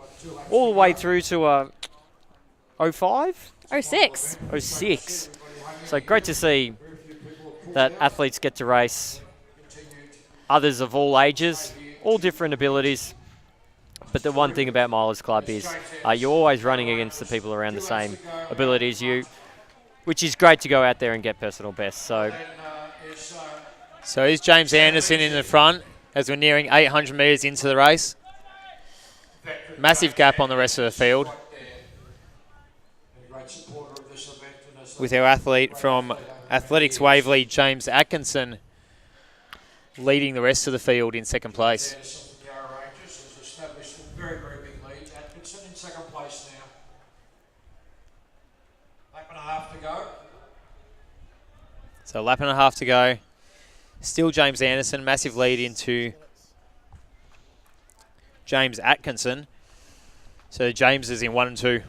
all the way through to a 05? 06. 06. So great to see that athletes get to race. Others of all ages, all different abilities. But the one thing about Milers Club is you're always running against the people around the same ability as you, which is great to go out there and get personal best. So here's James Anderson in the front as we're nearing 800 metres into the race. Massive gap on the rest of the field. With our athlete from Athletics Waverley, James Atkinson, leading the rest of the field in second place. Very, very big lead. Atkinson in second place now. Lap and a half to go. So lap and a half to go. Still James Anderson, massive lead into James Atkinson. So James is in 1 and 2.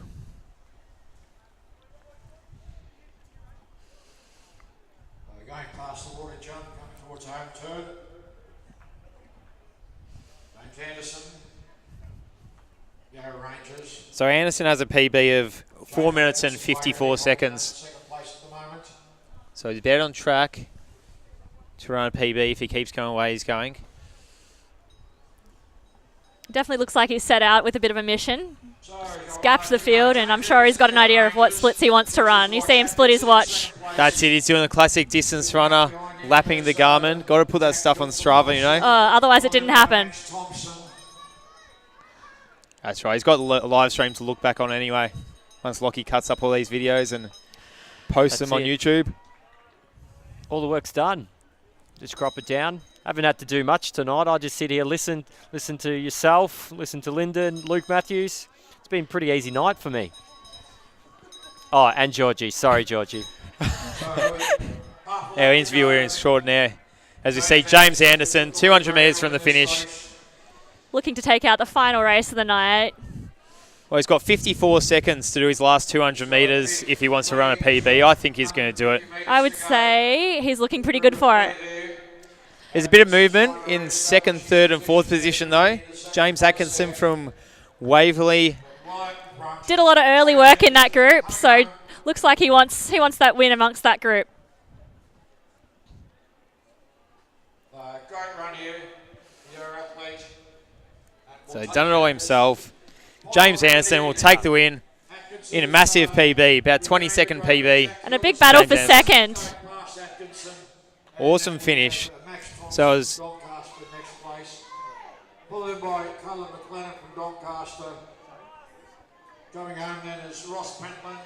Going past the water jump, coming towards home turn. James Anderson. Yarra Rangers. So Anderson has a PB of 4 minutes and 54 seconds. Second place at the moment. So he's about on track to run a PB if he keeps going the way he's going. Definitely looks like he's set out with a bit of a mission. He's gapped the field, and I'm sure he's got an idea of what splits he wants to run. You see him split his watch. That's it. He's doing the classic distance runner, lapping the Garmin. Got to put that stuff on Strava, you know. Otherwise it didn't happen. That's right. He's got the live stream to look back on anyway. Once Lockie cuts up all these videos and posts them on YouTube. All the work's done. Just crop it down. haven't had to do much tonight. I just sit here, listen to yourself, listen to Lyndon, Luke Matthews. It's been a pretty easy night for me. Oh, and Georgie. Sorry, Georgie. Our interviewer is extraordinaire. As we see, James Anderson, 200 metres from the finish. Looking to take out the final race of the night. Well, he's got 54 seconds to do his last 200 metres if he wants to run a PB. I think he's going to do it. I would say he's looking pretty good for it. There's a bit of movement in second, third and fourth position though. James Atkinson from Waverley. Did a lot of early work in that group, so looks like he wants that win amongst that group. Great run here, your athlete. So done it all himself. James Anderson will take the win in a massive PB, about 20-second PB. And a big battle James for Anderson. second. Awesome finish. So it was Doncaster next place. Pulled in by Colin McLennan from Doncaster. Going home then is Ross Pentland.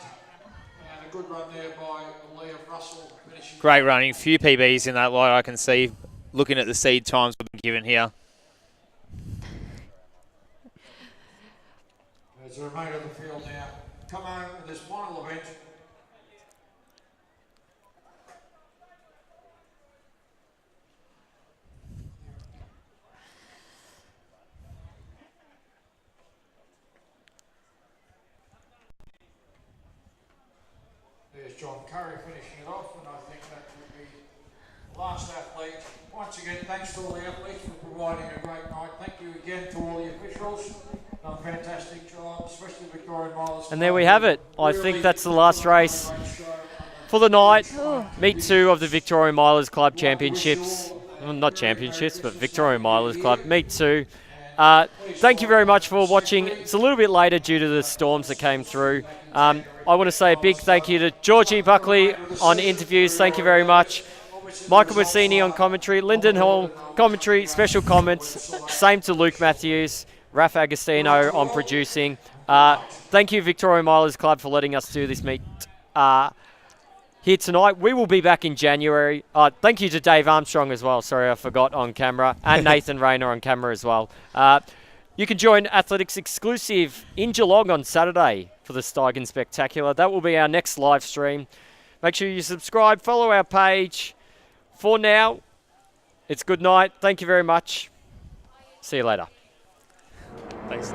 And a good run there by Liam Russell. Finishing great running. Few PBs in that lot I can see, looking at the seed times we've been given here. There's the remainder of the field now. Come home with this final event. There's John Curry finishing it off, and I think that would be the last athlete. Once again, thanks to all the athletes for providing a great night. Thank you again to all the officials. Done a fantastic job, especially Victorian Milers. And there we have it. I think that's the last race for the night. Meet 2 of the Victorian Milers Club Championships. Well, not championships, but Victorian Milers Club. Meet 2. Thank you very much for watching. It's a little bit later due to the storms that came through. I want to say a big thank you to Georgie Buckley on interviews. Thank you very much. Michael Bassini on commentary. Lyndon Hall, commentary, special comments. Same to Luke Matthews. Raf Agostino on producing. Thank you, Victoria Milers Club, for letting us do this meet here tonight. We will be back in January. Thank you to Dave Armstrong as well. Sorry, I forgot on camera. And Nathan Rayner on camera as well. You can join Athletics Exclusive in Geelong on Saturday for the Steigen Spectacular. That will be our next live stream. Make sure you subscribe, follow our page. For now, it's good night. Thank you very much. See you later. Thanks.